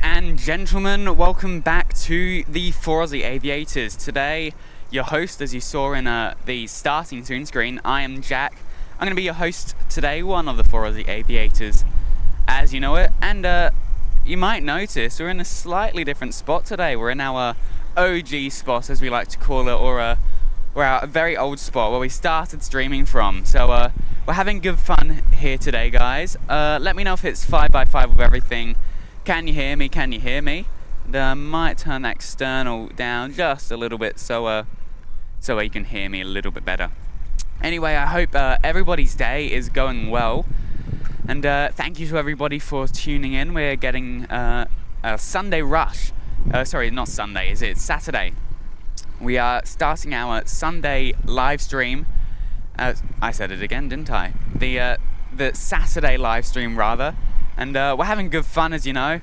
and gentlemen, welcome back to the 4 Aussie Aviators. Today, your host, as you saw in the starting tune screen, I am Jack. I'm going to be your host today, one of the 4 Aussie Aviators, as you know it. And you might notice we're in a slightly different spot today. We're in our OG spot, as we like to call it, or we're our very old spot where we started streaming from. So we're having good fun here today, guys. Let me know if it's 5x5 with everything. Can you hear me? Can you hear me? And I might turn that external down just a little bit so you can hear me a little bit better. Anyway, I hope everybody's day is going well. And thank you to everybody for tuning in. We're getting a Sunday rush. Sorry, not Sunday, it's Saturday. We are starting our Sunday live stream. I said it again, didn't I? The Saturday live stream, rather. And we're having good fun, as you know.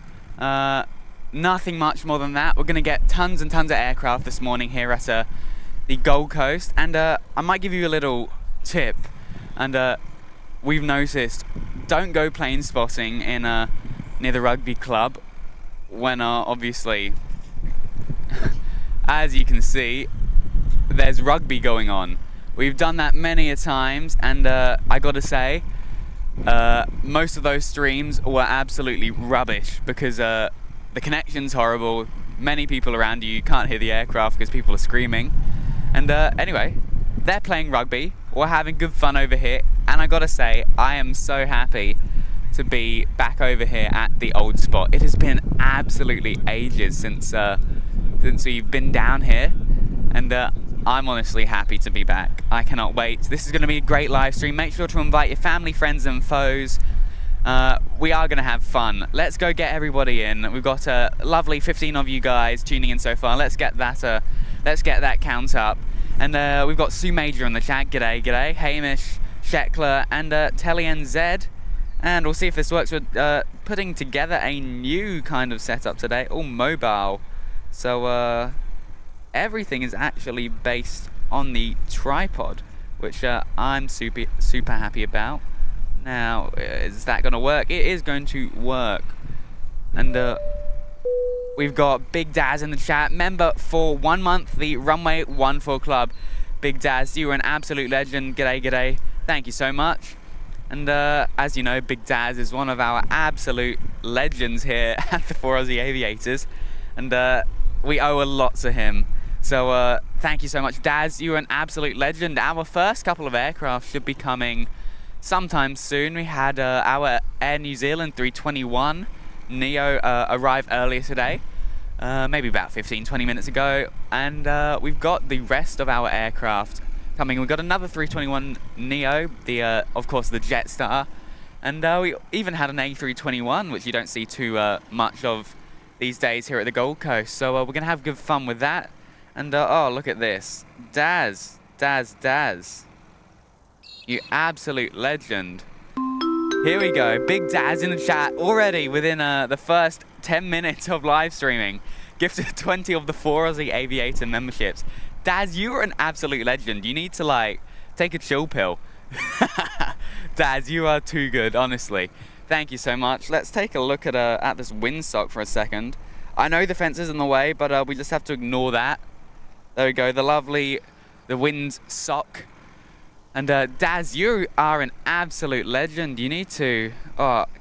Nothing much more than that. We're going to get tons and tons of aircraft this morning here at the Gold Coast. And I might give you a little tip. And we've noticed, don't go plane spotting in near the rugby club when obviously, as you can see, there's rugby going on. We've done that many a times, and I got to say, most of those streams were absolutely rubbish because the connection's horrible. Many people around you can't hear the aircraft because people are screaming. And anyway, they're playing rugby. We're having good fun over here, and I gotta say, I am so happy to be back over here at the old spot. It has been absolutely ages since we've been down here, and I'm honestly happy to be back. I cannot wait. This is going to be a great live stream. Make sure to invite your family, friends and foes. We are going to have fun. Let's go get everybody in. We've got a lovely 15 of you guys tuning in so far. Let's get that count up. And we've got Sue Major in the chat. G'day, g'day. Hamish, Sheckler and Telly NZ. And we'll see if this works. We're putting together a new kind of setup today. All mobile. So everything is actually based on the tripod, which I'm super happy about. Now, is that going to work? It is going to work. And we've got Big Daz in the chat, member for 1 month, the Runway 14 Club. Big Daz, you are an absolute legend. G'day, g'day. Thank you so much. And as you know, Big Daz is one of our absolute legends here at the 4 Aussie Aviators. And we owe a lot to him. So thank you so much, Daz. You're an absolute legend. Our first couple of aircraft should be coming sometime soon. We had our Air New Zealand 321 Neo arrive earlier today, maybe about 15-20 minutes ago. And we've got the rest of our aircraft coming. We've got another 321 Neo, of course the Jetstar. And we even had an A321, which you don't see too much of these days here at the Gold Coast. So we're going to have good fun with that. And oh, look at this. Daz. You absolute legend. Here we go. Big Daz in the chat already within the first 10 minutes of live streaming. Gifted 20 of the 4 Aussie Aviator memberships. Daz, you are an absolute legend. You need to, like, take a chill pill. Daz, you are too good, honestly. Thank you so much. Let's take a look at this windsock for a second. I know the fence is in the way, but we just have to ignore that. There we go, the windsock. And Daz, you are an absolute legend. You need to,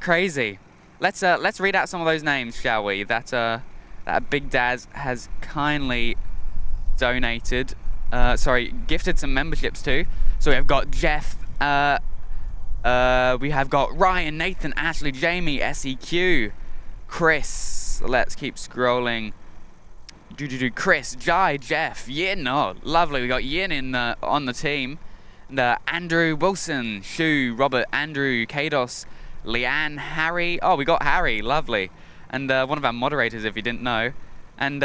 crazy. Let's read out some of those names, shall we? That Big Daz has kindly donated, gifted some memberships to. So we have got Jeff, we have got Ryan, Nathan, Ashley, Jamie, SEQ, Chris. Let's keep scrolling. Chris, Jai, Jeff, Yin. Oh, lovely. We got Yin in on the team. And Andrew, Wilson, Shu, Robert, Andrew, Kados, Leanne, Harry. Oh, we got Harry. Lovely. And one of our moderators, if you didn't know. And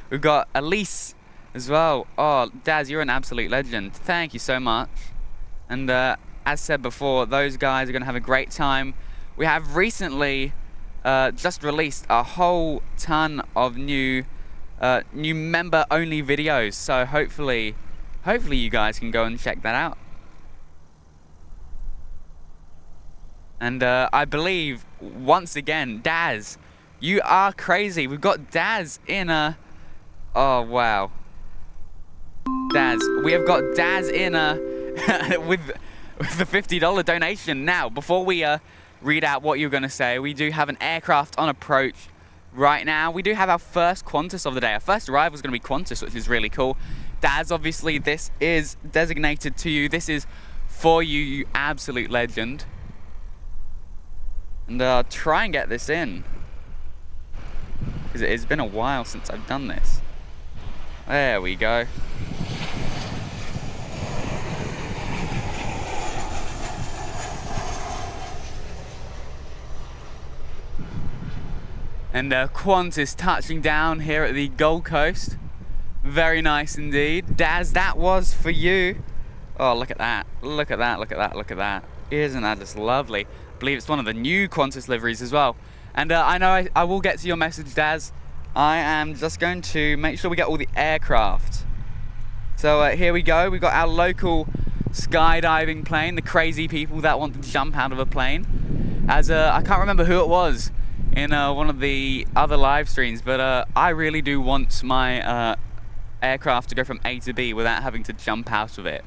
we've got Elise as well. Oh, Daz, you're an absolute legend. Thank you so much. And as said before, those guys are going to have a great time. We have recently just released a whole ton of new member-only videos. So hopefully you guys can go and check that out. And I believe, once again, Daz, You are crazy. We've got Daz in a... Oh, wow. Daz. We have got Daz in a... with the $50 donation. Now, before we read out what you're going to say, we do have an aircraft on approach right now. We do have our first Qantas of the day. Our first arrival is going to be Qantas, which is really cool. Daz, obviously, this is designated to you. This is for you, you absolute legend. And try and get this in, because it's been a while since I've done this. There we go. And Qantas touching down here at the Gold Coast. Very nice indeed. Daz, that was for you. Oh, look at that. Look at that, look at that, look at that. Isn't that just lovely? I believe it's one of the new Qantas liveries as well. And I know I will get to your message, Daz. I am just going to make sure we get all the aircraft. So here we go. We've got our local skydiving plane, the crazy people that want to jump out of a plane. As I can't remember who it was in one of the other live streams, but I really do want my aircraft to go from A to B without having to jump out of it.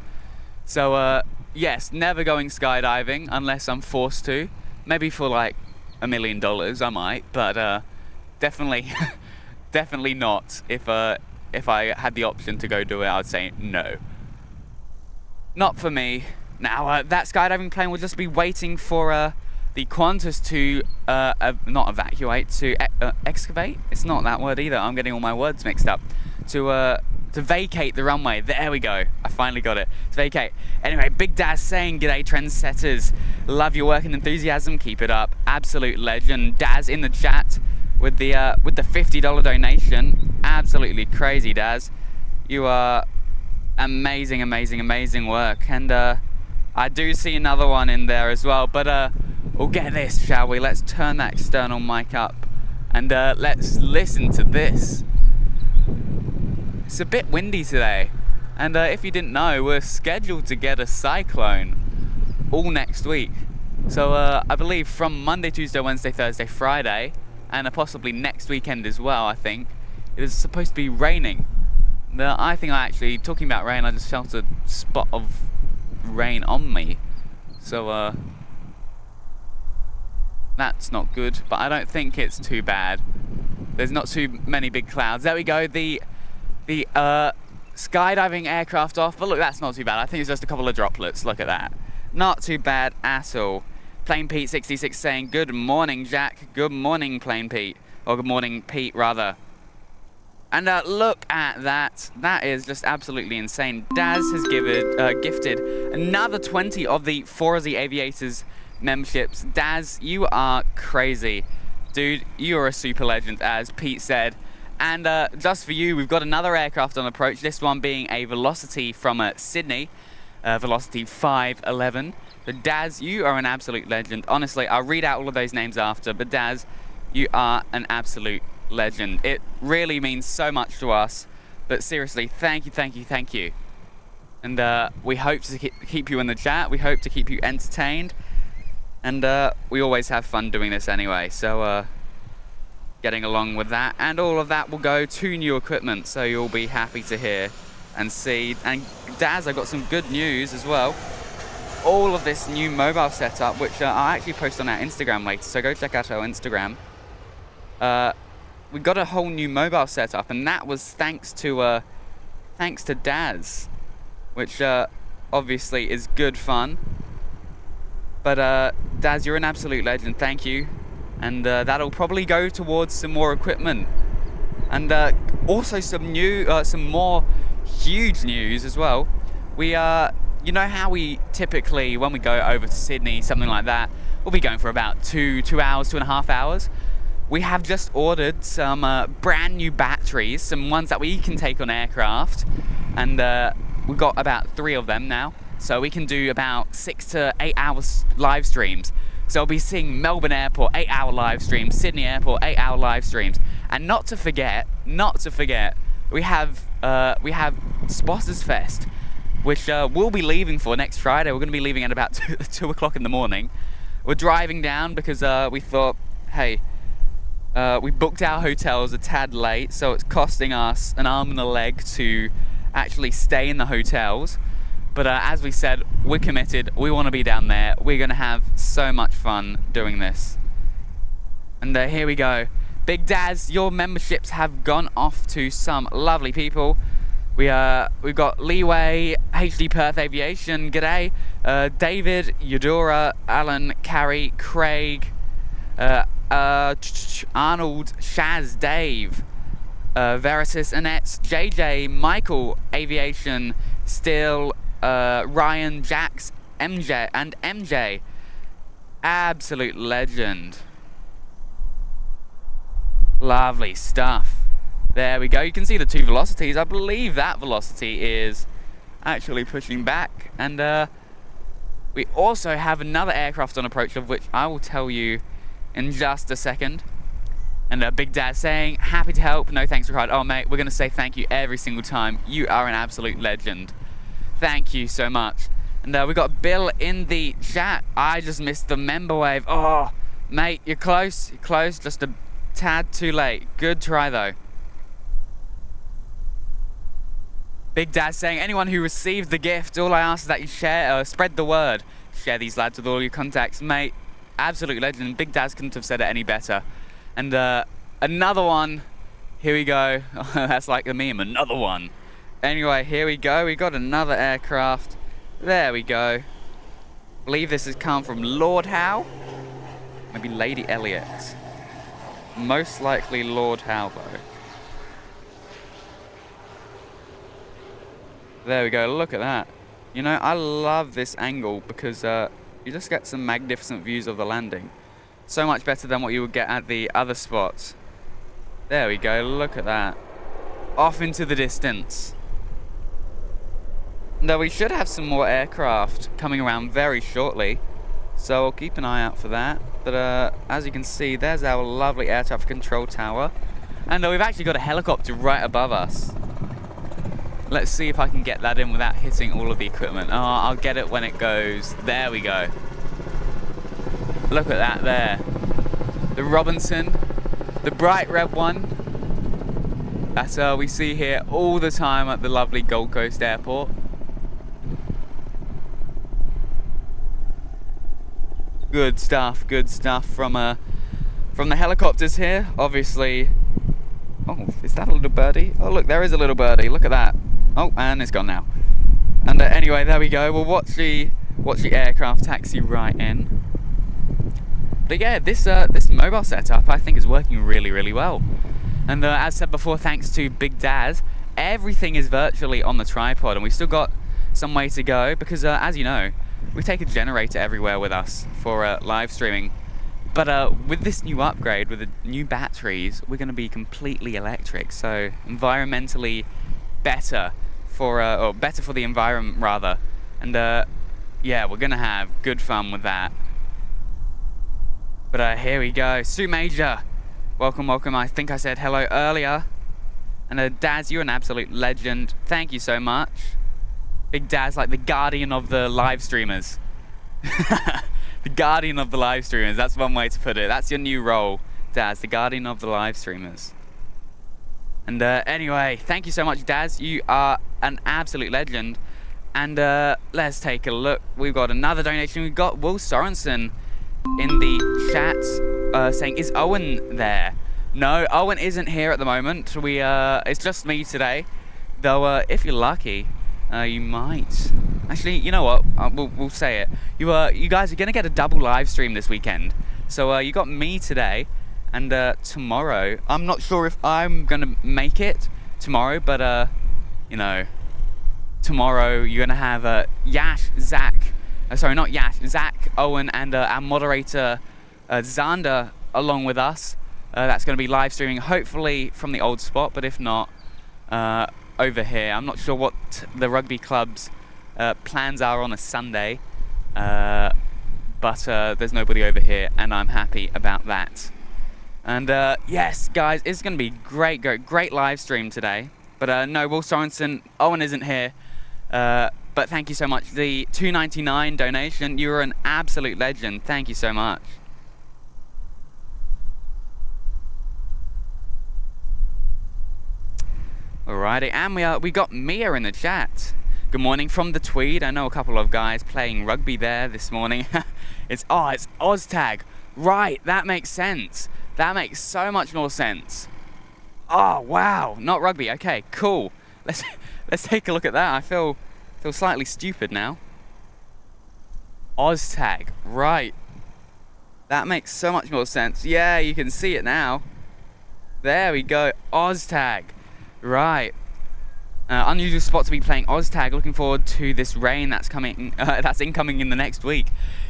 So yes, never going skydiving unless I'm forced to. Maybe for like $1 million I might, but definitely definitely not. If I had the option to go do it, I'd say no. Not for me. Now that skydiving plane will just be waiting for the Qantas to not evacuate, to excavate. It's not that word either. I'm getting all my words mixed up. To vacate the runway. There we go. I finally got it. To vacate. Anyway, Big Daz saying, "G'day, trendsetters. Love your work and enthusiasm. Keep it up. Absolute legend." Daz in the chat with the $50 donation. Absolutely crazy, Daz. You are amazing, amazing, amazing work. And I do see another one in there as well. But we'll get this, shall we? Let's turn that external mic up and let's listen to this. It's a bit windy today, and if you didn't know, we're scheduled to get a cyclone all next week. So I believe from Monday, Tuesday, Wednesday, Thursday, Friday, and possibly next weekend as well, I think, it is supposed to be raining. I think talking about rain, I just felt a spot of rain on me. So that's not good, but I don't think it's too bad. There's not too many big clouds. There we go, the skydiving aircraft off, but look, that's not too bad. I think it's just a couple of droplets. Look at that. Not too bad at all. Plane Pete 66 saying, "Good morning, Jack." Good morning, Plane Pete. Or good morning, Pete, rather. And look at that. That is just absolutely insane. Daz has gifted another 20 of the Forza Aviators memberships. Daz, you are crazy. Dude, you are a super legend, as Pete said. And just for you, we've got another aircraft on approach, this one being a Velocity from Sydney, Velocity 511. But Daz, you are an absolute legend. Honestly, I'll read out all of those names after, but Daz, you are an absolute legend. It really means so much to us, but seriously, thank you, thank you, thank you. And we hope to keep you in the chat, we hope to keep you entertained, and we always have fun doing this anyway, so getting along with that, and all of that will go to new equipment, so you'll be happy to hear and see. And Daz, I got some good news as well. All of this new mobile setup, which I'll actually post on our Instagram later, so go check out our Instagram. We got a whole new mobile setup, and that was thanks to Daz, which obviously is good fun. But Daz, you're an absolute legend. Thank you. And that'll probably go towards some more equipment, and also some more huge news as well. We you know how we typically, when we go over to Sydney, something like that, we'll be going for about 2 hours, 2.5 hours. We have just ordered some brand new batteries, some ones that we can take on aircraft, and we've got about 3 of them now, so we can do about 6 to 8 hours live streams. So I'll be seeing Melbourne Airport 8-hour live streams, Sydney Airport 8-hour live streams, and not to forget, we have Spotters Fest, which we'll be leaving for next Friday. We're going to be leaving at about 2 o'clock in the morning. We're driving down because we thought, hey, We booked our hotels a tad late, so it's costing us an arm and a leg to actually stay in the hotels. But as we said, we're committed. We want to be down there. We're going to have so much fun doing this. And here we go. Big Daz, your memberships have gone off to some lovely people. We've got Leeway, HD Perth Aviation, g'day. David, Eudora, Alan, Carrie, Craig, Arnold, Shaz, Dave, Veritas, Annette, JJ, Michael, Aviation, Still, Ryan, Jax, MJ, and MJ. Absolute legend. Lovely stuff. There we go. You can see the two velocities. I believe that velocity is actually pushing back. And we also have another aircraft on approach, of which I will tell you in just a second. And Big Dad saying, happy to help. No thanks required. Oh, mate, we're going to say thank you every single time. You are an absolute legend. Thank you so much. And we got Bill in the chat. I just missed the member wave. Oh, mate, you're close. You're close. Just a tad too late. Good try, though. Big Dad saying, anyone who received the gift, all I ask is that you share, spread the word. Share these lads with all your contacts. Mate, absolute legend. Big Dad couldn't have said it any better. And another one. Here we go. That's like a meme. Another one. Anyway, here we go. We got another aircraft. There we go. I believe this has come from Lord Howe. Maybe Lady Elliot. Most likely Lord Howe, though. There we go, look at that. You know, I love this angle because you just get some magnificent views of the landing. So much better than what you would get at the other spots. There we go, look at that. Off into the distance. Now we should have some more aircraft coming around very shortly, so I'll keep an eye out for that. But as you can see, there's our lovely air traffic control tower. And we've actually got a helicopter right above us. Let's see if I can get that in without hitting all of the equipment. Oh, I'll get it when it goes. There we go. Look at that there. The Robinson, the bright red one that we see here all the time at the lovely Gold Coast Airport. Good stuff from the helicopters here, obviously. Oh, is that a little birdie? Oh look, there is a little birdie, look at that. Oh, and it's gone now. And anyway, there we go. We'll watch the aircraft taxi right in. But yeah, this mobile setup I think is working really, really well. And as said before, thanks to Big Daz, everything is virtually on the tripod, and we've still got some way to go because, as you know, we take a generator everywhere with us for live streaming. But with this new upgrade, with the new batteries, we're going to be completely electric, so environmentally better or better for the environment rather. And yeah, we're going to have good fun with that. But here we go. Sue Major, welcome. I think I said hello earlier. And Daz, you're an absolute legend. Thank you so much. Big Daz, like the guardian of the live streamers. The guardian of the live streamers, that's one way to put it. That's your new role, Daz, the guardian of the live streamers. And anyway, thank you so much, Daz. You are an absolute legend. And let's take a look. We've got another donation. We've got Will Sorensen in the chat saying, is Owen there? No, Owen isn't here at the moment. It's just me today. Though if you're lucky, you might. Actually, you know what? We'll say it. You guys are gonna get a double live stream this weekend. So you got me today, and tomorrow. I'm not sure if I'm gonna make it tomorrow, but you know, tomorrow you're gonna have Yash, Zach. Sorry, not Yash, Zach, Owen, and our moderator Xander along with us. That's gonna be live streaming, hopefully from the old spot, but if not, over here. I'm not sure what the rugby club's plans are on a Sunday, but there's nobody over here, and I'm happy about that. And yes, guys, it's going to be great live stream today. But no, Will Sorensen, Owen isn't here. But thank you so much. The $2.99 donation, you're an absolute legend. Thank you so much. Alrighty, and we got Mia in the chat. Good morning from the Tweed. I know a couple of guys playing rugby there this morning. it's OzTag. Right, that makes sense. That makes so much more sense. Oh wow, not rugby. Okay, cool. Let's take a look at that. I feel slightly stupid now. OzTag, right. That makes so much more sense. Yeah, you can see it now. There we go, OzTag. Right. Unusual spot to be playing OzTag. Looking forward to this rain that's coming. That's incoming in the next week.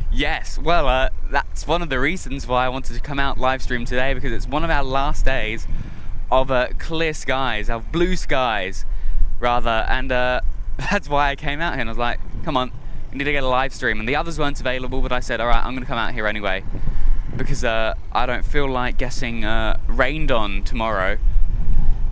Yes. Well, that's one of the reasons why I wanted to come out live stream today, because it's one of our last days of clear skies, of blue skies, rather. And that's why I came out here. And I was like, come on, we need to get a live stream. And the others weren't available, but I said, all right, I'm going to come out here anyway, because I don't feel like getting rained on tomorrow.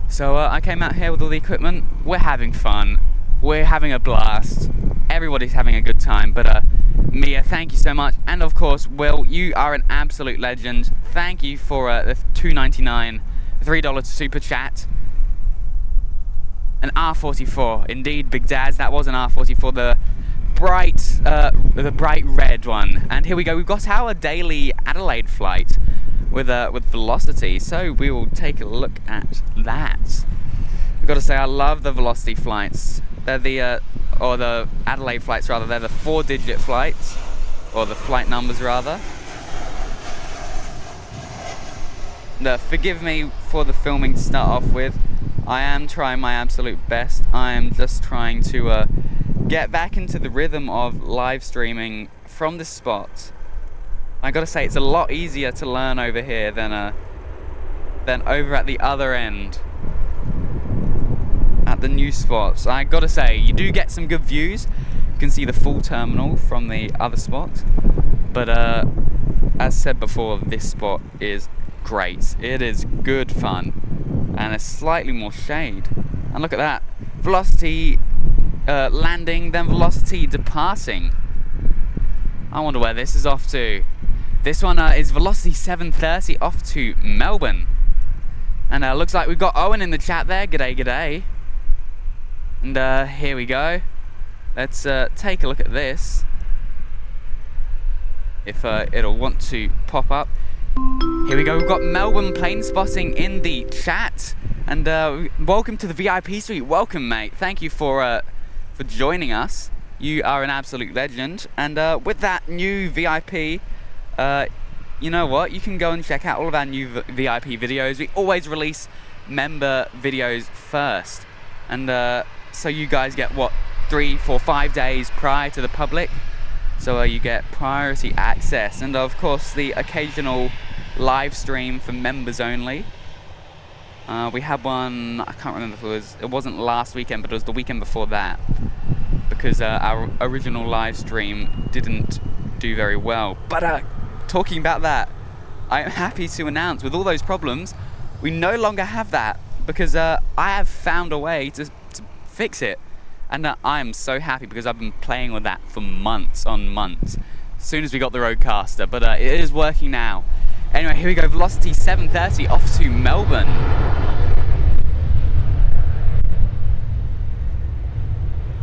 So I came out here with all the equipment. We're having fun. We're having a blast. Everybody's having a good time. But Mia, thank you so much. And of course, Will, you are an absolute legend. Thank you for the $2.99, $3 super chat. An R44, indeed, Big Daz. That was an R44, the bright red one. And here we go. We've got our daily Adelaide flight with Velocity, so we will take a look at that. I've got to say, I love the Velocity flights. They're the Adelaide flights rather. They're the 4-digit flights, or the flight numbers rather. Forgive me for the filming to start off with. I am trying my absolute best. I am just trying to get back into the rhythm of live streaming from this spot. I gotta say, it's a lot easier to learn over here than over at the other end, at the new spots. I gotta say, you do get some good views. You can see the full terminal from the other spot, but as said before, this spot is great. It is good fun, and it's slightly more shade. And look at that, Velocity landing, then Velocity departing. I wonder where this is off to. This one is Velocity 730 off to Melbourne. And looks like we've got Owen in the chat there. G'day, g'day. And here we go. Let's take a look at this. If it'll want to pop up. Here we go. We've got Melbourne plane spotting in the chat. And welcome to the VIP suite. Welcome, mate. Thank you for joining us. You are an absolute legend. And with that new VIP, you know what? You can go and check out all of our new VIP videos. We always release member videos first. And so you guys get, what, 3, 4, 5 days prior to the public. So you get priority access. And of course, the occasional live stream for members only. We had one, I can't remember if it wasn't last weekend, but it was the weekend before that. Because our original live stream didn't do very well. But talking about that, I am happy to announce, with all those problems, we no longer have that, because I have found a way to fix it. And I am so happy, because I've been playing with that for months on months, as soon as we got the Roadcaster, but it is working now. Anyway, here we go, Velocity 730 off to Melbourne.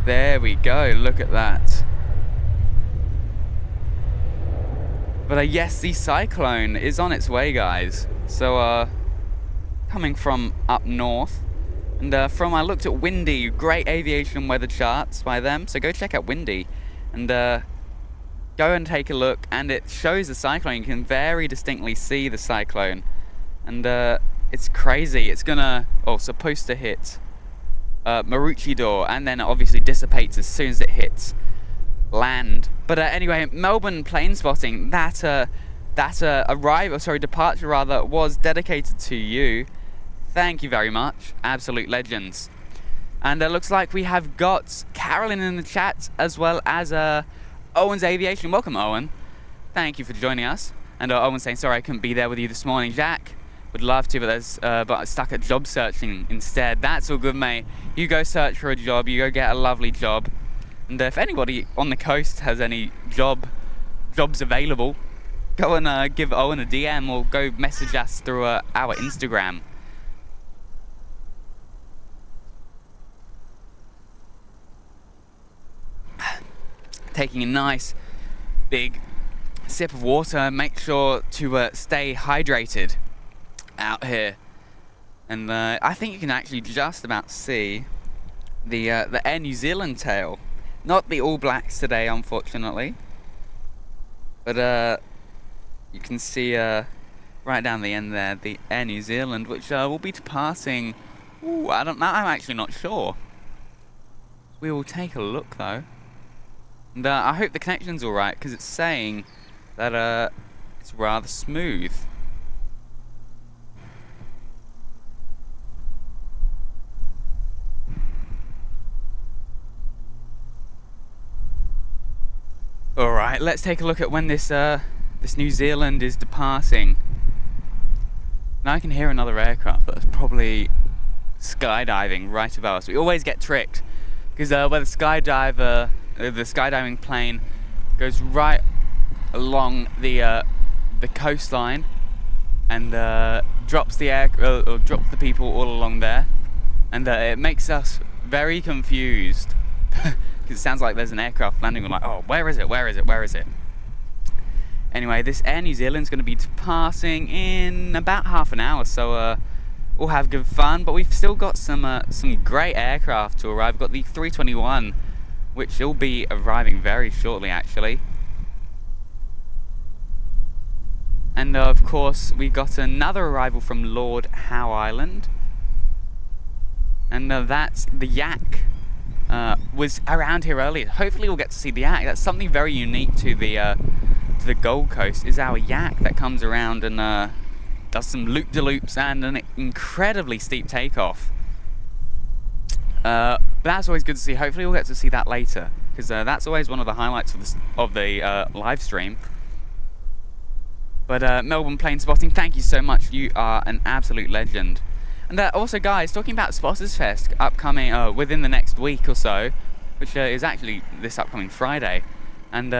There we go, look at that. But yes, the cyclone is on its way, guys. So coming from up north, and I looked at Windy, great aviation weather charts by them, so go check out Windy, and go and take a look, and it shows the cyclone. You can very distinctly see the cyclone, and it's crazy. It's supposed to hit Maroochydore, and then it obviously dissipates as soon as it hits land. But anyway, Melbourne plane spotting, that departure rather, was dedicated to you. Thank you very much, absolute legends. And it looks like we have got Carolyn in the chat, as well as Owen's Aviation. Welcome, Owen. Thank you for joining us. And Owen saying, sorry I couldn't be there with you this morning. Jack, would love to, but I'm stuck at job searching instead. That's all good, mate. You go search for a job, you go get a lovely job. And if anybody on the coast has any jobs available, go and give Owen a DM, or go message us through our Instagram. taking a nice big sip of water. Make sure to stay hydrated out here. And I think you can actually just about see the Air New Zealand tail. Not the All Blacks today, unfortunately. But you can see right down the end there, the Air New Zealand, which will be departing. Ooh, I don't know. I'm actually not sure. We will take a look though. And I hope the connection's alright, because it's saying that it's rather smooth. Alright, let's take a look at when this New Zealand is departing. Now I can hear another aircraft that's probably skydiving right above us. We always get tricked, because where the skydiving plane goes right along the coastline and drops the people all along there, and it makes us very confused because it sounds like there's an aircraft landing. We're like, oh, where is it? Where is it? Where is it? Anyway, this Air New Zealand's going to be departing in about half an hour, so we'll have good fun. But we've still got some great aircraft to arrive. We've got the 321, which will be arriving very shortly, actually. And of course, we got another arrival from Lord Howe Island, and that's the Yak. Was around here earlier. Hopefully, we'll get to see the Yak. That's something very unique to the Gold Coast. Is our Yak that comes around and does some loop-de-loops and an incredibly steep takeoff. But that's always good to see. Hopefully we'll get to see that later, because that's always one of the highlights of the live stream. But Melbourne Plane Spotting, thank you so much. You are an absolute legend. And also, guys, talking about Spotters Fest upcoming within the next week or so, which is actually this upcoming Friday. And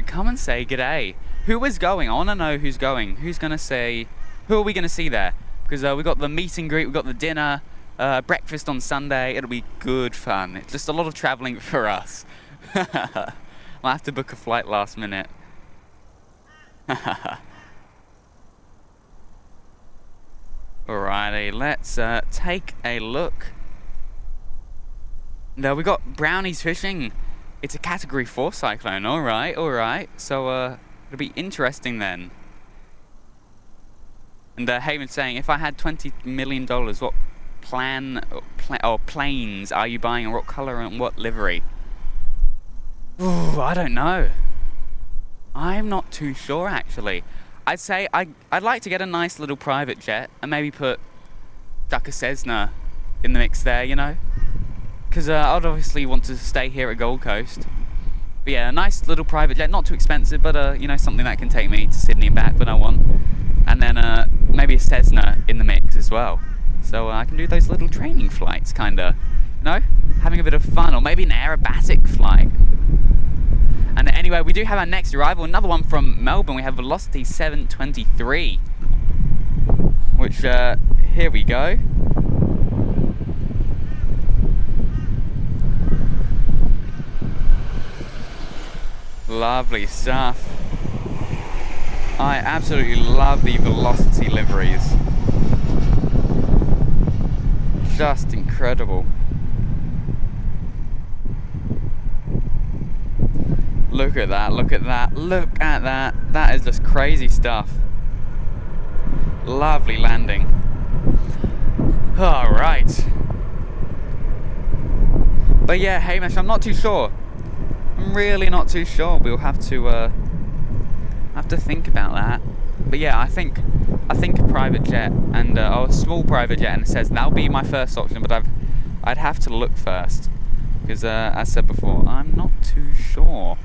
come and say g'day. Who is going? I want to know who's going. Who's going to say... Who are we going to see there? Because we've got the meet and greet, we've got the dinner, breakfast on Sunday. It'll be good fun. It's just a lot of travelling for us. I'll have to book a flight last minute. Alrighty, let's take a look. Now we got Brownies Fishing. It's a Category 4 cyclone. Alright, alright. So it'll be interesting then. And Haven's saying, if I had $20 million, what planes are you buying, and what colour and what livery? Ooh, I don't know. I'm not too sure, actually. I'd say I'd like to get a nice little private jet and maybe chuck a Cessna in the mix there, you know? Because I'd obviously want to stay here at Gold Coast. But yeah, a nice little private jet, not too expensive, but you know, something that can take me to Sydney and back when I want. And then maybe a Cessna in the mix as well. So I can do those little training flights, kinda, you know? Having a bit of fun, or maybe an aerobatic flight. And anyway, we do have our next arrival, another one from Melbourne. We have Velocity 723, which, here we go. Lovely stuff. I absolutely love the Velocity liveries. Just incredible. Look at that, look at that, look at that. That is just crazy stuff. Lovely landing. Alright. But yeah, Hamish, I'm not too sure. I'm really not too sure. We'll have to think about that. But yeah, I think a private jet and or a small private jet, and it says that'll be my first option, but I'd have to look first, because as said before, I'm not too sure.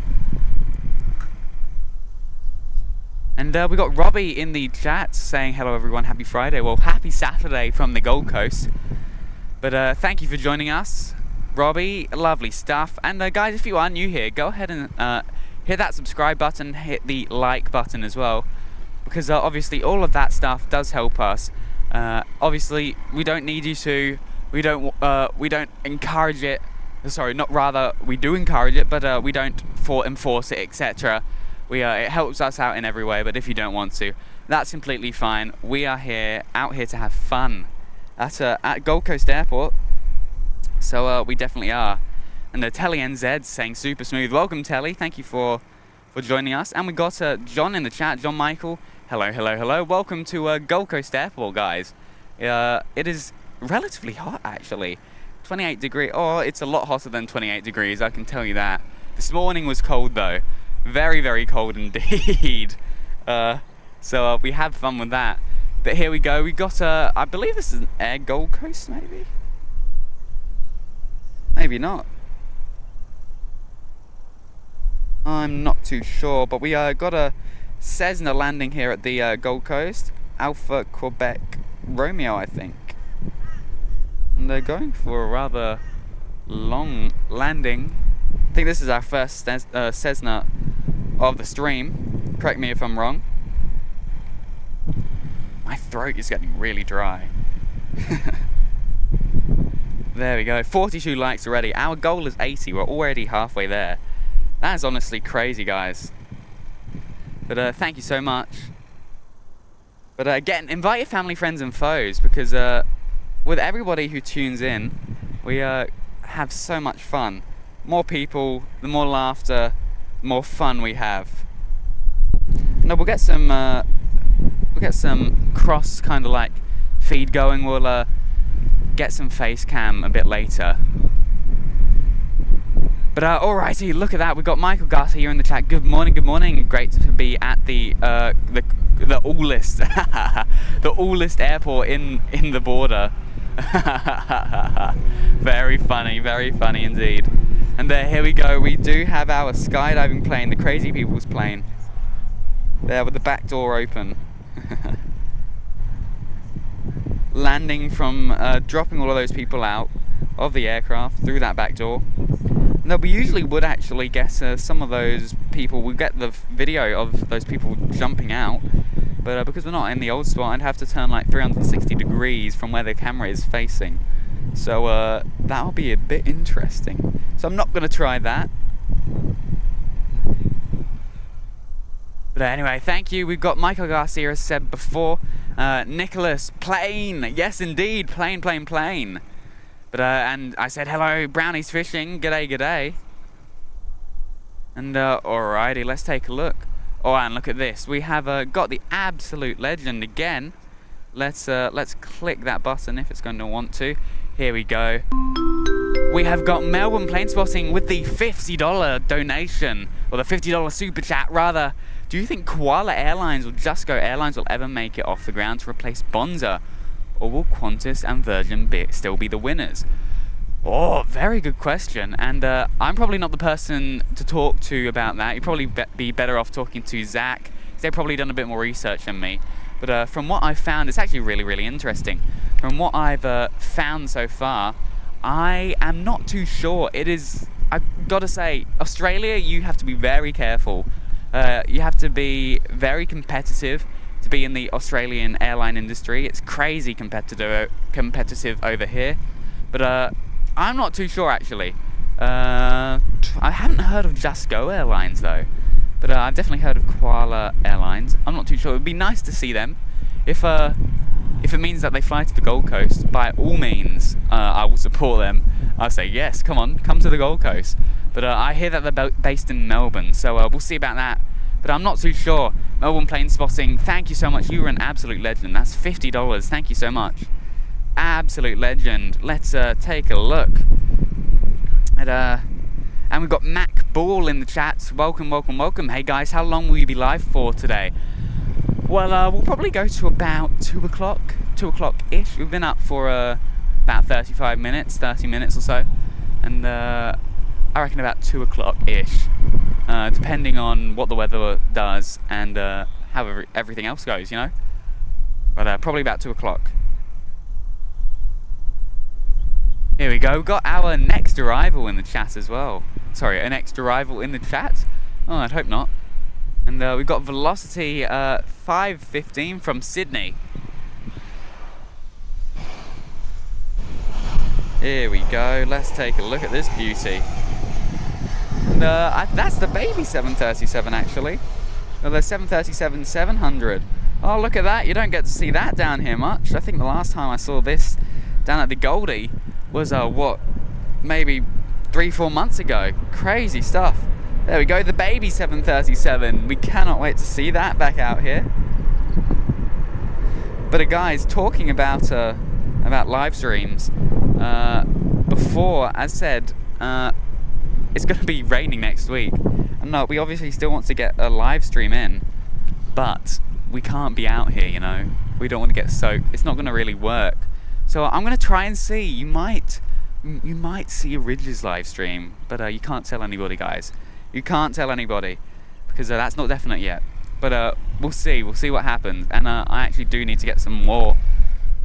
And we got Robbie in the chat saying hello everyone, happy Friday. Well, happy Saturday from the Gold Coast. But thank you for joining us, Robbie. Lovely stuff. And guys, if you are new here, go ahead and hit that subscribe button, hit the like button as well, because obviously all of that stuff does help us. Obviously, we don't need you to. We don't encourage it. Sorry, not rather. We do encourage it, but we don't enforce it, etc. It helps us out in every way, but if you don't want to, that's completely fine. We are out here to have fun at Gold Coast Airport, so we definitely are. And Telly NZ saying super smooth. Welcome, Telly. Thank you for joining us. And we got John in the chat. John Michael. Hello, hello, hello. Welcome to Gold Coast Airport, guys. It is relatively hot, actually. 28 degrees. Oh, it's a lot hotter than 28 degrees, I can tell you that. This morning was cold, though. Very, very cold indeed. So we had fun with that. But here we go. We got, I believe this is an Air Gold Coast, maybe? Maybe not. I'm not too sure, but we got a Cessna landing here at the Gold Coast. Alpha Quebec Romeo, I think. And they're going for a rather long landing. I think this is our first Cessna of the stream. Correct me if I'm wrong. My throat is getting really dry. There we go. 42 likes already. Our goal is 80. We're already halfway there. That is honestly crazy, guys. But thank you so much. But again, invite your family, friends, and foes, because with everybody who tunes in, we have so much fun. More people, the more laughter, the more fun we have. No, we'll get some cross kind of like feed going. We'll get some face cam a bit later. But alrighty, look at that. We've got Michael Garcia here in the chat. Good morning, good morning. Great to be at the oldest the oldest airport in the border. Very funny indeed. And here we go. We do have our skydiving plane, the Crazy People's plane, there with the back door open. Landing from dropping all of those people out of the aircraft through that back door. No, we usually would actually get some of those people, we get the video of those people jumping out, but because we're not in the old spot, I'd have to turn like 360 degrees from where the camera is facing. So that'll be a bit interesting. So I'm not going to try that. But anyway, thank you. We've got Michael Garcia, as said before. Nicholas, plane. Yes, indeed, plane. But and I said hello, Brownies Fishing. G'day, g'day. And alrighty, let's take a look. Oh, and look at this. We have got the absolute legend again. Let's click that button if it's going to want to. Here we go. We have got Melbourne Plane Spotting with the $50 donation, or the $50 super chat rather. Do you think Koala Airlines or Just Go Airlines will ever make it off the ground to replace Bonza? Or will Qantas and Virgin still be the winners? Oh, very good question. And I'm probably not the person to talk to about that. You'd probably be better off talking to Zach. They've probably done a bit more research than me. But from what I've found, it's actually really, really interesting. From what I've found so far, I am not too sure. I've got to say, Australia, you have to be very careful. You have to be very competitive to be in the Australian airline industry. It's crazy competitive over here. But I'm not too sure, actually. I haven't heard of Just Go Airlines, though. But I've definitely heard of Koala Airlines. I'm not too sure. It would be nice to see them. If it means that they fly to the Gold Coast, by all means, I will support them. I'll say, yes, come to the Gold Coast. But I hear that they're based in Melbourne, so we'll see about that. But I'm not too sure. Melbourne Plane Spotting, thank you so much. You were an absolute legend. That's $50. Thank you so much. Absolute legend. Let's take a look. And we've got Mac Ball in the chat. Welcome. Hey guys, how long will you be live for today? Well, we'll probably go to about 2 o'clock. 2 o'clock-ish. We've been up for about 35 minutes, 30 minutes or so. And I reckon about 2 o'clock-ish. Depending on what the weather does and how everything else goes, you know. But probably about 2 o'clock. Here we go. We've got our next arrival in the chat as well. Sorry, an next arrival in the chat? Oh, I'd hope not. And we've got Velocity 515 from Sydney. Here we go. Let's take a look at this beauty. And that's the baby 737 actually. Well, the 737-700. Oh, look at that. You don't get to see that down here much. I think the last time I saw this down at the Goldie was, what, maybe 3-4 months ago. Crazy stuff. There we go, the baby 737. We cannot wait to see that back out here. But guys, talking about live streams, before, as said, it's going to be raining next week. And no, we obviously still want to get a live stream in, but we can't be out here, you know. We don't want to get soaked. It's not going to really work. So I'm going to try and see. You might see a Ridge's live stream, but you can't tell anybody, guys. You can't tell anybody because that's not definite yet. But we'll see. We'll see what happens. And I actually do need to get some more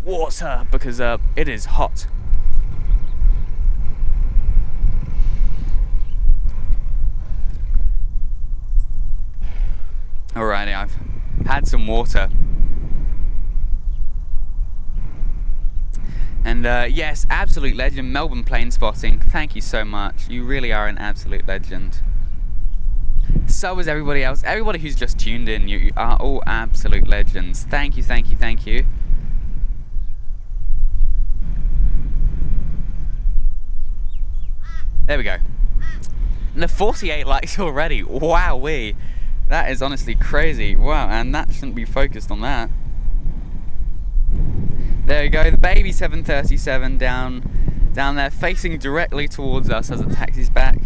water because it is hot. Alrighty, I've had some water. And yes, absolute legend, Melbourne plane spotting. Thank you so much. You really are an absolute legend. So is everybody else. Everybody who's just tuned in, you are all absolute legends. Thank you, thank you, thank you. There we go. And the 48 likes already. Wowee. That is honestly crazy. Wow, and that shouldn't be focused on that. There you go, the baby 737 down there, facing directly towards us as it taxis back.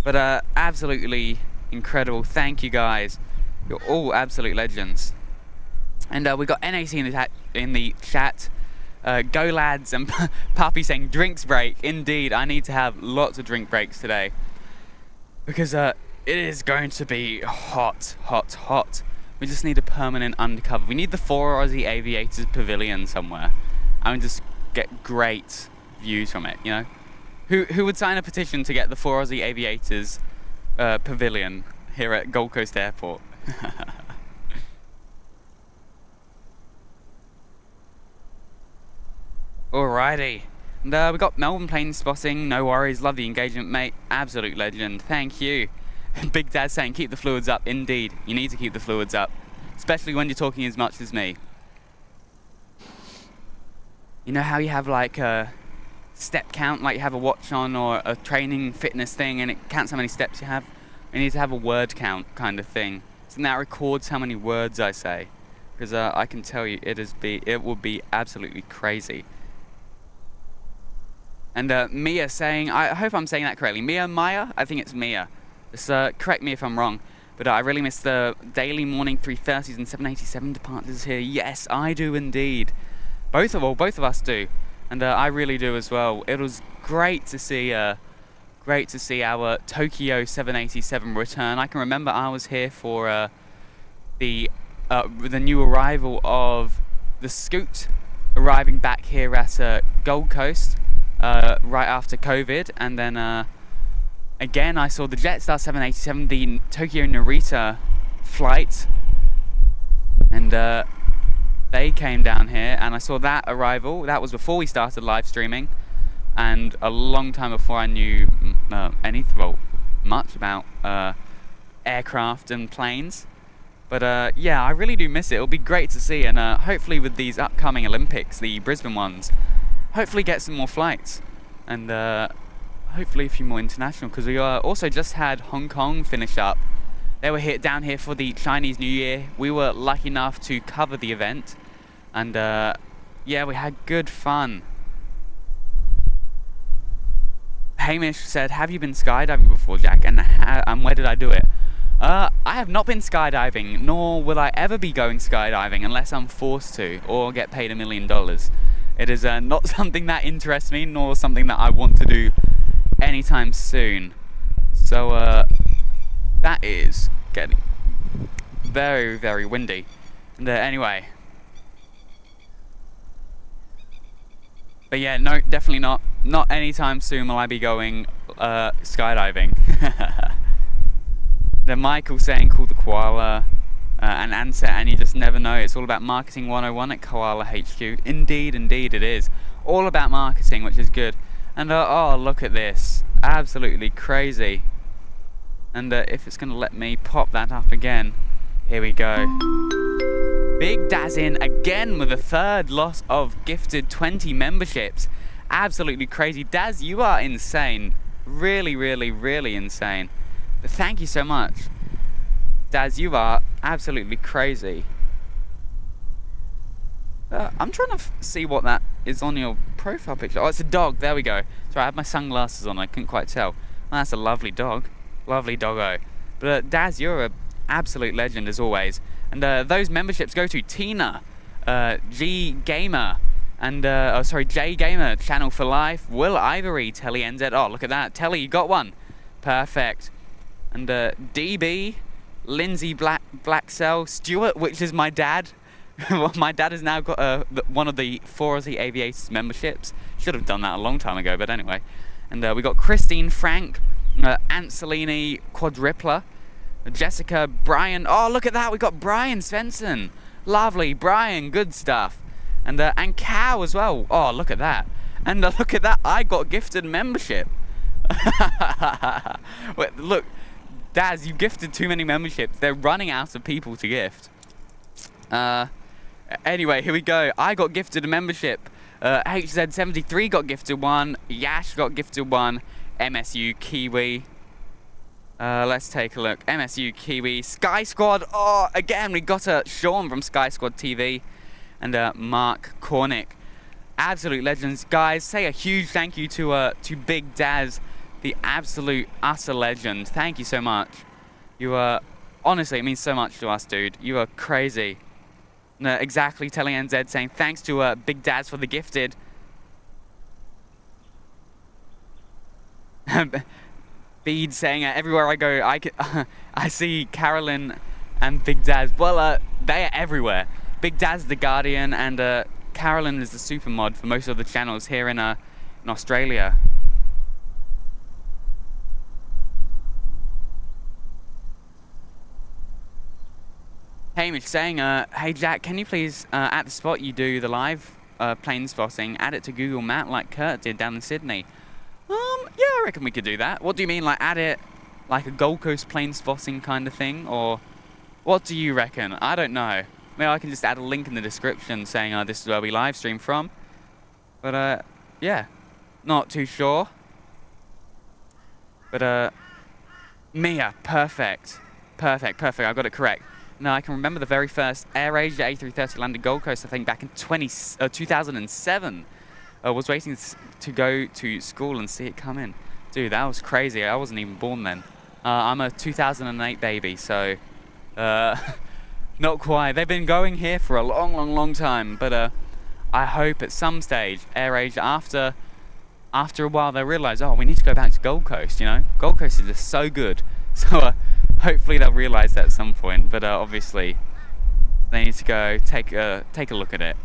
But absolutely incredible. Thank you guys. You're all absolute legends. And we got NAC in the chat. Go lads, and Puppy saying drinks break. Indeed, I need to have lots of drink breaks today because it is going to be hot, hot, hot. We just need a permanent undercover. We need the 4 Aussie Aviators Pavilion somewhere and just get great views from it, you know? Who would sign a petition to get the 4 Aussie Aviators Pavilion here at Gold Coast Airport? Alrighty. And we got Melbourne plane spotting. No worries. Love the engagement, mate. Absolute legend. Thank you. Big Dad saying keep the fluids up. Indeed, you need to keep the fluids up, especially when you're talking as much as me. You know how you have like a step count, like you have a watch on or a training fitness thing and it counts how many steps you have? You need to have a word count kind of thing. So now it records how many words I say, because I can tell you it will be absolutely crazy. And Mia saying, I hope I'm saying that correctly, Maya? I think it's Mia. Just correct me if I'm wrong, but I really miss the daily morning 3:30s and 787 departures here. Yes, I do indeed. Both of us do, and I really do as well. It was great to see our Tokyo 787 return. I can remember I was here for the new arrival of the Scoot arriving back here at Gold Coast right after COVID, and then. Again, I saw the Jetstar 787, the Tokyo Narita flight, and they came down here, and I saw that arrival. That was before we started live streaming, and a long time before I knew much about aircraft and planes. But yeah, I really do miss it. It'll be great to see, and hopefully with these upcoming Olympics, the Brisbane ones, hopefully get some more flights, and hopefully a few more international, because we also just had Hong Kong finish up. They were down here for the Chinese New Year. We were lucky enough to cover the event, and yeah, we had good fun. Hamish said, have you been skydiving before, Jack, and where did I do it? I have not been skydiving, nor will I ever be going skydiving unless I'm forced to or get paid $1 million. It is not something that interests me, nor something that I want to do anytime soon. So that is getting very, very windy. And anyway, but yeah, no, definitely not anytime soon will I be going skydiving. Then Michael saying call the koala, and Ansett, and you just never know. It's all about marketing 101 at Koala HQ. Indeed, indeed it is all about marketing, which is good. And oh, look at this. Absolutely crazy. And if it's going to let me pop that up again, here we go. Big Daz in again with a third loss of gifted 20 memberships. Absolutely crazy. Daz, you are insane. Really, really, really insane. But thank you so much. Daz, you are absolutely crazy. I'm trying to see what that is on your profile picture. Oh, it's a dog. There we go. Sorry, I had my sunglasses on. I couldn't quite tell. Well, that's a lovely dog. Lovely doggo. But Daz, you're an absolute legend as always. And those memberships go to Tina, G Gamer, and J Gamer, Channel for Life, Will Ivory, Telly NZ. Oh, look at that. Telly, you got one. Perfect. And DB, Lindsay Blackcell, Stuart, which is my dad. Well, my dad has now got one of the 4 Aussie Aviators memberships. Should have done that a long time ago, but anyway. And we got Christine Frank, Anselini Quadripler, Jessica, Brian. Oh, look at that. We got Brian Svensson. Lovely. Brian, good stuff. And Cow as well. Oh, look at that. And look at that. I got gifted membership. Wait, look, Daz, you gifted too many memberships. They're running out of people to gift. Anyway, here we go. I got gifted a membership. HZ73 got gifted one. Yash got gifted one. MSU Kiwi. Let's take a look. MSU Kiwi. Sky Squad. Oh, again, we got Sean from Sky Squad TV. And Mark Cornick. Absolute legends. Guys, say a huge thank you to Big Daz, the absolute utter legend. Thank you so much. You honestly, it means so much to us, dude. You are crazy. Exactly, telling NZ saying thanks to Big Daz for the gifted. Bede saying everywhere I go, I see Carolyn and Big Daz. Well, they are everywhere. Big Daz the Guardian, and Carolyn is the super mod for most of the channels here in Australia. Hamish saying, hey Jack, can you please, at the spot you do the live plane spotting, add it to Google Map like Kurt did down in Sydney? Yeah, I reckon we could do that. What do you mean, like add it like a Gold Coast plane spotting kind of thing? Or what do you reckon? I don't know. Maybe I can just add a link in the description saying this is where we live stream from. But yeah, not too sure. But Mia, perfect. Perfect, I got it correct. No, I can remember the very first AirAsia A330 landed Gold Coast, I think back in 2007. I was waiting to go to school and see it come in. Dude, that was crazy. I wasn't even born then. I'm a 2008 baby, so not quite. They've been going here for a long time, but I hope at some stage AirAsia, after a while, they realise, oh, we need to go back to Gold Coast, you know? Gold Coast is just so good. So hopefully they'll realise that at some point, but obviously they need to go take a look at it.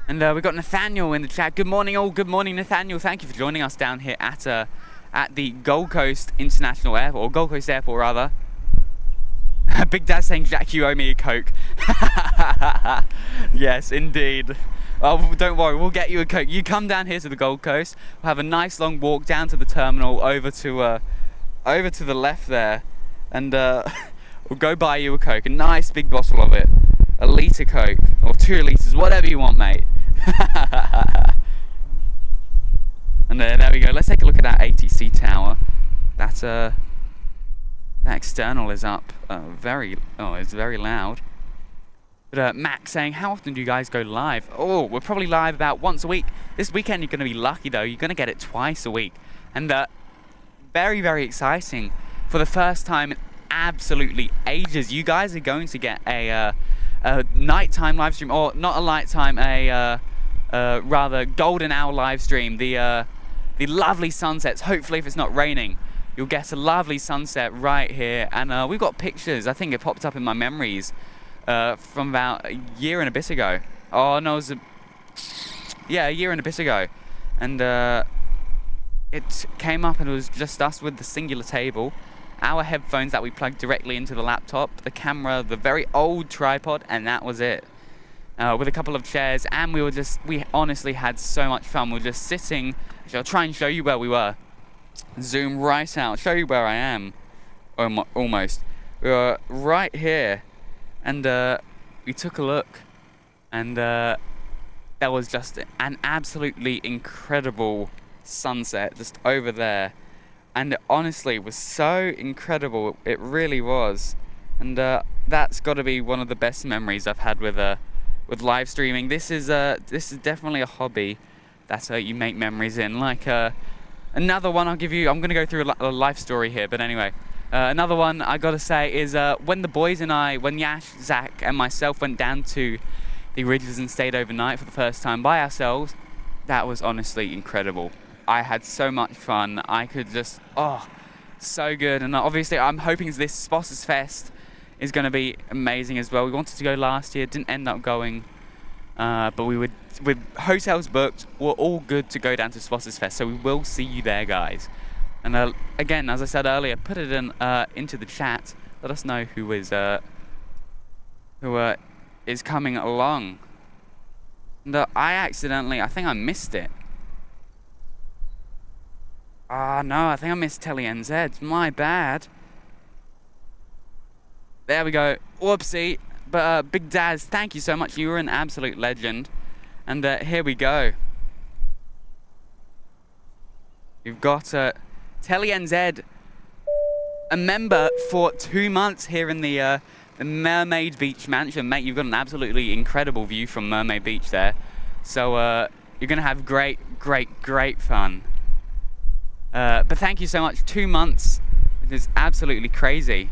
And we've got Nathaniel in the chat. Good morning all, good morning Nathaniel. Thank you for joining us down here at the Gold Coast International Airport, or Gold Coast Airport rather. Big Dad saying, Jack, you owe me a Coke. Yes, indeed. Oh, don't worry, we'll get you a Coke. You come down here to the Gold Coast, we'll have a nice long walk down to the terminal, over to the left there, and we'll go buy you a Coke, a nice big bottle of it, a litre Coke, or 2 litres, whatever you want, mate. And there we go. Let's take a look at that ATC tower. That external is up. It's very loud. But Max saying, how often do you guys go live? Oh, we're probably live about once a week. This weekend you're going to be lucky though. You're going to get it twice a week, and very exciting. For the first time in absolutely ages, you guys are going to get a nighttime live stream, or not a nighttime, rather golden hour live stream. The lovely sunsets. Hopefully, if it's not raining, you'll get a lovely sunset right here. And we've got pictures. I think it popped up in my memories from about a year and a bit ago. Oh no, it was a year and a bit ago, and it came up and it was just us with the singular table, our headphones that we plugged directly into the laptop, the camera, the very old tripod, and that was it. With a couple of chairs, and we honestly had so much fun. We were just sitting I'll try and show you where we were. Zoom right out, show you where I am. Almost. We were right here, and we took a look, and there was just an absolutely incredible sunset just over there, and it honestly was so incredible. It really was, and that's got to be one of the best memories I've had with live streaming. This is definitely a hobby that you make memories in. Like another one I'll give you. I'm gonna go through a life story here, but anyway. Another one I gotta say is when the boys and I, when Yash, Zach, and myself went down to the Ridges and stayed overnight for the first time by ourselves. That was honestly incredible. I had so much fun. I could just, so good. And obviously I'm hoping this Sponsors Fest is going to be amazing as well. We wanted to go last year, didn't end up going, but we would, with hotels booked, we're all good to go down to Sponsors Fest. So we will see you there, guys. And again, as I said earlier, put it in into the chat. Let us know who is coming along. And I think I missed it. No, I think I missed Telly NZ. My bad. There we go. Whoopsie. But Big Daz, thank you so much. You were an absolute legend. And here we go. You've got Telly NZ, a member for 2 months here in the Mermaid Beach Mansion. Mate, you've got an absolutely incredible view from Mermaid Beach there. So you're going to have great fun. But thank you so much. 2 months. It is absolutely crazy.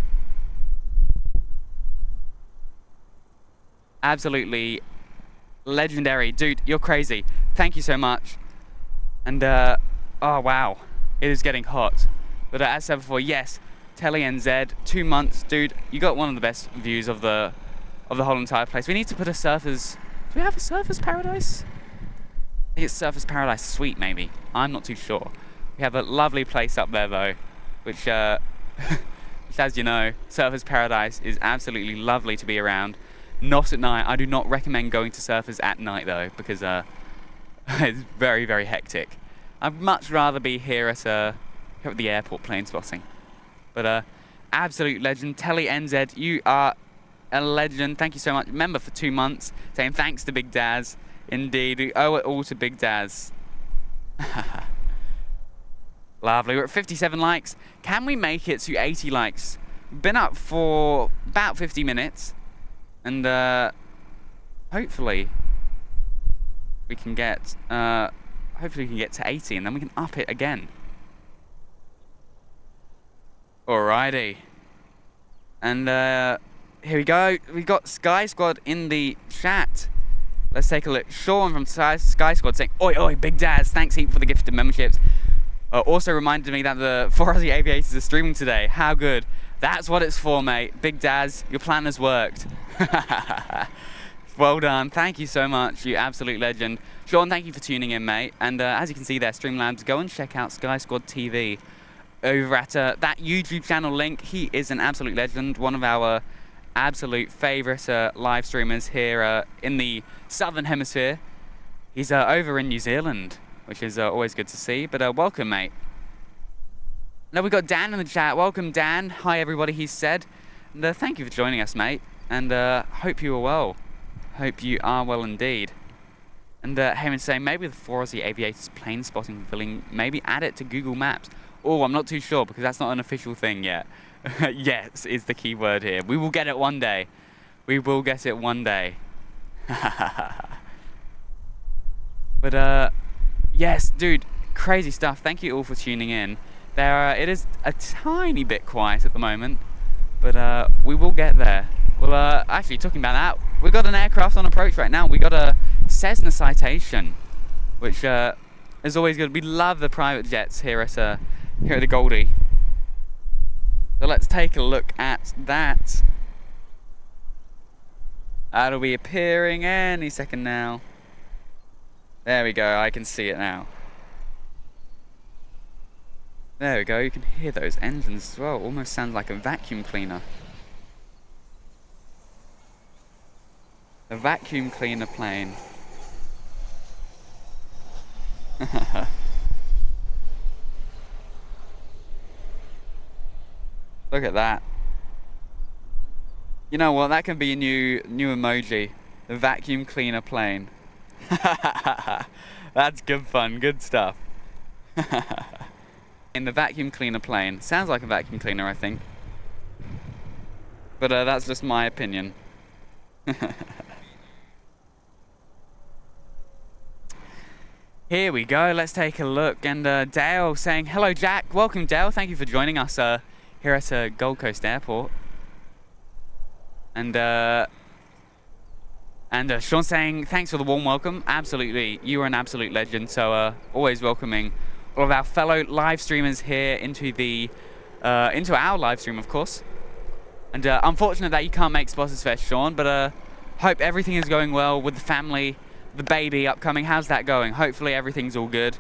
Absolutely legendary. Dude, you're crazy. Thank you so much. And, oh wow. It is getting hot. But as I said before, yes, Telly NZ, 2 months. Dude, you got one of the best views of the whole entire place. We need to put a surfer's... Do we have a surfer's paradise? I think it's Surfer's Paradise Suite, maybe. I'm not too sure. We have a lovely place up there, though, which, which as you know, Surfer's Paradise is absolutely lovely to be around. Not at night. I do not recommend going to Surfers at night, though, because it's very hectic. I'd much rather be here at the airport plane spotting. But absolute legend. Telly NZ, you are a legend. Thank you so much. Member for 2 months. Saying thanks to Big Daz. Indeed, we owe it all to Big Daz. Lovely. We're at 57 likes. Can we make it to 80 likes? Been up for about 50 minutes. And hopefully we can get to 80 and then we can up it again. Alrighty. And here we go. We got Sky Squad in the chat. Let's take a look. Sean from Sky Squad saying, oi, Big Daz, thanks heap for the gifted memberships. Also reminded me that the 4 Aussie Aviators are streaming today. How good. That's what it's for, mate. Big Daz, your plan has worked. Well done. Thank you so much, you absolute legend. Sean, thank you for tuning in, mate. And as you can see there, Streamlabs, go and check out Sky Squad TV over at that YouTube channel link. He is an absolute legend, one of our absolute favourite live streamers here in the Southern Hemisphere. He's over in New Zealand, which is always good to see. But welcome, mate. Now we've got Dan in the chat. Welcome, Dan. Hi, everybody, he said. And thank you for joining us, mate. And hope you are well. Hope you are well indeed. And Heyman saying maybe the 4 Aussie Aviators plane spotting filling, maybe add it to Google Maps. Oh, I'm not too sure because that's not an official thing yet. Yes is the key word here. We will get it one day. We will get it one day. But yes, dude, crazy stuff. Thank you all for tuning in. It is a tiny bit quiet at the moment, but we will get there. Well, actually, talking about that, we've got an aircraft on approach right now. We got a Cessna Citation, which is always good. We love the private jets here at the Goldie. So let's take a look at that. That'll be appearing any second now. There we go. I can see it now. There we go. You can hear those engines as well. Almost sounds like a vacuum cleaner. A vacuum cleaner plane. Look at that. You know what? That can be a new emoji. The vacuum cleaner plane. That's good fun. Good stuff. In the vacuum cleaner plane. Sounds like a vacuum cleaner, I think. But that's just my opinion. Here we go, let's take a look. And Dale saying, hello Jack, welcome Dale, thank you for joining us here at Gold Coast Airport. And Sean saying, thanks for the warm welcome. Absolutely, you are an absolute legend. So always welcoming all of our fellow live streamers here into our live stream, of course. And unfortunate that you can't make Spotters Fest, Sean, but hope everything is going well with the family, the baby upcoming. How's that going? Hopefully everything's all good.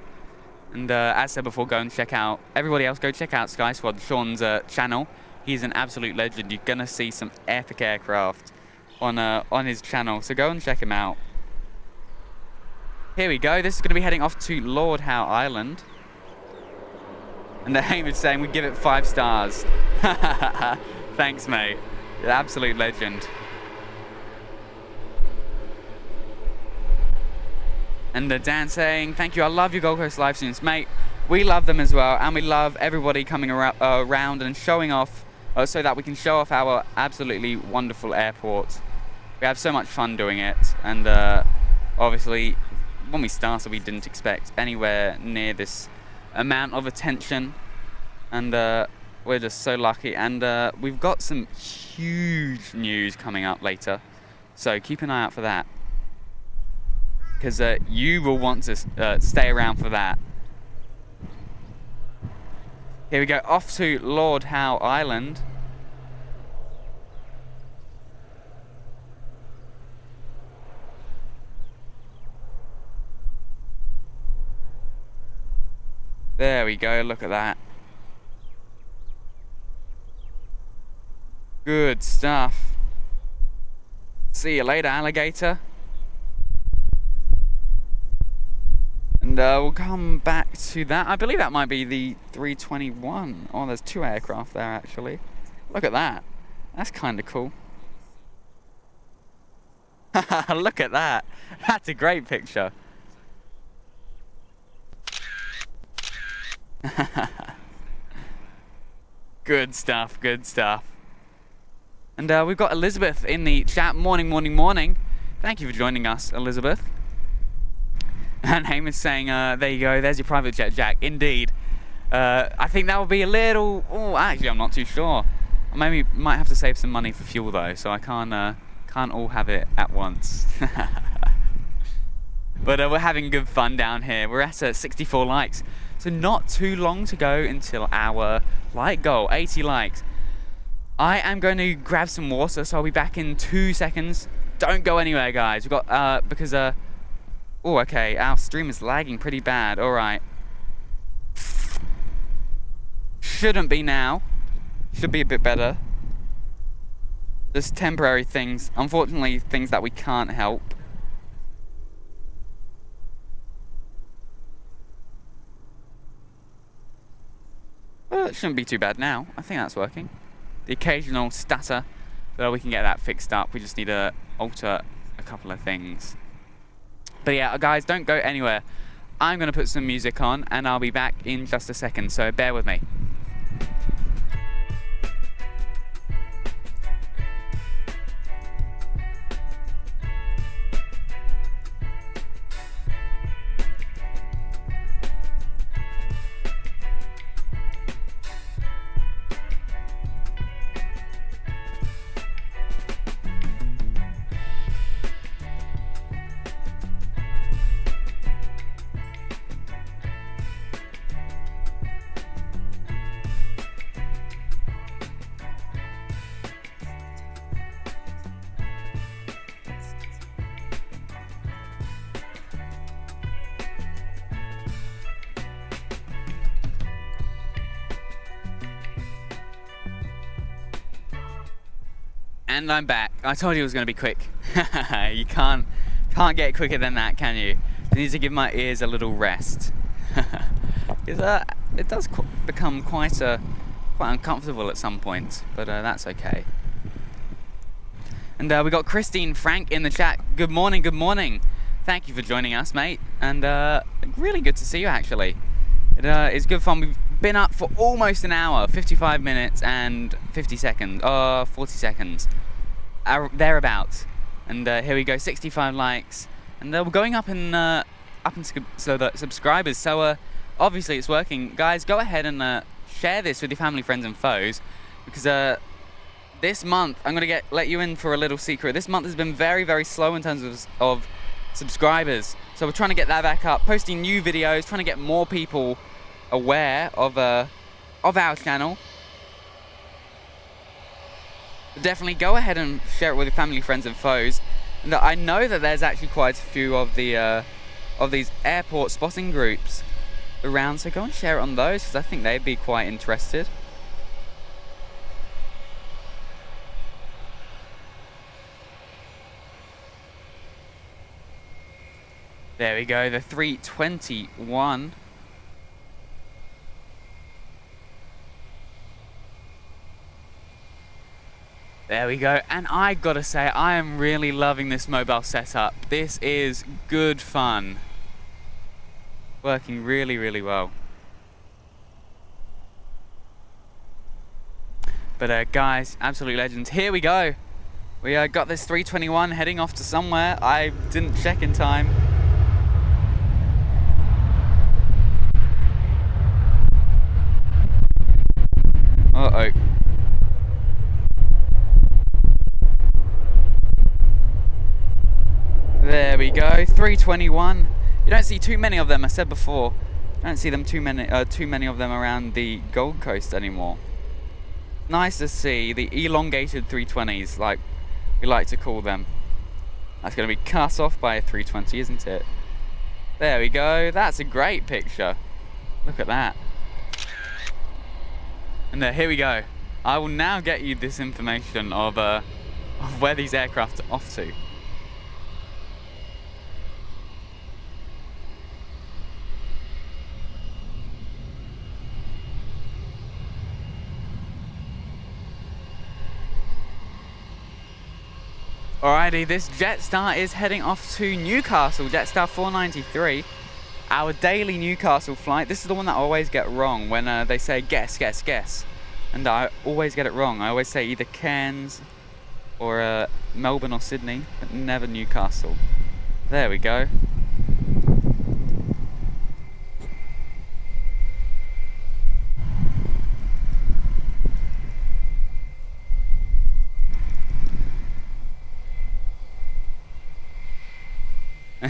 And as said before, go and check out, everybody else go check out Sky Squad, Sean's channel. He's an absolute legend. You're gonna see some epic aircraft on his channel, so go and check him out. Here we go, this is gonna be heading off to Lord Howe Island. And the aim is saying we give it 5 stars. Thanks, mate. You're an absolute legend. And Dan saying, thank you, I love your Gold Coast live streams. Mate, we love them as well, and we love everybody coming around and showing off, so that we can show off our absolutely wonderful airport. We have so much fun doing it, and obviously, when we started, we didn't expect anywhere near this amount of attention, and we're just so lucky. And we've got some huge news coming up later, so keep an eye out for that, because you will want to stay around for that. Here we go, off to Lord Howe Island. There we go, look at that. Good stuff. See you later, alligator. And we'll come back to that. I believe that might be the 321. Oh, there's 2 aircraft there, actually. Look at that. That's kind of cool. Look at that. That's a great picture. Good stuff, good stuff. And we've got Elizabeth in the chat. Morning, morning, morning. Thank you for joining us, Elizabeth. And Hamish saying, there you go, there's your private jet, Jack. Indeed. I think that will be a little... Oh, actually, I'm not too sure. Maybe might have to save some money for fuel, though, so I can't all have it at once. But we're having good fun down here. We're at 64 likes. So not too long to go until our like goal, 80 likes. I am going to grab some water, so I'll be back in 2 seconds. Don't go anywhere, guys. We've got, because, oh, okay, our stream is lagging pretty bad. All right. Shouldn't be now. Should be a bit better. Just temporary things. Unfortunately, things that we can't help. Well, it shouldn't be too bad now. I think that's working. The occasional stutter, but we can get that fixed up. We just need to alter a couple of things. But yeah, guys, don't go anywhere. I'm going to put some music on, and I'll be back in just a second, so bear with me. And I'm back. I told you it was going to be quick. You can't get quicker than that, can you? I need to give my ears a little rest. It does become quite a quite uncomfortable at some points, but that's okay. And we got Christine Frank in the chat. Good morning, good morning. Thank you for joining us, mate. And really good to see you, actually. It's good fun. We've been up for almost an hour, 55 minutes and 50 seconds, 40 seconds, thereabouts. And here we go, 65 likes. And we're going up in so the subscribers. So obviously it's working. Guys, go ahead and share this with your family, friends, and foes, because this month I'm gonna let you in for a little secret. This month has been very, very slow in terms of subscribers. So we're trying to get that back up, posting new videos, trying to get more people aware of our channel. Definitely go ahead and share it with your family, friends, and foes. And I know that there's actually quite a few of these airport spotting groups around, so go and share it on those, because I think they'd be quite interested. There we go, the 321. There we go, and I gotta say, I am really loving this mobile setup. This is good fun. Working really, really well. But guys, absolute legends. Here we go. We got this 321 heading off to somewhere. I didn't check in time. Uh-oh. There we go, 321. You don't see too many of them, I said before. I don't see them too many of them around the Gold Coast anymore. Nice to see the elongated 320s, like we like to call them. That's going to be cut off by a 320, isn't it? There we go, that's a great picture. Look at that. And here we go. I will now get you this information of where these aircraft are off to. Alrighty, this Jetstar is heading off to Newcastle, Jetstar 493. Our daily Newcastle flight. This is the one that I always get wrong when they say guess, guess, guess. And I always get it wrong. I always say either Cairns or Melbourne or Sydney, but never Newcastle. There we go.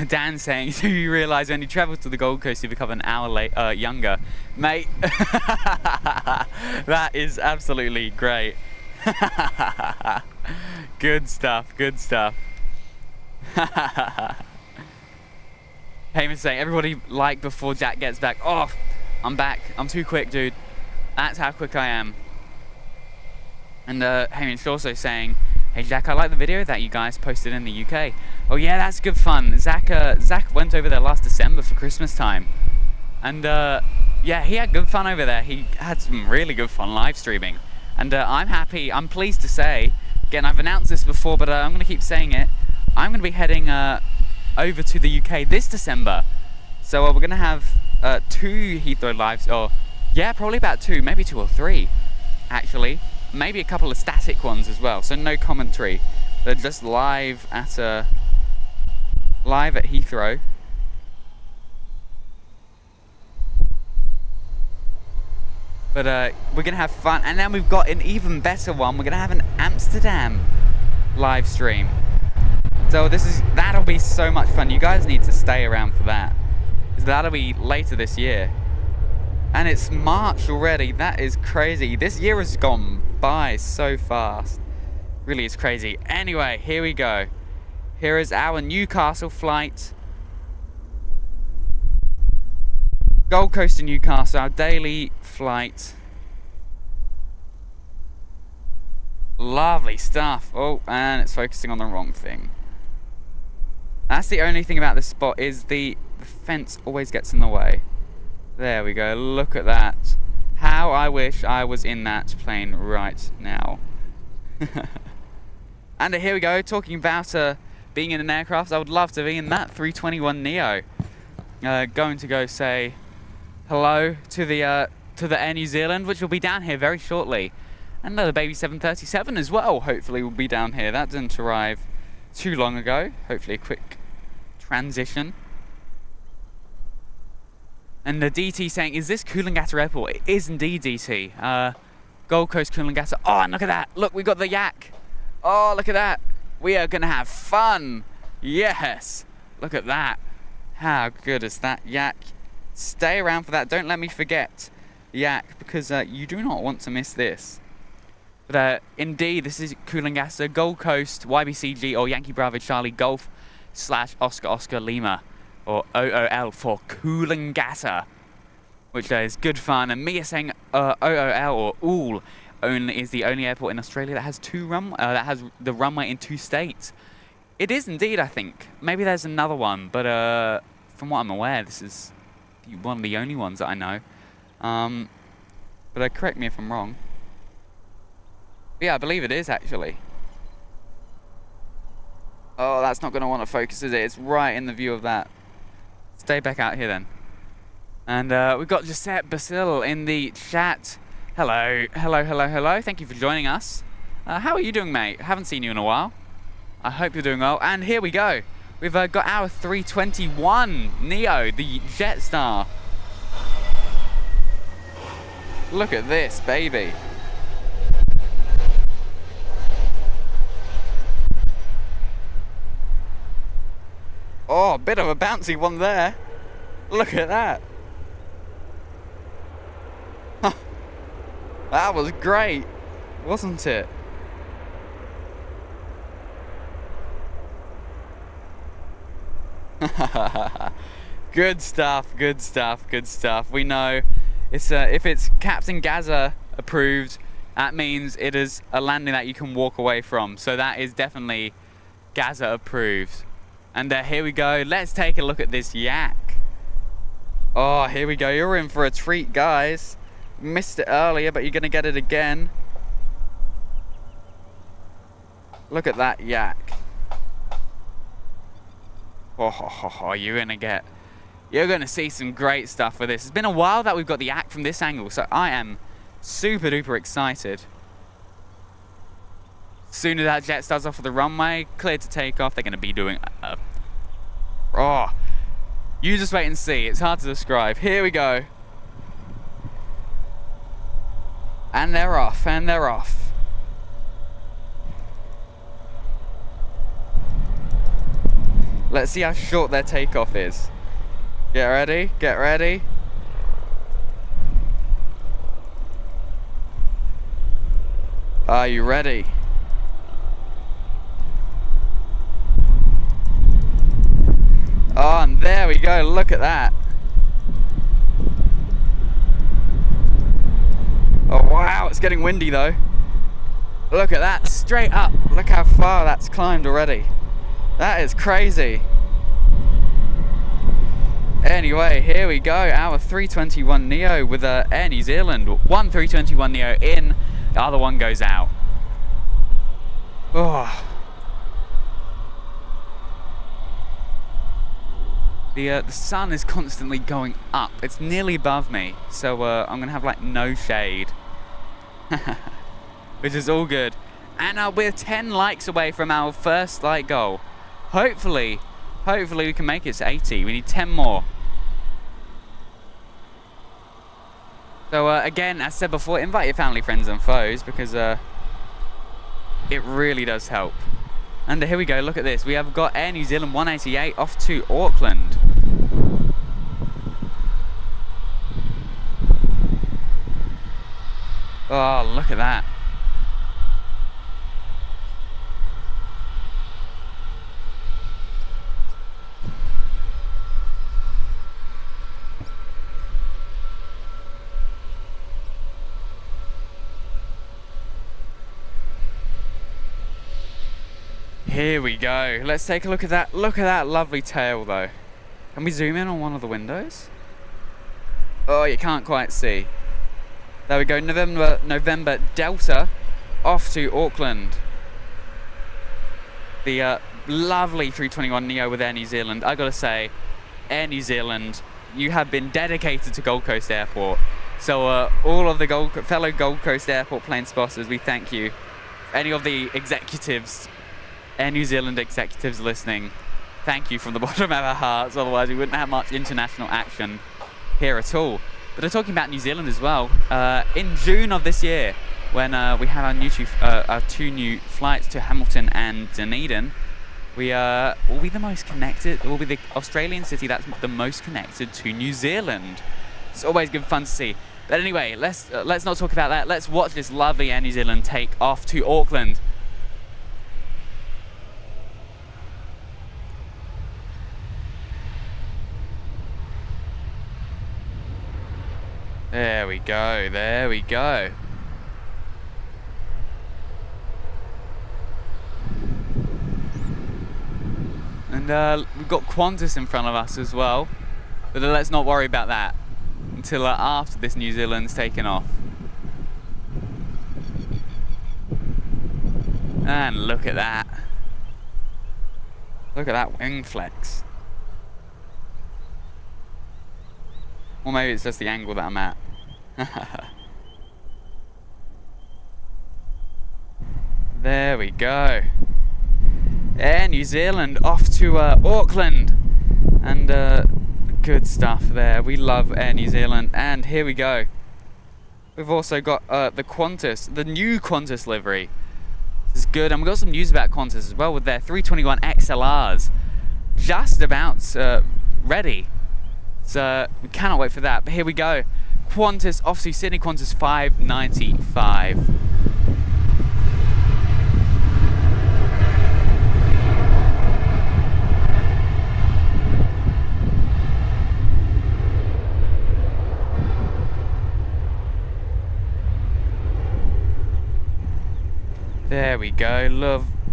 Dan saying, do you realise when you travel to the Gold Coast you become an hour younger? Mate, that is absolutely great. Good stuff, good stuff. Heyman's saying, everybody like before Jack gets back. Oh, I'm back. I'm too quick, dude. That's how quick I am. And Heyman's also saying, hey Jack, I like the video that you guys posted in the UK. Oh yeah, that's good fun. Zach went over there last December for Christmas time. And yeah, he had good fun over there. He had some really good fun live streaming. And I'm happy, I'm pleased to say, again, I've announced this before, but I'm going to keep saying it. I'm going to be heading over to the UK this December. So we're going to have 2 Heathrow lives, or yeah, probably about 2, maybe 2 or 3, actually. Maybe a couple of static ones as well, so no commentary. They're just live at Heathrow. But we're gonna have fun, and then we've got an even better one. We're gonna have an Amsterdam live stream. So that'll be so much fun. You guys need to stay around for that, because that'll be later this year. And it's March already. That is crazy. This year has gone by so fast. Really is crazy. Anyway, here we go. Here is our Newcastle flight. Gold Coast to Newcastle, our daily flight. Lovely stuff. Oh, and it's focusing on the wrong thing. That's the only thing about this spot, is the fence always gets in the way. There we go, look at that. How How I wish I was in that plane right now. And here we go, talking about being in an aircraft. I would love to be in that 321neo. Going to go say hello to the Air New Zealand, which will be down here very shortly. And the baby 737 as well, hopefully will be down here. That didn't arrive too long ago. Hopefully a quick transition. And the DT saying, is this Coolangatta Airport? It is indeed, DT. Gold Coast Coolangatta. Oh, and look at that. Look, we got the yak. Oh, look at that. We are going to have fun. Yes. Look at that. How good is that yak? Stay around for that. Don't let me forget yak, because you do not want to miss this. But indeed, this is Coolangatta, Gold Coast, YBCG, or Yankee Bravo Charlie Golf / Oscar Oscar Lima, or OOL for Coolangatta, which is good fun. And Mia saying OOL or OOL only is the only airport in Australia that has that has the runway in 2 states. It is indeed, I think. Maybe there's another one, but from what I'm aware, this is one of the only ones that I know. But correct me if I'm wrong. Yeah, I believe it is actually. Oh, that's not going to want to focus, is it? It's right in the view of that. Stay back out here then. And we've got Giuseppe Basil in the chat. Hello, hello, hello, hello. Thank you for joining us. How are you doing, mate? Haven't seen you in a while. I hope you're doing well. And here we go. We've got our 321 Neo, the Jetstar. Look at this, baby. Oh, a bit of a bouncy one there. Look at that. That was great, wasn't it? Good stuff, good stuff, good stuff. We know it's if it's Captain Gaza approved, that means it is a landing that you can walk away from. So that is definitely Gaza approved. And here we go. Let's take a look at this yak. Oh, here we go. You're in for a treat, guys. Missed it earlier, but you're going to get it again. Look at that yak. Oh, you're going to see some great stuff with this. It's been a while that we've got the yak from this angle, so I am super duper excited. Soon as that jet starts off of the runway, cleared to take off, they're going to be doing oh, you just wait and see. It's hard to describe. Here we go. And they're off, and they're off. Let's see how short their takeoff is. Get ready, get ready. Are you ready? Oh, and there we go, look at that. Oh wow, it's getting windy though. Look at that, straight up. Look how far that's climbed already. That is crazy. Anyway, here we go, our 321neo with Air New Zealand. One 321neo in, the other one goes out. Oh. The sun is constantly going up. It's nearly above me, so I'm gonna have like no shade, which is all good. And we're 10 likes away from our first like goal. Hopefully we can make it to 80. We need 10 more. So again, as said before, invite your family, friends, and foes, because it really does help. And here we go, look at this. We have got Air New Zealand 188 off to Auckland. Oh, look at that. Here we go. Let's take a look at that. Look at that lovely tail though. Can we zoom in on one of the windows? Oh, you can't quite see. There we go, November Delta, off to Auckland. The lovely 321neo with Air New Zealand. I gotta say, Air New Zealand, you have been dedicated to Gold Coast Airport. So all of the fellow Gold Coast Airport plane spotters, we thank you. Any of the executives, Air New Zealand executives listening, thank you from the bottom of our hearts, otherwise we wouldn't have much international action here at all. But I'm talking about New Zealand as well. In June of this year, when we have our two new flights to Hamilton and Dunedin, we will be the most connected. It will be the Australian city that's the most connected to New Zealand. It's always good fun to see. But anyway, let's not talk about that. Let's watch this lovely Air New Zealand take off to Auckland. There we go, there we go. And we've got Qantas in front of us as well, but let's not worry about that until after this New Zealand's taken off. And look at that. Look at that wing flex. Or maybe it's just the angle that I'm at. There we go. Air New Zealand off to Auckland. And good stuff there. We love Air New Zealand. And here we go. We've also got the Qantas, the new Qantas livery. This is good. And we've got some news about Qantas as well with their 321 XLRs. Just about ready. So we cannot wait for that. But here we go. Qantas off to Sydney, Qantas 595. There we go.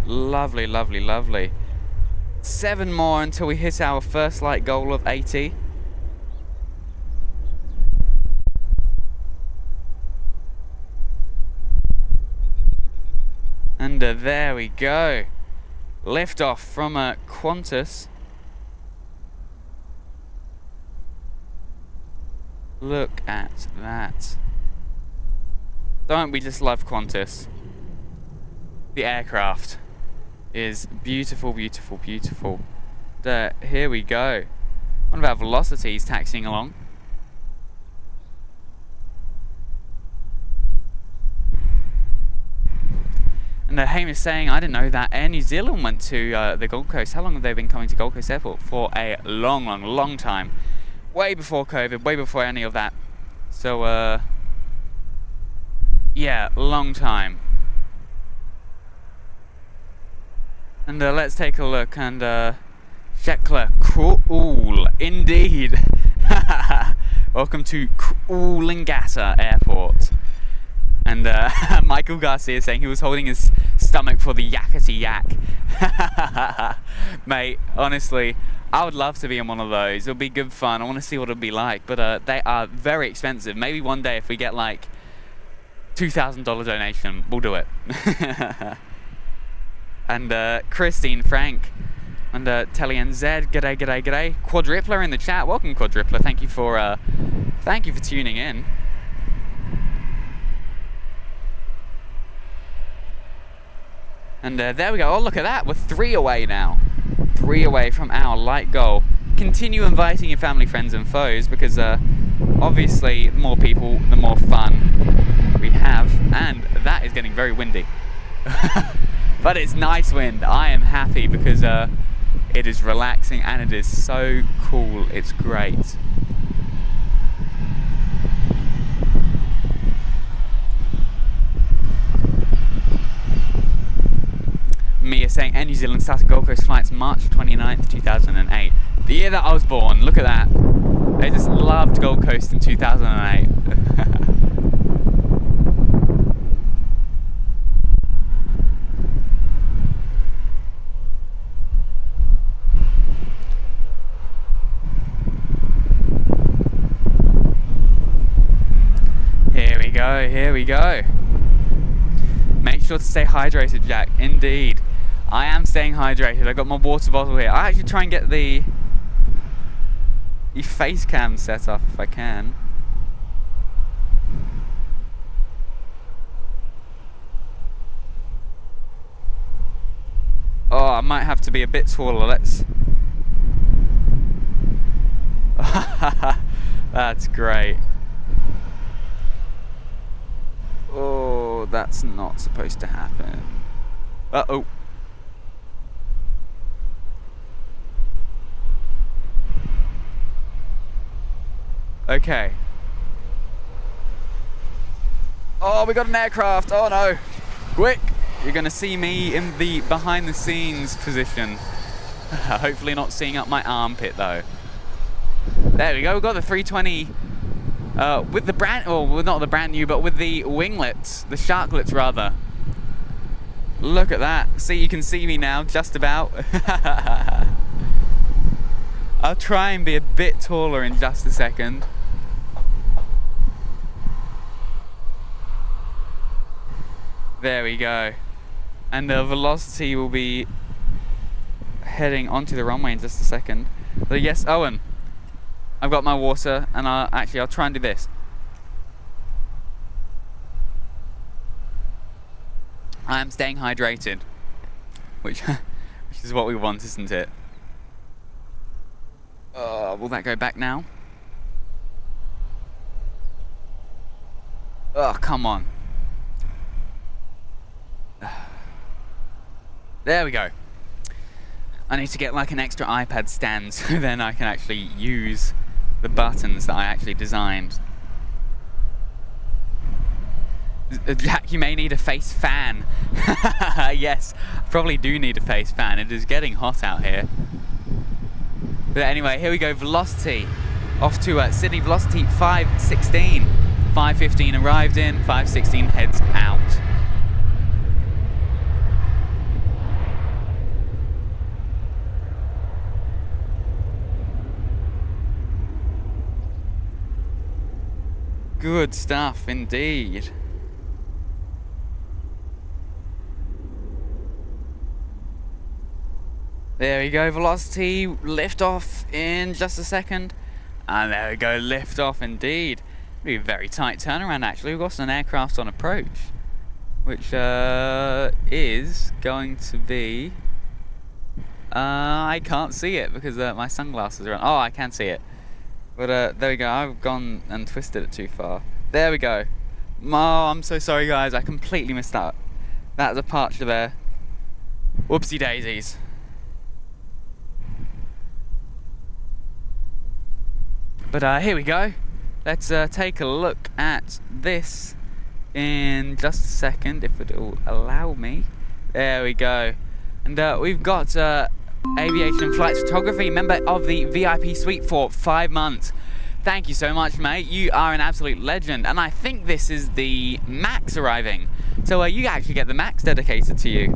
Lovely, lovely, lovely. 7 more until we hit our first flight goal of 80. And there we go. Lift off from Qantas. Look at that. Don't we just love Qantas? The aircraft is beautiful, beautiful, beautiful. Here we go. One of our Velocities taxiing along. And Haim is saying, I didn't know that Air New Zealand went to the Gold Coast. How long have they been coming to Gold Coast Airport? For a long, long, long time. Way before COVID, way before any of that. So, yeah, long time. And let's take a look, and Shekla, cool, indeed. Welcome to Coolangatta Airport. And Michael Garcia saying he was holding his stomach for the yakety yak. Mate, honestly, I would love to be in one of those. It'll be good fun. I want to see what it'll be like, but they are very expensive. Maybe one day if we get like $2,000 donation, we'll do it. And Christine, Frank, and Telly and Zed, g'day, g'day, g'day. Quadripler in the chat. Welcome, Quadripler. Thank you for tuning in. And there we go. Oh, look at that. We're 3 away now. 3 away from our light goal. Continue inviting your family, friends, and foes because obviously, the more people, the more fun we have. And that is getting very windy. But it's nice wind. I am happy because it is relaxing and it is so cool. It's great. Mia saying Air New Zealand started Gold Coast flights March 29th, 2008. The year that I was born. Look at that. They just loved Gold Coast in 2008. Here we go. go, here we go. Make sure to stay hydrated, Jack. Indeed. I am staying hydrated. I've got my water bottle here. I actually try and get the face cam set up if I can. Oh, I might have to be a bit taller. Let's... That's great. Oh, that's not supposed to happen. Uh-oh. Okay. Oh, we got an aircraft. Oh no. Quick. You're going to see me in the behind the scenes position. Hopefully not seeing up my armpit though. There we go. We've got the 320 with the brand, well, not the brand new, but with the winglets, the sharklets rather. Look at that. See, you can see me now, just about. I'll try and be a bit taller in just a second. There we go. And the velocity will be heading onto the runway in just a second. But yes, Owen, I've got my water, and I'll try and do this. I am staying hydrated, which is what we want, isn't it? Will that go back now? Oh, come on. There we go. I need to get like an extra iPad stand so then I can actually use the buttons that I actually designed. Jack, you may need a face fan. Yes, probably do need a face fan. It is getting hot out here. But anyway, here we go. Velocity off to Sydney. Velocity 516. 515 arrived in. 516 heads out. Good stuff indeed. There we go, velocity, lift off in just a second. And there we go, lift off indeed. It'll be a very tight turnaround actually. We've got an aircraft on approach, which is going to be... I can't see it because my sunglasses are on. Oh, I can see it. But there we go, I've gone and twisted it too far. There we go. Oh, I'm so sorry guys, I completely missed that. That's a departure there. Whoopsie daisies. But here we go. Let's take a look at this in just a second, if it'll allow me. There we go. And we've got aviation flight photography, member of the VIP suite for 5 months. Thank you so much, mate. You are an absolute legend. And I think this is the MAX arriving. So you actually get the MAX dedicated to you.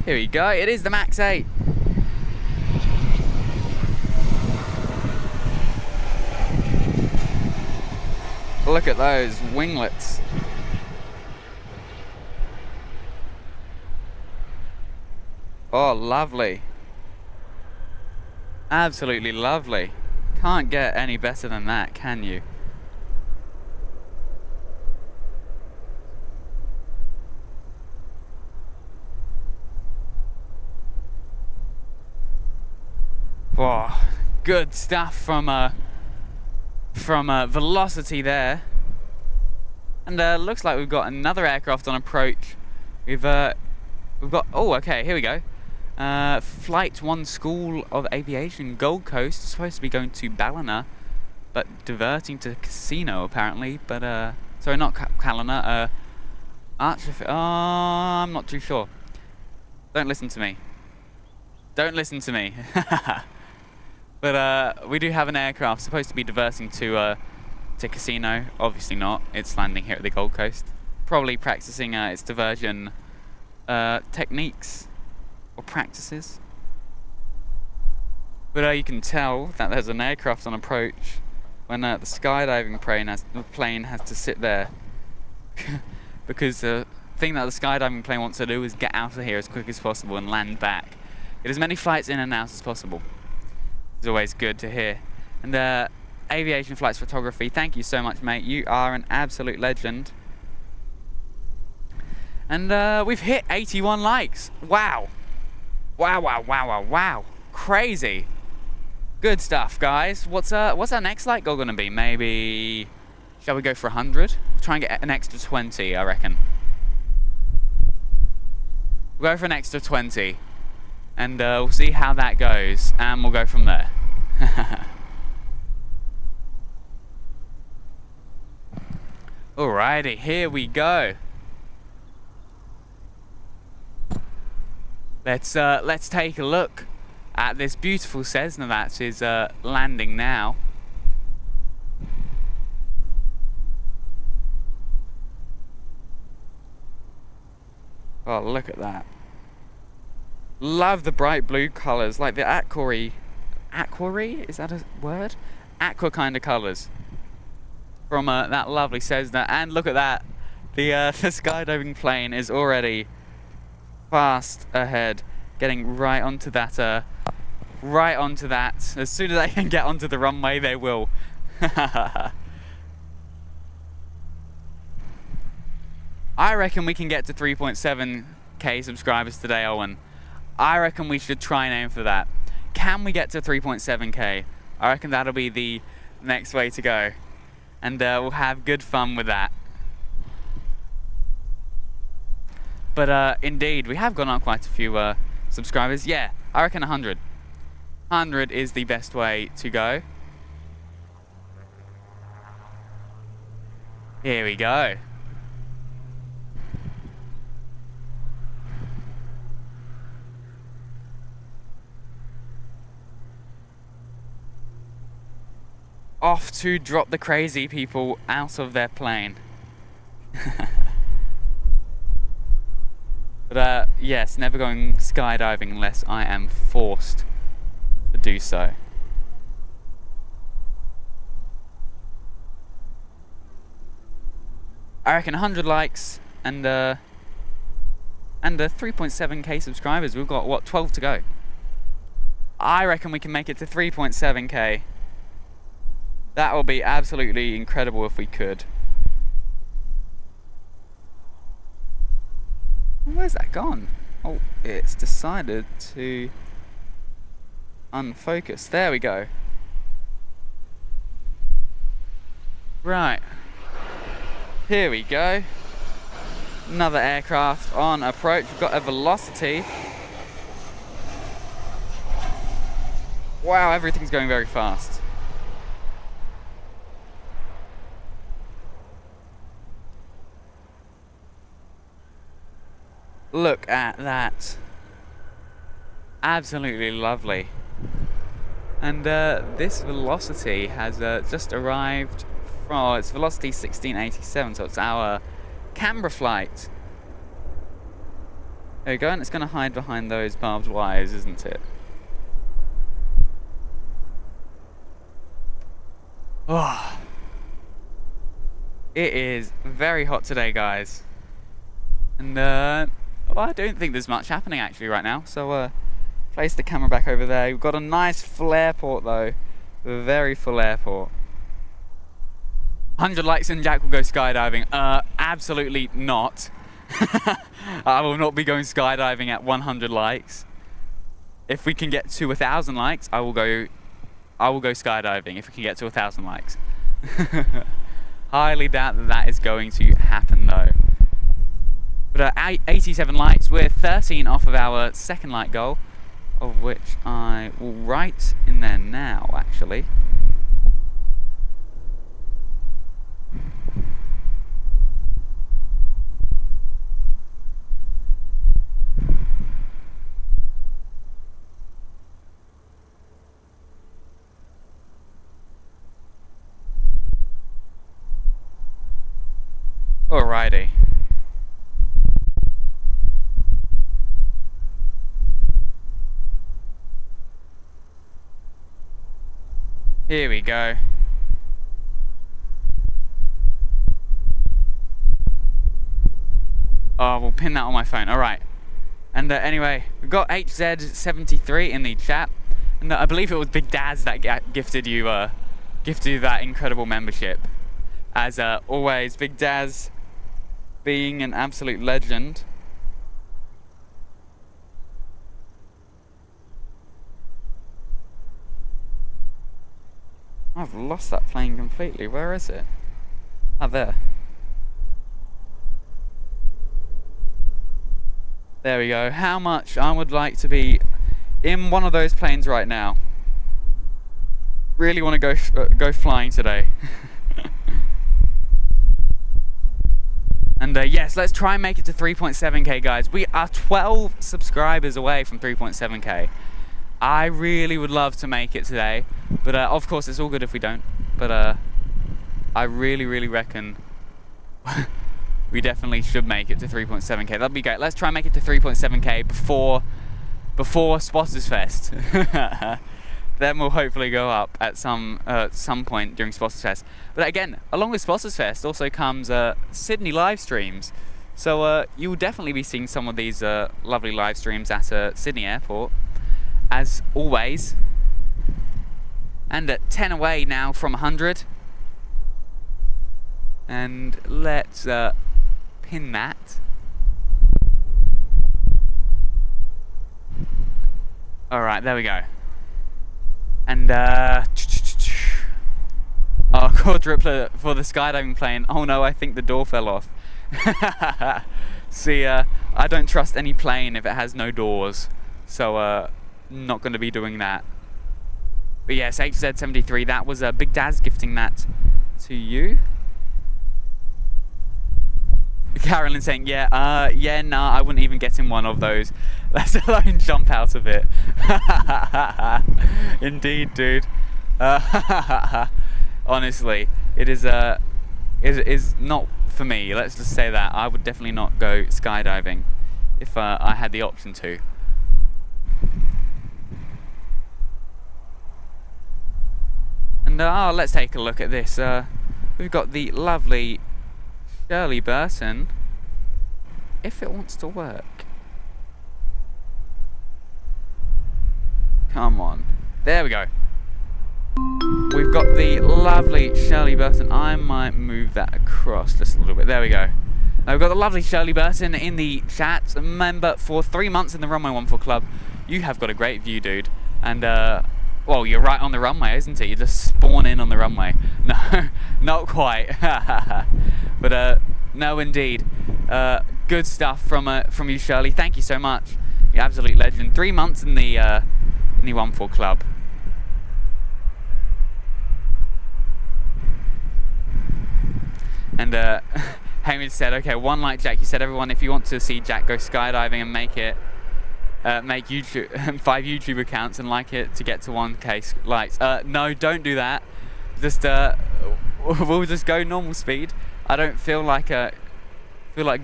Here we go. It is the MAX 8. Look at those winglets. Oh, lovely. Absolutely lovely. Can't get any better than that, can you? Whoa, good stuff from velocity there. And looks like we've got another aircraft on approach. We've got, oh, okay, here we go. Flight 1 School of Aviation, Gold Coast, supposed to be going to Ballina, but diverting to Casino apparently. But sorry, not Ballina. Archer. I'm not too sure. Don't listen to me. Don't listen to me. But we do have an aircraft supposed to be diverting to Casino. Obviously not. It's landing here at the Gold Coast. Probably practicing its diversion techniques or practices. But you can tell that there's an aircraft on approach. when the skydiving plane has to sit there because the thing that the skydiving plane wants to do is get out of here as quick as possible and land back. Get as many flights in and out as possible. It's always good to hear. And aviation flights photography, thank you so much, mate. You are an absolute legend. And we've hit 81 likes. Wow. Wow, wow, wow, wow, wow. Crazy. Good stuff, guys. What's our next like goal gonna be? Maybe, shall we go for 100? Try and get an extra 20, I reckon. We'll go for an extra 20. And we'll see how that goes. And we'll go from there. Alrighty, here we go. Let's take a look at this beautiful Cessna that is landing now. Oh, look at that. Love the bright blue colours, like the aqua, is that a word? Aqua kind of colours from that lovely Cessna. And look at that, the skydiving plane is already fast ahead, getting right onto that. As soon as they can get onto the runway, they will. I reckon we can get to 3.7k subscribers today, Owen. I reckon we should try and aim for that. Can we get to 3.7k? I reckon that'll be the next way to go. And we'll have good fun with that. But indeed, we have gone up quite a few subscribers. Yeah, I reckon 100. 100 is the best way to go. Here we go. Off to drop the crazy people out of their plane. But yes, never going skydiving unless I am forced to do so. I reckon 100 likes and 3.7k subscribers. We've got, what, 12 to go. I reckon we can make it to 3.7k. That will be absolutely incredible if we could. Where's that gone? Oh, it's decided to unfocus. There we go. Right. Here we go. Another aircraft on approach. We've got a velocity. Wow, everything's going very fast. Look at that. Absolutely lovely. And this velocity has just arrived from, it's velocity 1687, so it's our Canberra flight. There we go, and it's going to hide behind those barbed wires, isn't it? Oh. It is very hot today, guys. And well, I don't think there's much happening actually right now, so place the camera back over there. We've got a nice full airport though, a very full airport. 100 likes and Jack will go skydiving. Absolutely not. I will not be going skydiving at 100 likes. If we can get to 1,000 likes, I will go skydiving if we can get to 1,000 likes. Highly doubt that that is going to happen though. But 87 likes, we're 13 off of our second like goal, of which I will write in there now, actually. Alrighty. Here we go. Oh, we'll pin that on my phone. All right. And anyway, we've got HZ73 in the chat, and I believe it was Big Daz that gifted you that incredible membership. As always, Big Daz being an absolute legend. I've lost that plane completely. Where is it? Ah, there. There we go. How much I would like to be in one of those planes right now. Really want to go flying today. And yes, let's try and make it to 3.7k, guys. We are 12 subscribers away from 3.7k. I really would love to make it today, but of course it's all good if we don't. But I really reckon we definitely should make it to 3.7k. That'd be great. Let's try and make it to 3.7k before Spotters Fest. Then we'll hopefully go up at some point during Spotters Fest. But again, along with Spotters Fest also comes Sydney live streams. So you will definitely be seeing some of these lovely live streams at Sydney Airport, as always. And at 10 away now from 100. And let's pin that. Alright, there we go. And oh, quadrupler for the skydiving plane. Oh no, I think the door fell off. See, I don't trust any plane if it has no doors, so not going to be doing that. But yes, HZ73, that was Big Daz gifting that to you. Carolyn saying, yeah, nah, I wouldn't even get in one of those, let alone jump out of it. Indeed, dude. Honestly, it is not for me. Let's just say that I would definitely not go skydiving if I had the option to. And let's take a look at this. We've got the lovely Shirley Burton, if it wants to work. Come on. There we go. We've got the lovely Shirley Burton. I might move that across just a little bit. There we go. We've got the lovely Shirley Burton in the chat. A member for 3 months in the Runway 14 Club. You have got a great view, dude. And, well, you're right on the runway, isn't it? You just spawn in on the runway. No, not quite. But no, indeed. Good stuff from you, Shirley. Thank you so much. You're absolute legend. 3 months in the 14 Club. And Hamish said, okay, one like Jack. You said, everyone, if you want to see Jack go skydiving and make it, make YouTube 5 YouTube accounts and like it to get to 1k likes. No, don't do that. Just we'll just go normal speed. I don't feel like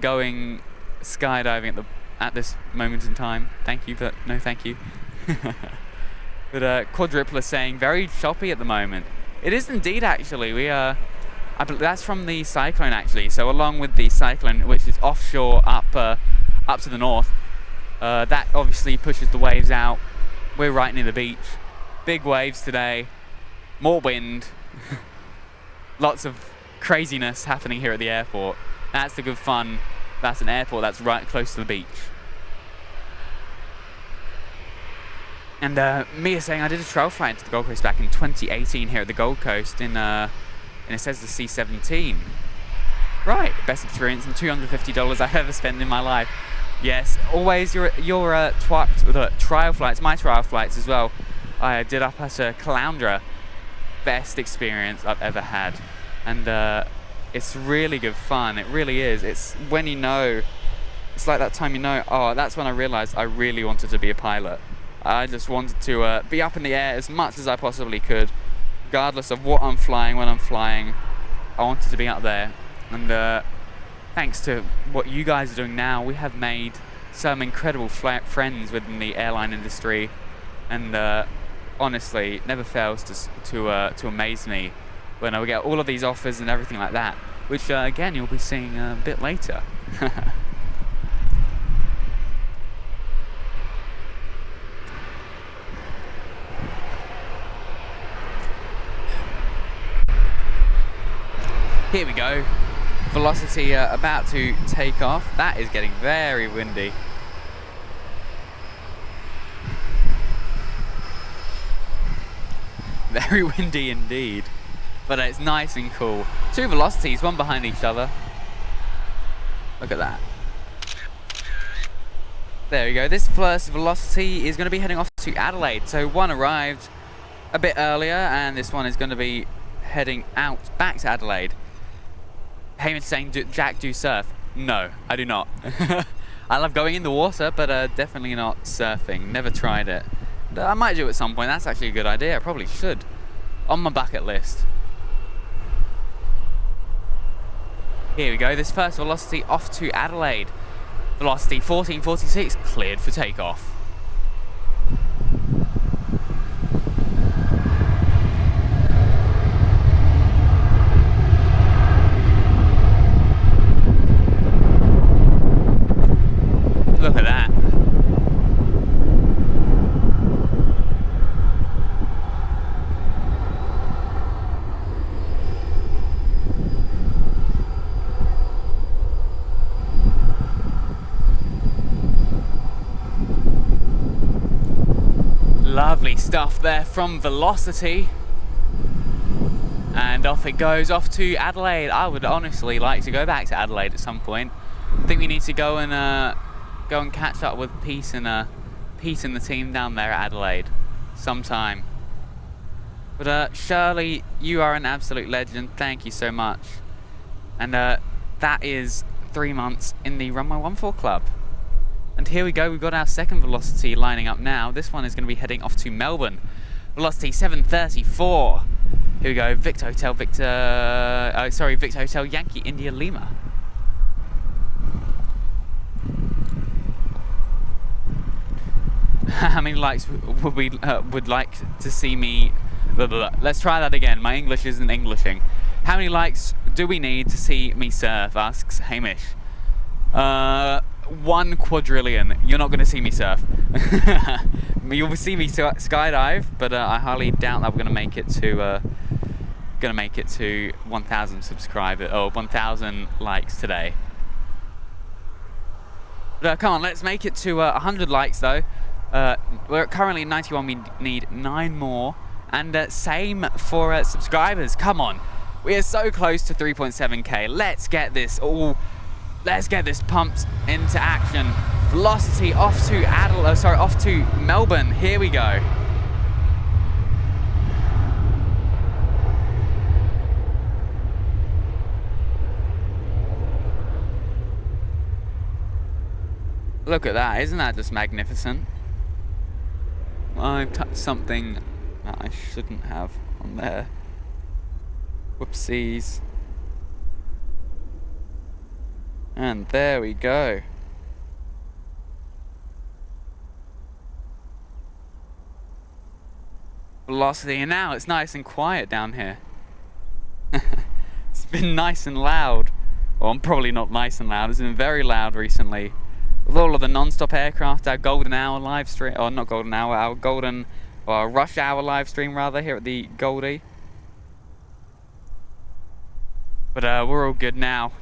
going skydiving at this moment in time. Thank you, but no thank you. But quadrupler saying very choppy at the moment. It is indeed, actually. That's from the cyclone, actually. So along with the cyclone, which is offshore up to the north, that obviously pushes the waves out. We're right near the beach. Big waves today. More wind. Lots of craziness happening here at the airport. That's the good fun. That's an airport that's right close to the beach. And Mia saying, I did a trial flight to the Gold Coast back in 2018 here at the Gold Coast in and it says the C-17. Right, best experience and $250 I've ever spent in my life. Yes, always your trial flights, my trial flights as well. I did up at Caloundra. Best experience I've ever had. And it's really good fun, it really is. It's when you know, it's like that time you know, oh, that's when I realized I really wanted to be a pilot. I just wanted to be up in the air as much as I possibly could, regardless of what I'm flying, when I'm flying. I wanted to be up there. And thanks to what you guys are doing now, we have made some incredible friends within the airline industry. And honestly, it never fails to amaze me when I get all of these offers and everything like that, which again you'll be seeing a bit later. Here we go. Velocity about to take off. That is getting very windy. Very windy indeed. But it's nice and cool. Two velocities, one behind each other. Look at that. There we go. This first velocity is going to be heading off to Adelaide. So one arrived a bit earlier, and this one is going to be heading out back to Adelaide. Hamish saying, Jack, do you surf? No, I do not. I love going in the water, but definitely not surfing. Never tried it. I might do it at some point. That's actually a good idea. I probably should. On my bucket list. Here we go. This first velocity off to Adelaide. Velocity 1446, cleared for takeoff. Look at that. Lovely stuff there from Velocity. And off it goes, off to Adelaide. I would honestly like to go back to Adelaide at some point. I think we need to go and catch up with Peace and the team down there at Adelaide sometime. But Shirley, you are an absolute legend. Thank you so much. And that is 3 months in the Runway 14 Club. And here we go, we've got our second velocity lining up now. This one is going to be heading off to Melbourne. Velocity 734. Here we go, Victor Hotel Yankee India Lima. How many likes would like to see me... Blah, blah, blah. Let's try that again, my English isn't Englishing. How many likes do we need to see me surf, asks Hamish. 1 quadrillion. You're not going to see me surf. You'll see me skydive, but I highly doubt that we're going to make it to 1,000 subscribers or 1,000 likes today. But come on, let's make it to 100 likes though. We're currently at 91. We need 9 more, and same for subscribers. Come on, we are so close to 3.7k. Let's get this all. Let's get this pumped into action. Velocity off to off to Melbourne. Here we go. Look at that, isn't that just magnificent? I've touched something that I shouldn't have on there. Whoopsies. And there we go. Velocity, and now it's nice and quiet down here. It's been nice and loud. Well, I'm probably not nice and loud. It's been very loud recently. With all of the non-stop aircraft, our golden hour live stream, or not golden hour, our rush hour live stream rather, here at the Goldie. But we're all good now.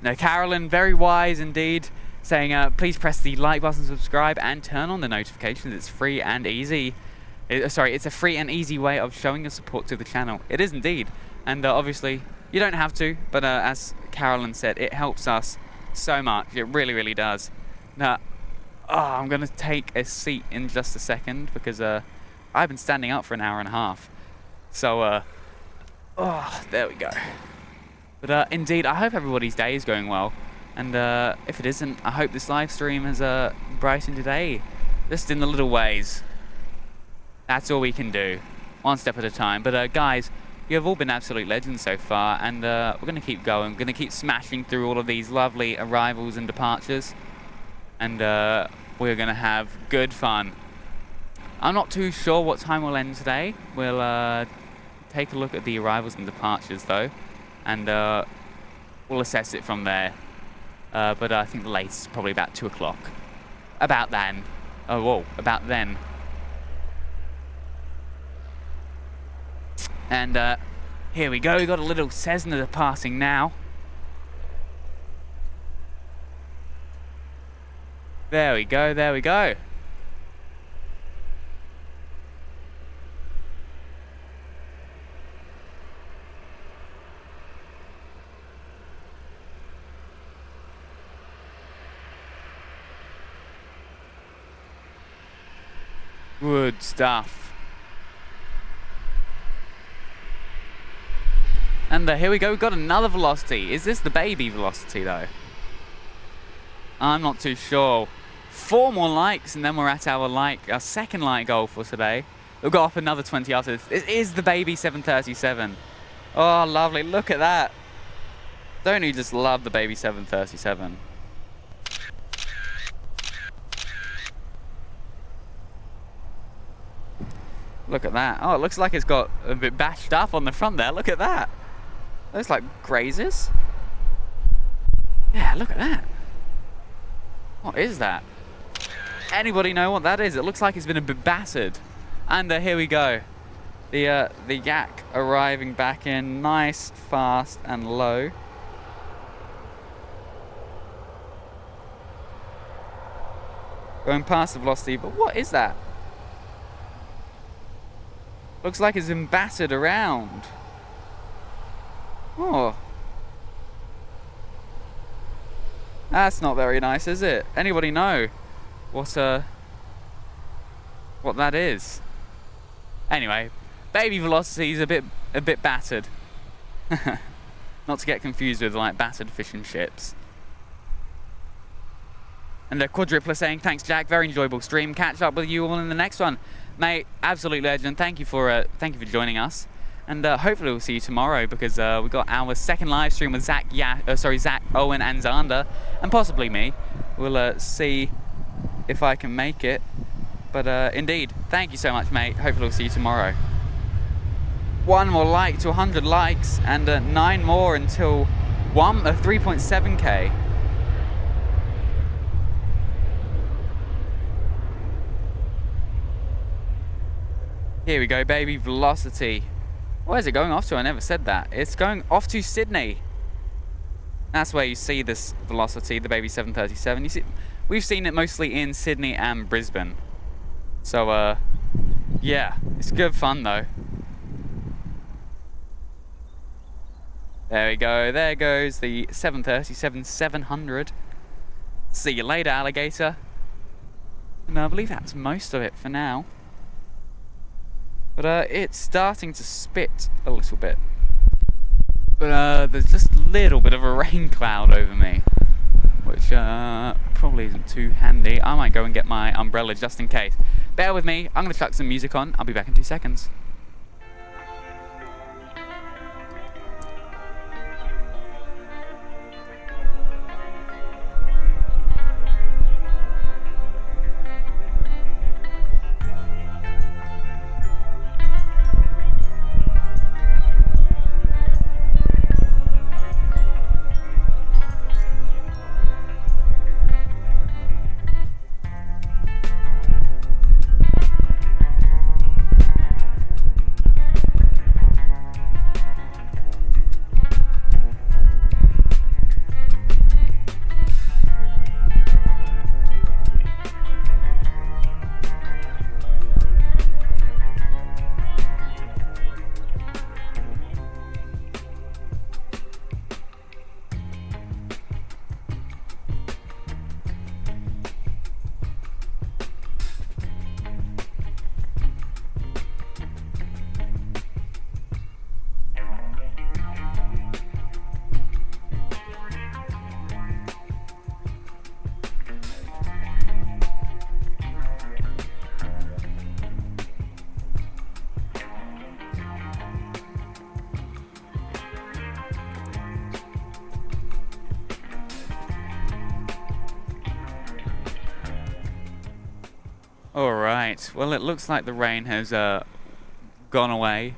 Now, Carolyn, very wise indeed, saying please press the like button, subscribe, and turn on the notifications. It's free and easy. It's a free and easy way of showing your support to the channel. It is indeed. And obviously, you don't have to, but as Carolyn said, it helps us so much. It really, really does. Now, I'm going to take a seat in just a second because I've been standing up for an hour and a half. So, there we go. But indeed, I hope everybody's day is going well. And if it isn't, I hope this live stream has brightened today. Just in the little ways. That's all we can do. One step at a time. But guys, you have all been absolute legends so far. And we're going to keep going. We're going to keep smashing through all of these lovely arrivals and departures. And we're going to have good fun. I'm not too sure what time we'll end today. We'll take a look at the arrivals and departures though. And we'll assess it from there. But I think the latest is probably about 2 o'clock. About then. Oh, whoa, about then. And Here we go, we got a little Cessna passing now. There we go, there we go. Good stuff. And here we go, we've got another velocity. Is this the baby velocity though? I'm not too sure. 4 more likes and then we're at our second like goal for today. We'll go off another 20 after this. It is the baby 737. Oh, lovely. Look at that. Don't you just love the baby 737? Look at that. Oh, it looks like it's got a bit bashed up on the front there. Look at that. Those like grazes. Yeah, look at that. What is that? Anybody know what that is? It looks like it's been a bit battered. And here we go. The yak arriving back in nice, fast and low. Going past the velocity, but what is that? Looks like it's been battered around. Oh. That's not very nice, is it? Anybody know what that is? Anyway, baby velocity is a bit battered. Not to get confused with like battered fishing ships. And the quadrupler saying, thanks Jack, very enjoyable stream. Catch up with you all in the next one. Mate, absolute legend. Thank you for joining us, and hopefully we'll see you tomorrow because we got our second live stream with Zach, Owen, and Xander, and possibly me. We'll see if I can make it. But indeed, thank you so much, mate. Hopefully we'll see you tomorrow. 1 more like to 100 likes, and 9 more until 3.7k. Here we go, baby velocity. Where is it going off to? I never said that. It's going off to Sydney. That's where you see this velocity, the baby 737. You see, we've seen it mostly in Sydney and Brisbane. So, yeah, it's good fun though. There we go. There goes the 737-700. See you later, alligator. And I believe that's most of it for now. But it's starting to spit a little bit. But there's just a little bit of a rain cloud over me, which probably isn't too handy. I might go and get my umbrella just in case. Bear with me, I'm going to chuck some music on. I'll be back in 2 seconds. Alright, well it looks like the rain has gone away.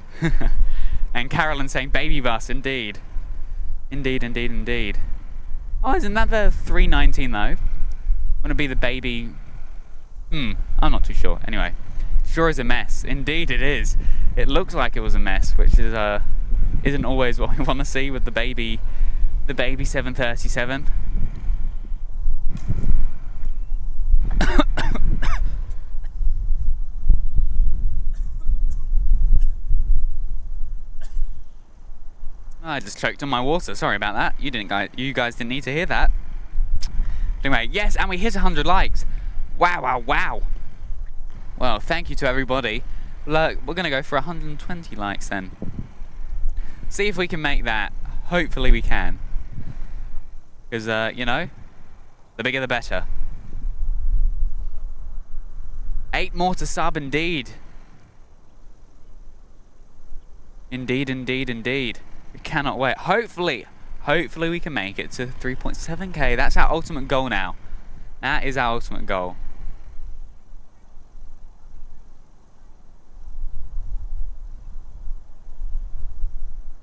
And Carolyn saying baby bus, indeed. Indeed, indeed, indeed. Oh, isn't that the 319 though? Wouldn't it be the baby? I'm not too sure. Anyway, sure is a mess. Indeed it is. It looks like it was a mess, which is isn't always what we want to see with the baby 737. I just choked on my water. Sorry about that. You guys didn't need to hear that. Anyway, yes, and we hit 100 likes. Wow, wow, wow. Well, thank you to everybody. Look, we're gonna go for 120 likes then. See if we can make that. Hopefully we can. Because, you know, the bigger the better. 8 more to sub, indeed. Indeed, indeed, indeed. We cannot wait. Hopefully we can make it to 3.7k. That's our ultimate goal now. That is our ultimate goal.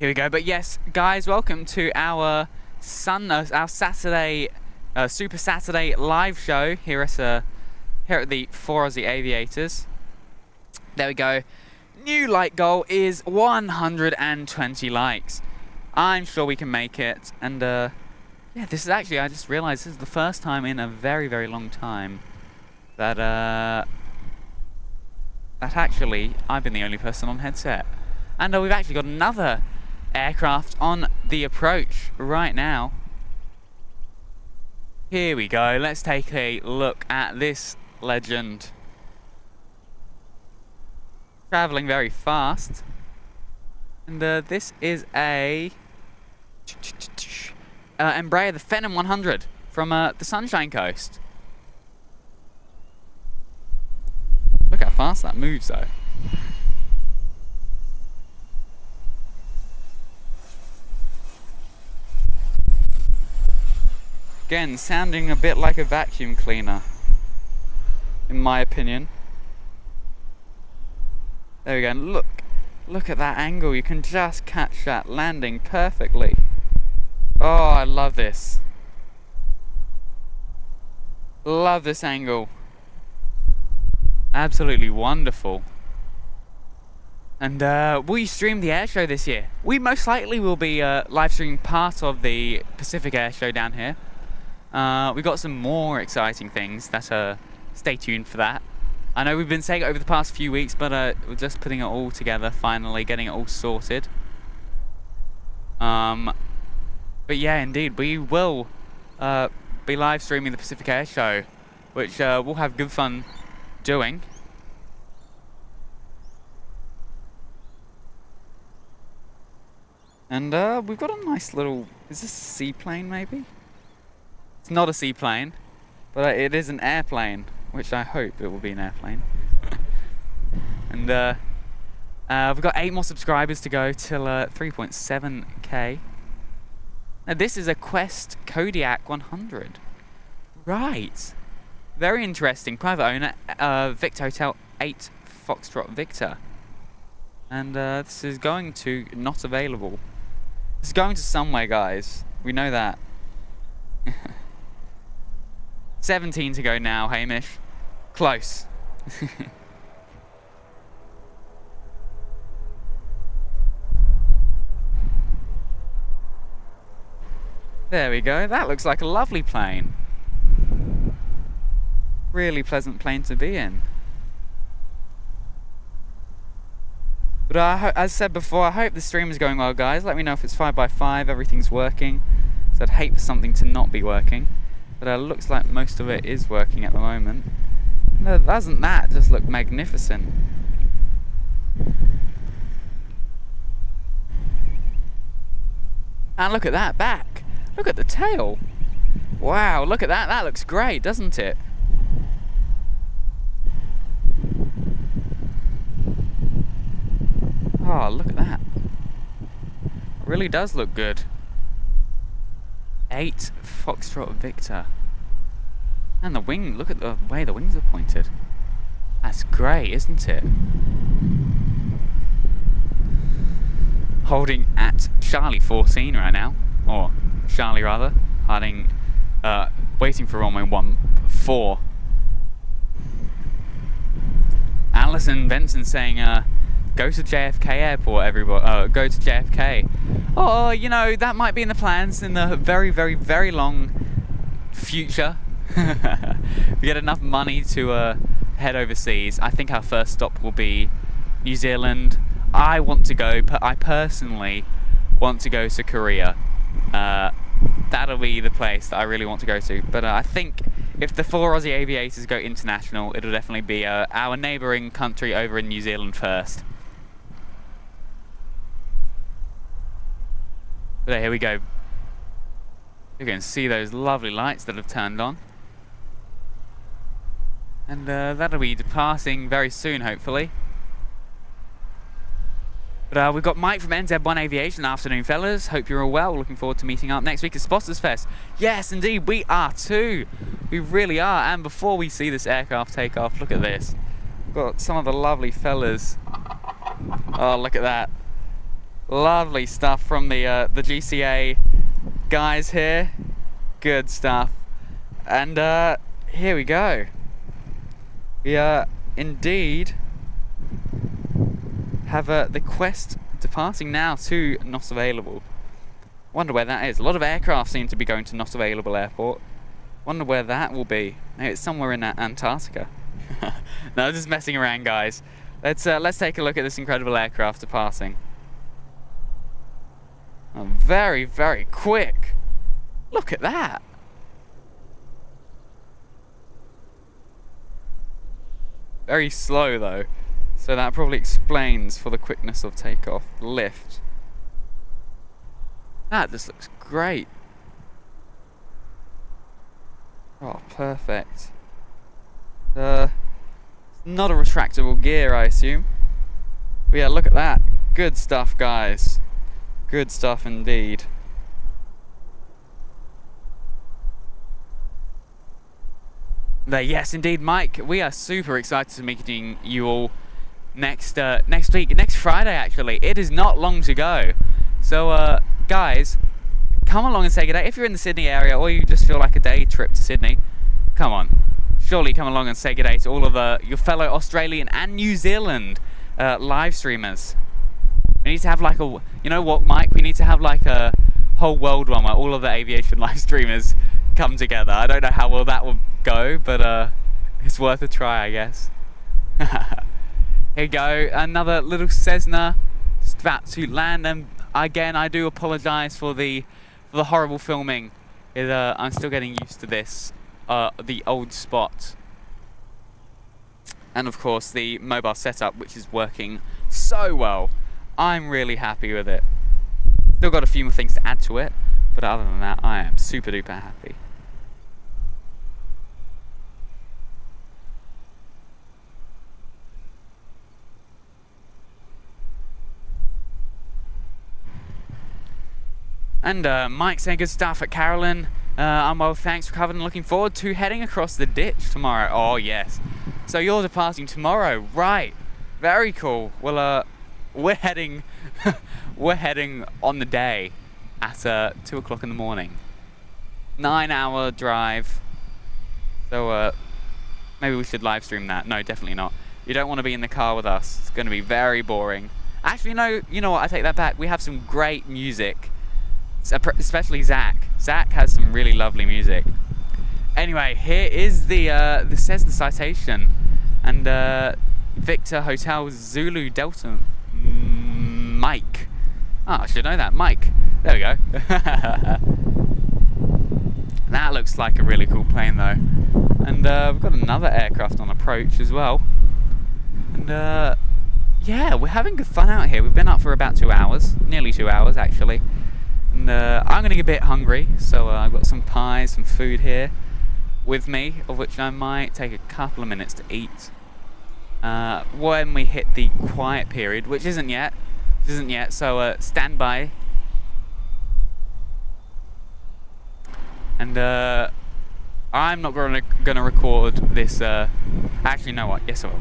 Here we go. But yes, guys, welcome to our Saturday, Super Saturday live show here at the 4 Aussie Aviators. There we go. New like goal is 120 likes. I'm sure we can make it. And yeah, this is actually, I just realized this is the first time in a very, very long time that actually I've been the only person on headset. And we've actually got another aircraft on the approach right now. Here we go. Let's take a look at this legend. Traveling very fast. And this is a Embraer, the Phenom 100 from the Sunshine Coast. Look how fast that moves though. Again, sounding a bit like a vacuum cleaner, in my opinion. There we go. Look at that angle. You can just catch that landing perfectly. Oh, I love this. Love this angle. Absolutely wonderful. And will you stream the air show this year? We most likely will be live streaming part of the Pacific Air Show down here. We've got some more exciting things that stay tuned for that. I know we've been saying it over the past few weeks, but we're just putting it all together, finally getting it all sorted. But yeah, indeed, we will be live streaming the Pacific Air Show, which we'll have good fun doing. And we've got a nice little, is this a seaplane maybe? It's not a seaplane, but it is an airplane, which I hope it will be an airplane. And we've got 8 more subscribers to go till 3.7k. Now this is a Quest Kodiak 100. Right. Very interesting. Private owner, Victor Hotel 8 Foxtrot Victor. And this is going to not available. It's going to somewhere, guys. We know that. 17 to go now, Hamish. Close. There we go. That looks like a lovely plane. Really pleasant plane to be in. But as I said before, I hope the stream is going well, guys. Let me know if it's 5x5, everything's working. So I'd hate for something to not be working. But it looks like most of it is working at the moment. No, doesn't that just look magnificent? And look at that back. Look at the tail. Wow, look at that. That looks great, doesn't it? Oh, look at that. It really does look good. 8 Foxtrot Victor. And the wing, look at the way the wings are pointed. That's great, isn't it? Holding at Charlie 14 right now. Or Charlie rather. Hiding, waiting for runway 14. Alison Benson saying, go to JFK Airport, everybody. Go to JFK. Or, you know, that might be in the plans in the very, very, very long future. We get enough money to head overseas. I think our first stop will be New Zealand. I personally want to go to Korea. That'll be the place that I really want to go to. But I think if the 4 Aussie aviators go international, it'll definitely be our neighbouring country over in New Zealand first. But here we go. You can see those lovely lights that have turned on. And that'll be departing very soon, hopefully. But we've got Mike from NZ1 Aviation. Afternoon, fellas. Hope you're all well. Looking forward to meeting up next week at Spotters Fest. Yes, indeed, we are too. We really are. And before we see this aircraft take off, look at this. We've got some of the lovely fellas. Oh, look at that. Lovely stuff from the GCA guys here. Good stuff. And here we go. We indeed have the Quest departing now to Not Available. Wonder where that is. A lot of aircraft seem to be going to Not Available Airport. Wonder where that will be. Maybe it's somewhere in Antarctica. No, just messing around, guys. Let's take a look at this incredible aircraft departing. Oh, very, very quick. Look at that. Very slow though. So that probably explains for the quickness of takeoff. Lift. That just looks great. Oh, perfect. Not a retractable gear, I assume. But yeah, look at that. Good stuff, guys. Good stuff indeed. Yes, indeed, Mike. We are super excited to meeting you all next week, next Friday actually. It is not long to go, so guys, come along and say good day. If you're in the Sydney area or you just feel like a day trip to Sydney, come on, surely come along and say good day to all of your fellow Australian and New Zealand live streamers. We need to have like a, you know what, Mike, we need to have like a whole world one where all of the aviation live streamers come together. I don't know how well that will go, but it's worth a try, I guess. Here you go, another little Cessna just about to land, and again I do apologise for the horrible filming. I'm still getting used to this, the old spot, and of course the mobile setup, which is working so well. I'm really happy with it. Still got a few more things to add to it, but other than that I am super duper happy. And Mike saying good stuff at Carolyn. I'm well, thanks for covering. Looking forward to heading across the ditch tomorrow. Oh yes. So you're departing tomorrow, right? Very cool. Well, we're heading, we're heading on the day at 2 o'clock in the morning. 9-hour drive. So maybe we should live stream that. No, definitely not. You don't want to be in the car with us. It's going to be very boring. Actually, no. You know what? I take that back. We have some great music. Especially Zach. Zach has some really lovely music. Anyway, here is the Cessna citation, and Victor Hotel Zulu Delta Mike. Oh, I should know that. Mike. There we go. That looks like a really cool plane though. And we've got another aircraft on approach as well. And yeah, we're having good fun out here. We've been up for about 2 hours, nearly 2 hours actually. And I'm going to get a bit hungry, so I've got some pies, some food here with me, of which I might take a couple of minutes to eat. When we hit the quiet period, which isn't yet, so stand by. And I'm not going to record this. Actually, you know what? Yes, I will.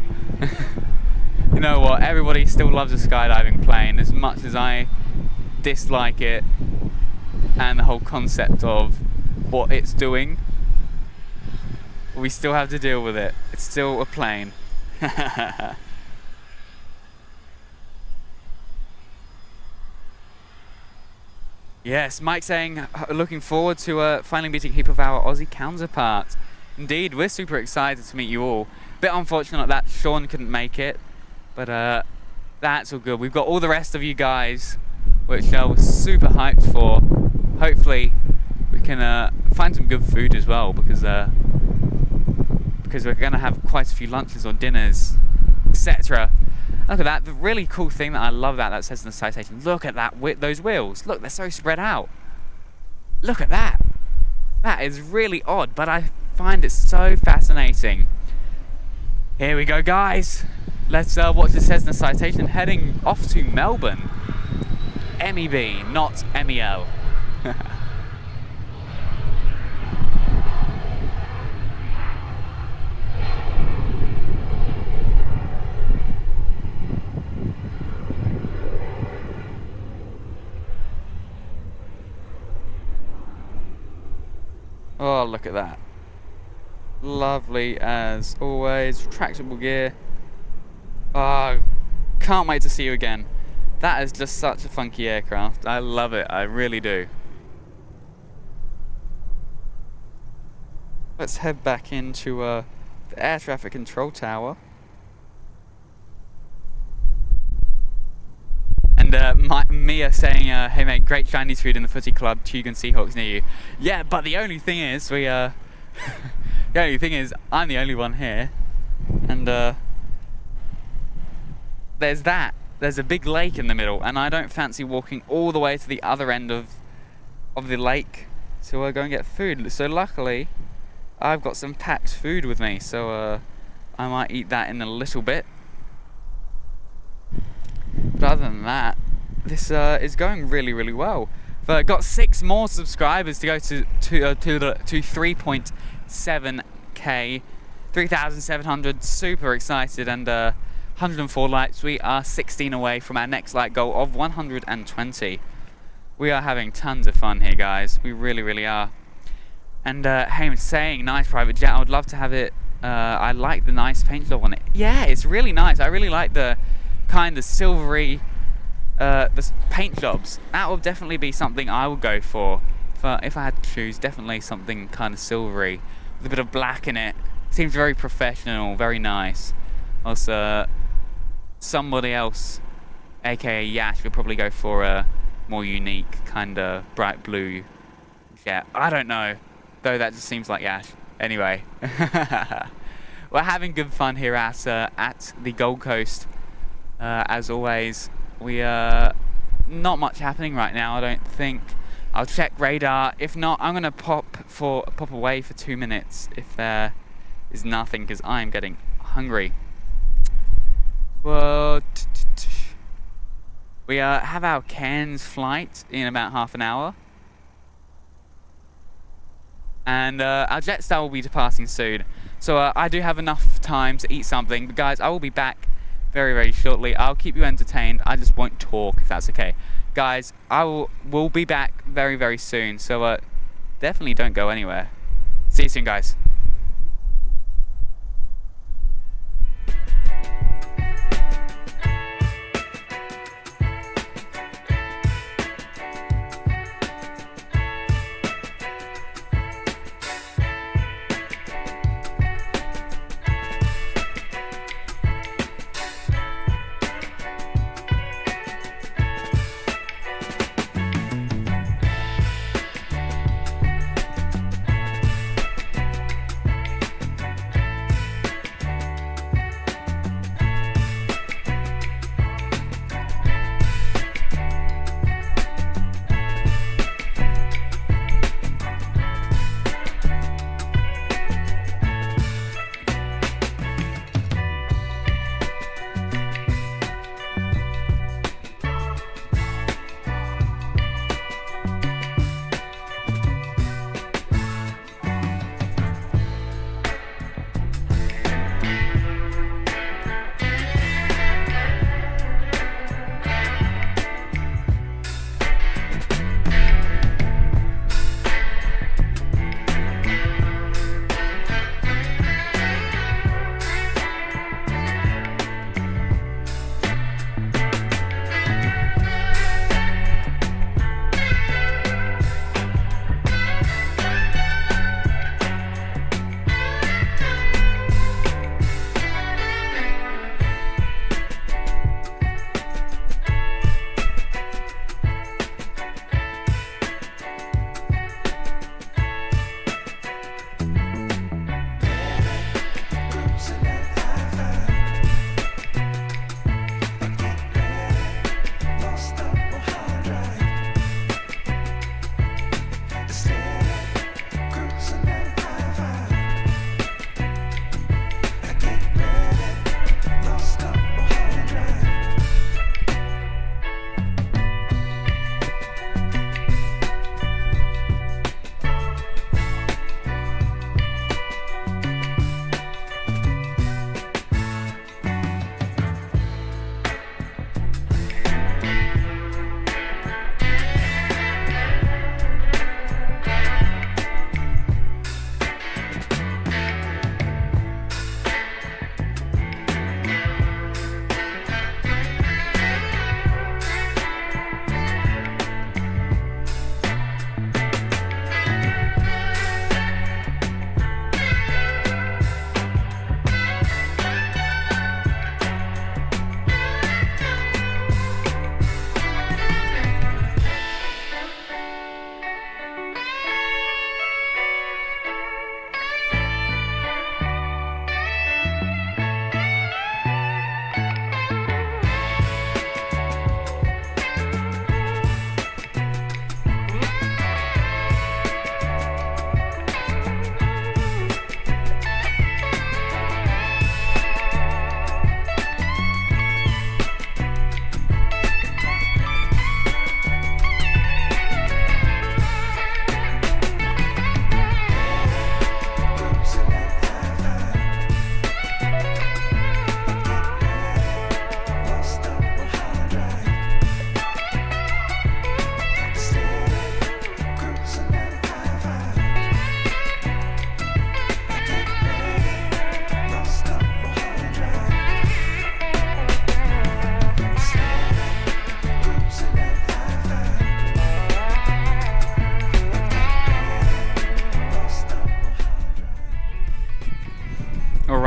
You know what? Everybody still loves a skydiving plane as much as I dislike it, and the whole concept of what it's doing. We still have to deal with it. It's still a plane. Yes, Mike saying, looking forward to finally meeting heap of our Aussie counterparts. Indeed, we're super excited to meet you all. Bit unfortunate that Sean couldn't make it, but that's all good. We've got all the rest of you guys, which we're super hyped for. Hopefully, we can find some good food as well, because we're going to have quite a few lunches or dinners, etc. Look at that. The really cool thing that I love about that says in the citation, look at that, those wheels. Look, they're so spread out. Look at that. That is really odd, but I find it so fascinating. Here we go, guys. Let's watch the Cessna citation heading off to Melbourne. MEB, not MEL. Oh, look at that. Lovely as always. Retractable gear. Oh, can't wait to see you again. That is just such a funky aircraft. I love it. I really do. Let's head back into the air traffic control tower. And Mia saying, hey mate, great Chinese food in the footy club, Tugan Seahawks near you. Yeah, but the only thing is, the only thing is, I'm the only one here. And there's that. There's a big lake in the middle, and I don't fancy walking all the way to the other end of the lake to go and get food. So luckily, I've got some packed food with me, so I might eat that in a little bit. But other than that, this is going really, really well. But got 6 more subscribers to go to 3.7k, 3,700. Super excited, and 104 likes. We are 16 away from our next like goal of 120. We are having tons of fun here, guys. We really, really are. And Hayman saying, nice private jet. I would love to have it. I like the nice paint job on it. Yeah, it's really nice. I really like the kind of silvery the paint jobs. That would definitely be something I would go for. If I had to choose, definitely something kind of silvery with a bit of black in it. Seems very professional, very nice. Also, somebody else, aka Yash, would probably go for a more unique kind of bright blue jet. I don't know, though that just seems like Yash. Anyway, we're having good fun here at the Gold Coast. As always, we not much happening right now, I don't think. I'll check radar. If not, I'm gonna pop away for 2 minutes if there is nothing, because I'm getting hungry. Well, we have our Cairns flight in about half an hour, and our Jetstar will be departing soon. So I do have enough time to eat something. But guys, I will be back very, very shortly. I'll keep you entertained. I just won't talk, if that's okay. Guys, I will be back very, very soon. So definitely don't go anywhere. See you soon, guys.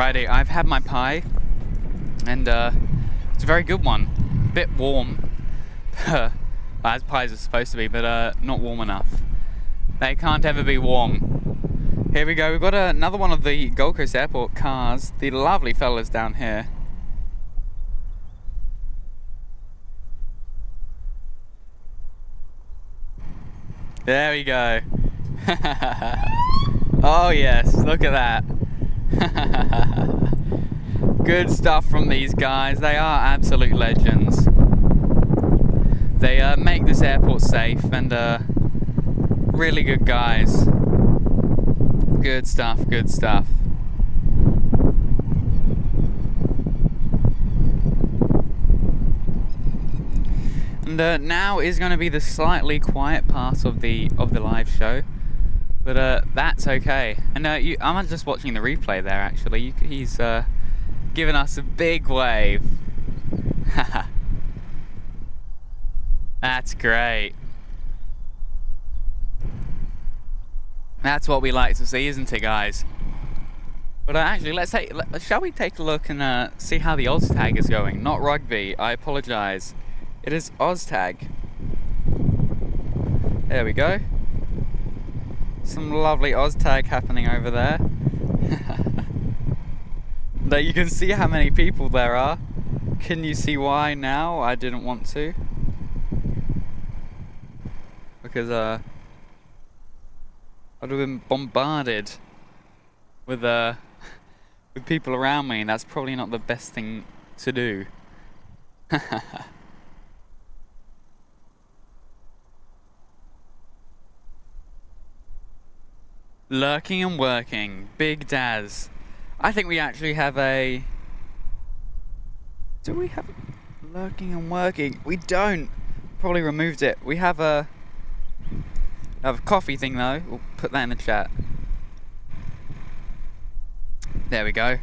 Alrighty, I've had my pie, and it's a very good one. Bit warm, as pies are supposed to be, but not warm enough. They can't ever be warm. Here we go, we've got another one of the Gold Coast Airport cars, the lovely fellas down here. There we go. Oh yes, look at that. Good stuff from these guys. They are absolute legends. They make this airport safe, and really good guys. Good stuff, good stuff. And now is going to be the slightly quiet part of the live show, but that's okay. And I'm just watching the replay there. Actually, he's giving us a big wave. That's great. That's what we like to see, isn't it, guys? But actually, shall we take a look and see how the OzTag is going? Not rugby. I apologise. It is OzTag. There we go. Some lovely OzTag happening over there. There you can see how many people there are. Can you see why now? I didn't want to. Because I'd have been bombarded with people around me, and that's probably not the best thing to do. Lurking and working, Big Daz. I think we actually have a... Do we have lurking and working? We don't. Probably removed it. We have a coffee thing though. We'll put that in the chat. There we go.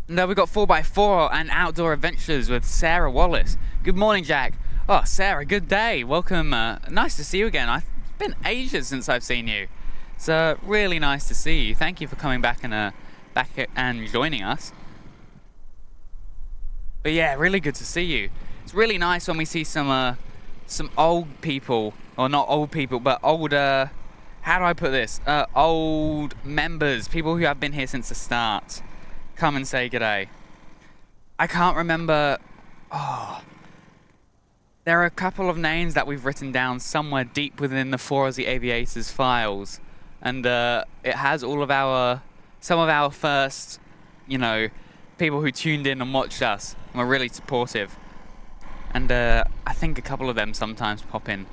No, we've got 4x4 and outdoor adventures with Sarah Wallace. Good morning, Jack. Oh, Sarah, good day. Welcome. Nice to see you again. It's been ages since I've seen you. It's really nice to see you. Thank you for coming back and joining us. But yeah, really good to see you. It's really nice when we see some old people, or not old people, but older. How do I put this? Old members, people who have been here since the start, come and say g'day. I can't remember. Oh, there are a couple of names that we've written down somewhere deep within the 4Aussie Aviators files. And it has all of some of our first, people who tuned in and watched us and were really supportive. And I think a couple of them sometimes pop in,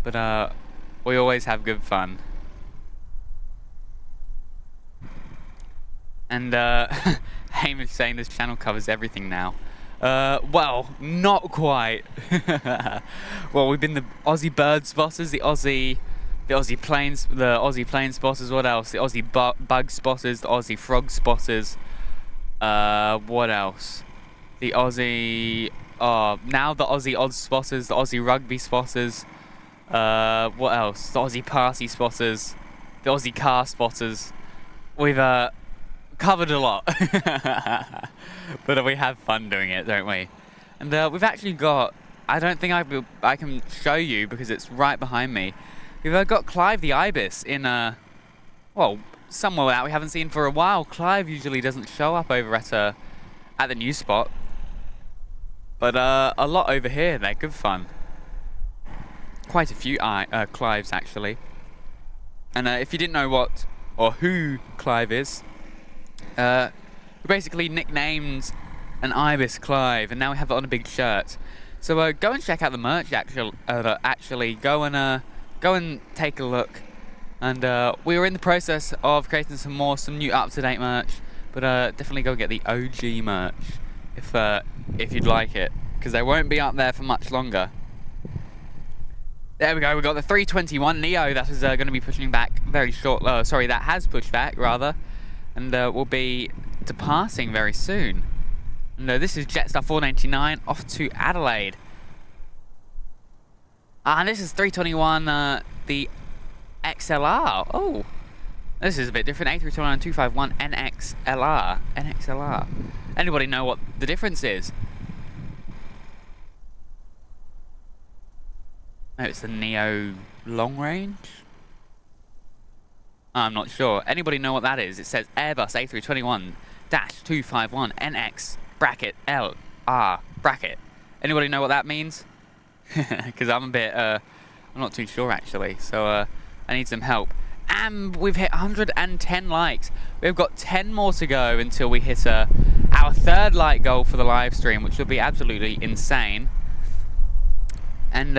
but we always have good fun. And Hamish saying this channel covers everything now. Well, not quite. Well, we've been the Aussie bird spotters, the Aussie plane spotters, what else? The Aussie bug spotters, the Aussie frog spotters. What else? The Aussie... now the Aussie odds spotters, the Aussie rugby spotters. What else? The Aussie party spotters, the Aussie car spotters. We've covered a lot. But we have fun doing it, don't we? And we've actually got... I don't think I can show you because it's right behind me. We've got Clive the Ibis in well, somewhere that we haven't seen for a while. Clive usually doesn't show up over at the new spot, but a lot over here. They're good fun. Quite a few Clives actually. And if you didn't know what or who Clive is, we basically nicknamed an Ibis Clive, and now we have it on a big shirt. So go and check out the merch. Actually, go and take a look. And we were in the process of creating some new up-to-date merch, but definitely go get the OG merch if you'd like it, because they won't be up there for much longer. There we go. We got the 321 Neo that is going to be pushing back very short. That has pushed back rather, and will be departing very soon. And this is Jetstar 499 off to Adelaide. And this is 321 the XLR. Oh, This is a bit different. A321-251 NXLR. NXLR. Anybody know what the difference is? No, it's the Neo long range? I'm not sure. Anybody know what that is? It says Airbus A321-251 NX bracket LR bracket. Anybody know what that means? Because I'm a bit, I'm not too sure actually. So I need some help. And we've hit 110 likes. We've got 10 more to go until we hit our third like goal for the live stream, which will be absolutely insane. And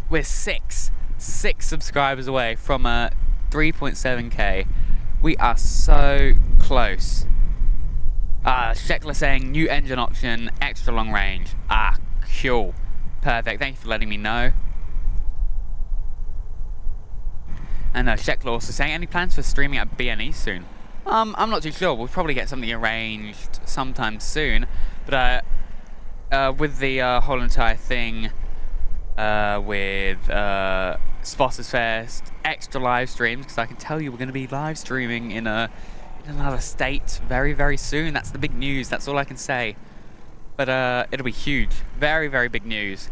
we're six subscribers away from 3.7k. We are so close. Sheckler saying new engine option, extra long range. Cool. Perfect. Thank you for letting me know. And Sheckler also saying, any plans for streaming at BNE soon? I'm not too sure. We'll probably get something arranged sometime soon. But with the whole entire thing, with Spotters Fest, extra live streams, because I can tell you we're going to be live streaming in another state very, very soon. That's the big news. That's all I can say. But it'll be huge. Very, very big news.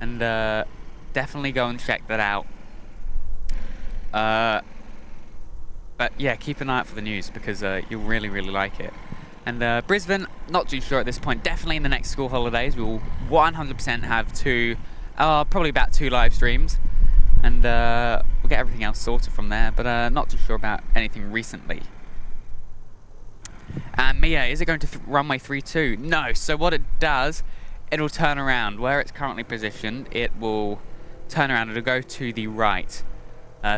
And definitely go and check that out. But yeah, keep an eye out for the news because you'll really, really like it. And Brisbane, not too sure at this point. Definitely in the next school holidays, we will 100% have probably about 2 live streams. And we'll get everything else sorted from there. But not too sure about anything recently. And Mia, is it going to runway 32? No. So what it does, it'll turn around. Where it's currently positioned, it will turn around. It'll go to the right.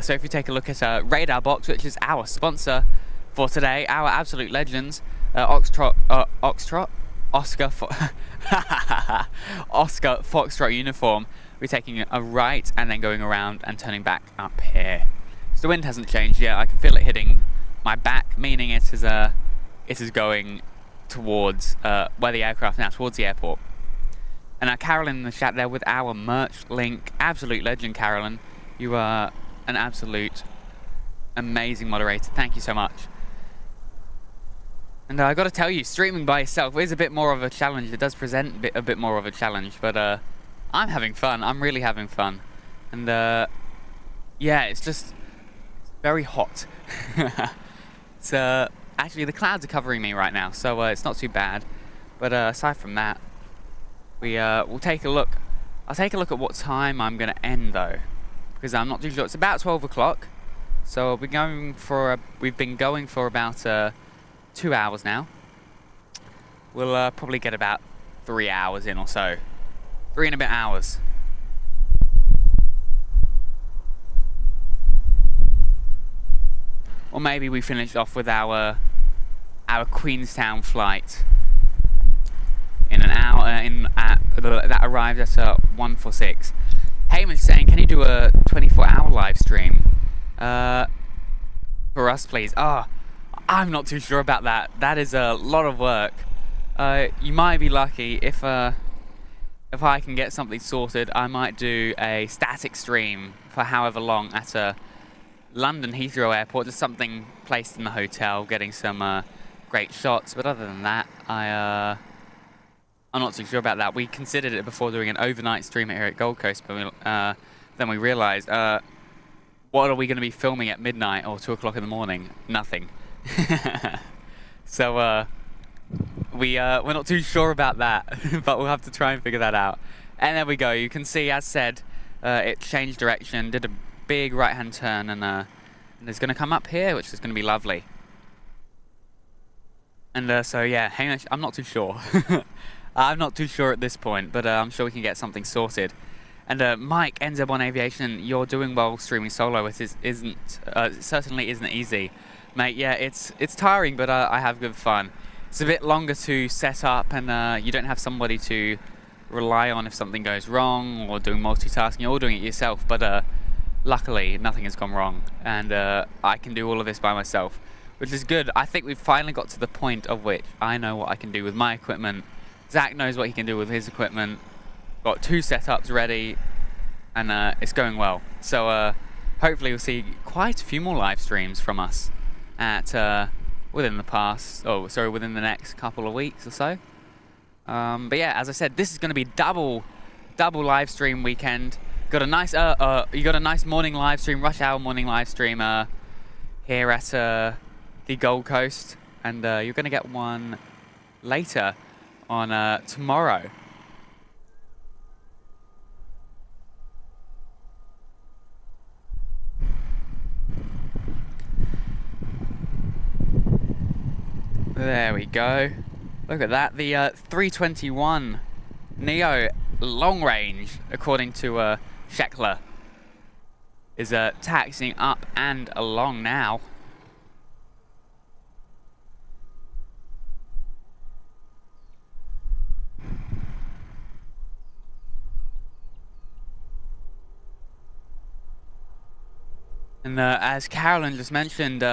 So if you take a look at Radar Box, which is our sponsor for today, our absolute legends, Oscar Foxtrot uniform, we're taking a right and then going around and turning back up here. So the wind hasn't changed yet. I can feel it hitting my back, meaning it is going towards where the aircraft now, towards the airport. And Carolyn in the chat there with our merch link, absolute legend, Carolyn. You are an absolute amazing moderator. Thank you so much. And I got to tell you, streaming by yourself is a bit more of a challenge. It does present a bit more of a challenge, but I'm having fun. I'm really having fun. And yeah, it's just very hot. It's actually the clouds are covering me right now, so it's not too bad. But aside from that, we'll take a look. I'll take a look at what time I'm going to end though, because I'm not too sure. It's about 12 o'clock, so we've been going for about 2 hours now. We'll probably get about 3 hours in or so. 3 and a bit hours. Or maybe we finish off with our Queenstown flight in an hour. That arrives at 1:46. Hamish saying, can you do a 24-hour live stream for us, please? I'm not too sure about that. That is a lot of work. You might be lucky if I can get something sorted. I might do a static stream for however long at London Heathrow Airport, just something placed in the hotel, getting some great shots. But other than that, I'm not too sure about that. We considered it before doing an overnight stream here at Gold Coast, but then we realised, what are we going to be filming at midnight or 2 o'clock in the morning? Nothing. So we're not too sure about that, but we'll have to try and figure that out. And there we go. You can see, as said, it changed direction, did a big right-hand turn, and it's going to come up here, which is going to be lovely. And so yeah, hang on, I'm not too sure. I'm not too sure at this point, but I'm sure we can get something sorted. And Mike, NZ1 Aviation, you're doing well streaming solo. It certainly isn't easy, mate. Yeah, it's tiring, but I have good fun. It's a bit longer to set up, and you don't have somebody to rely on if something goes wrong or doing multitasking. You're all doing it yourself, but luckily nothing has gone wrong, and I can do all of this by myself, which is good. I think we've finally got to the point of which I know what I can do with my equipment. Zach knows what he can do with his equipment. Got 2 setups ready, and it's going well. So hopefully we'll see quite a few more live streams from us at within the next couple of weeks or so. But yeah, as I said, this is going to be double live stream weekend. Got a nice you got a nice morning live stream, rush hour morning live stream here at the Gold Coast, and you're going to get one later on tomorrow. There we go. Look at that, the 321 Neo long range, according to Sheckler, is taxiing up and along now. And as Carolyn just mentioned,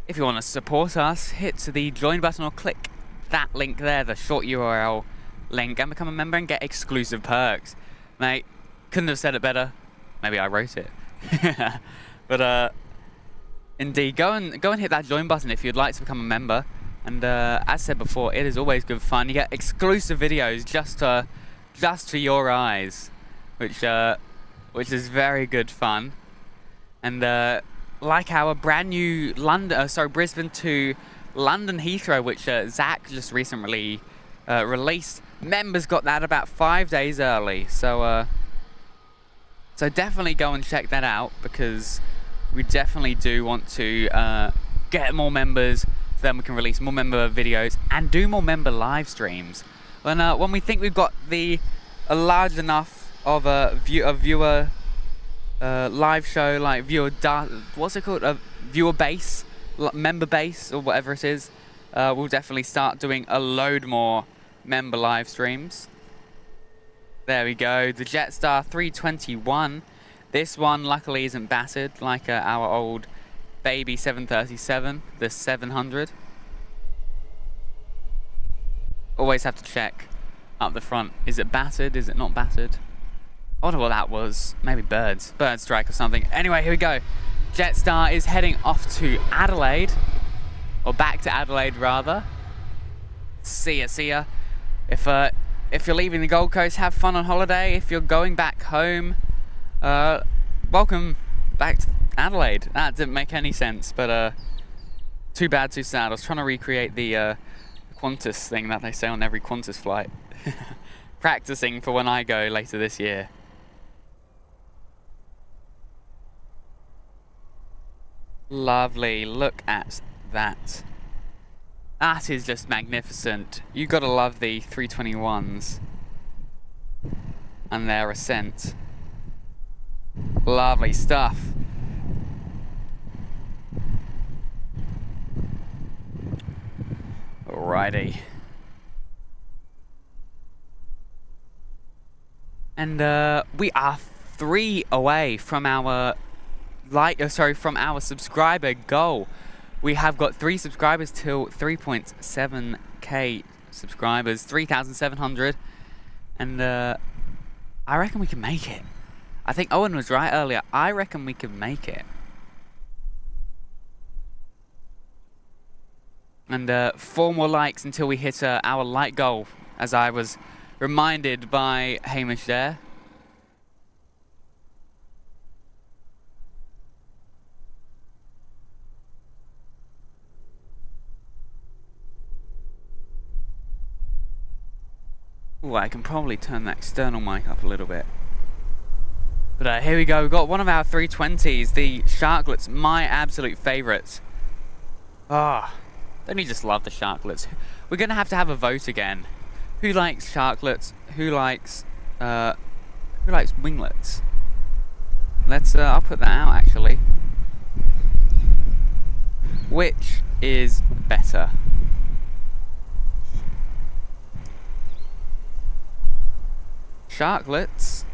if you want to support us, hit the join button or click that link there, the short URL link, and become a member and get exclusive perks. Mate, couldn't have said it better. Maybe I wrote it. But indeed, go and hit that join button if you'd like to become a member. And as said before, it is always good fun. You get exclusive videos just for your eyes, which is very good fun. And like our brand new Brisbane to London Heathrow, which Zach just recently released. Members got that about 5 days early, so definitely go and check that out, because we definitely do want to get more members, so then we can release more member videos and do more member live streams. When we think we've got a large enough of a viewer live show, like what's it called, a viewer base, member base, or whatever it is, we'll definitely start doing a load more member live streams. There we go, the Jetstar 321. This one luckily isn't battered like our old baby 737, the 700. Always have to check up the front. Is it battered? Is it not battered? I wonder what that was. Maybe bird strike or something. Anyway, here we go. Jetstar is heading off to Adelaide, or back to Adelaide rather. See ya. If you're leaving the Gold Coast, have fun on holiday. If you're going back home, welcome back to Adelaide. That didn't make any sense, but too bad, too sad. I was trying to recreate the Qantas thing that they say on every Qantas flight. Practicing for when I go later this year. Lovely, look at that. That is just magnificent. You gotta love the 321s and their ascent. Lovely stuff. Alrighty. And we are 3 away from our from our subscriber goal. We have got 3 subscribers till 3.7k subscribers, 3,700, and I reckon we can make it. I think Owen was right earlier. I reckon we can make it. And 4 more likes until we hit our like goal, as I was reminded by Hamish there. Ooh, I can probably turn that external mic up a little bit. But here we go, we've got one of our 320s, the Sharklets, my absolute favourites. Ah, don't you just love the Sharklets? We're going to have a vote again. Who likes Sharklets? Who likes winglets? Let's, I'll put that out actually. Which is better? Sharklets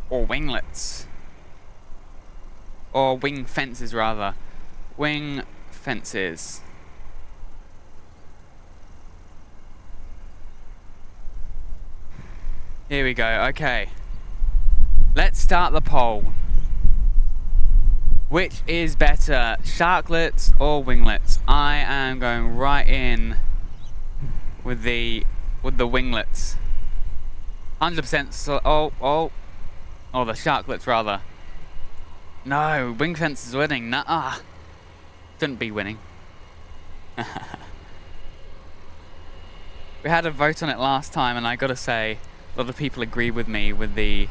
or winglets? Or wing fences rather. Wing fences. Here we go, okay. Let's start the poll. Which is better, sharklets or winglets? I am going right in with the winglets. 100%. Oh, the sharklets rather. No, wing fence is winning. Nuh-uh. Shouldn't be winning. We had a vote on it last time, and I gotta say, a lot of people agree with me with the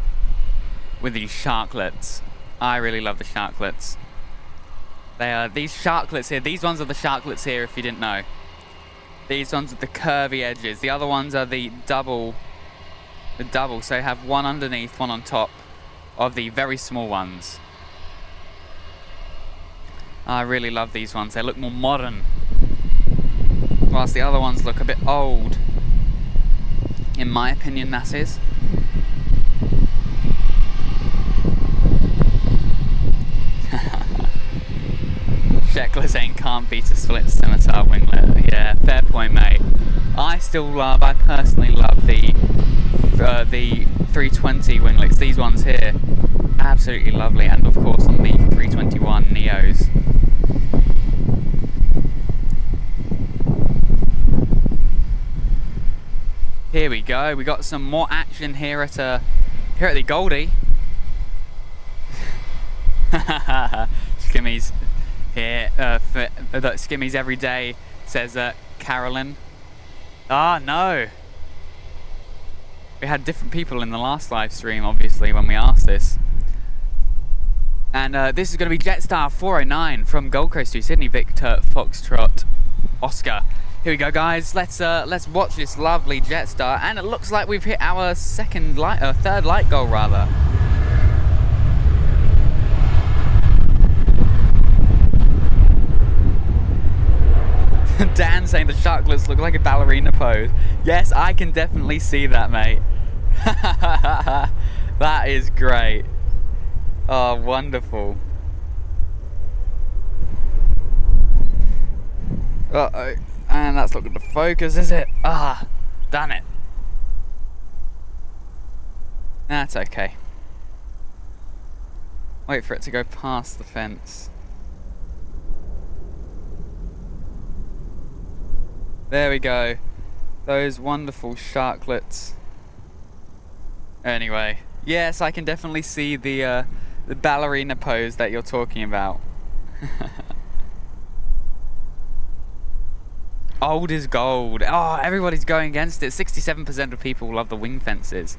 sharklets. I really love the sharklets. They are these sharklets here. These ones are the sharklets here, if you didn't know. These ones with the curvy edges. The other ones are the double. So you have one underneath, one on top of the very small ones. I really love these ones. They look more modern, whilst the other ones look a bit old. In my opinion, that is. Sheckler saying can't beat a split scimitar winglet. Yeah, fair point, mate. I personally love the 320 winglets. These ones here, absolutely lovely, and of course on the 321 Neos. Here we go. We got some more action here at the Goldie. Skimmies here. Skimmies every day, says Carolyn. Ah, no. We had different people in the last live stream, obviously, when we asked this. And this is going to be Jetstar 409 from Gold Coast to Sydney, Victor Foxtrot Oscar. Here we go, guys. Let's watch this lovely Jetstar, and it looks like we've hit our third light goal rather. Dan saying the sharklets look like a ballerina pose. Yes, I can definitely see that, mate. That is great. Oh, wonderful. Uh-oh. And that's not going to focus, is it? Ah, damn it. That's okay. Wait for it to go past the fence. There we go. Those wonderful sharklets. Anyway, yes, I can definitely see the ballerina pose that you're talking about. Old is gold. Oh, everybody's going against it. 67% of people love the wing fences.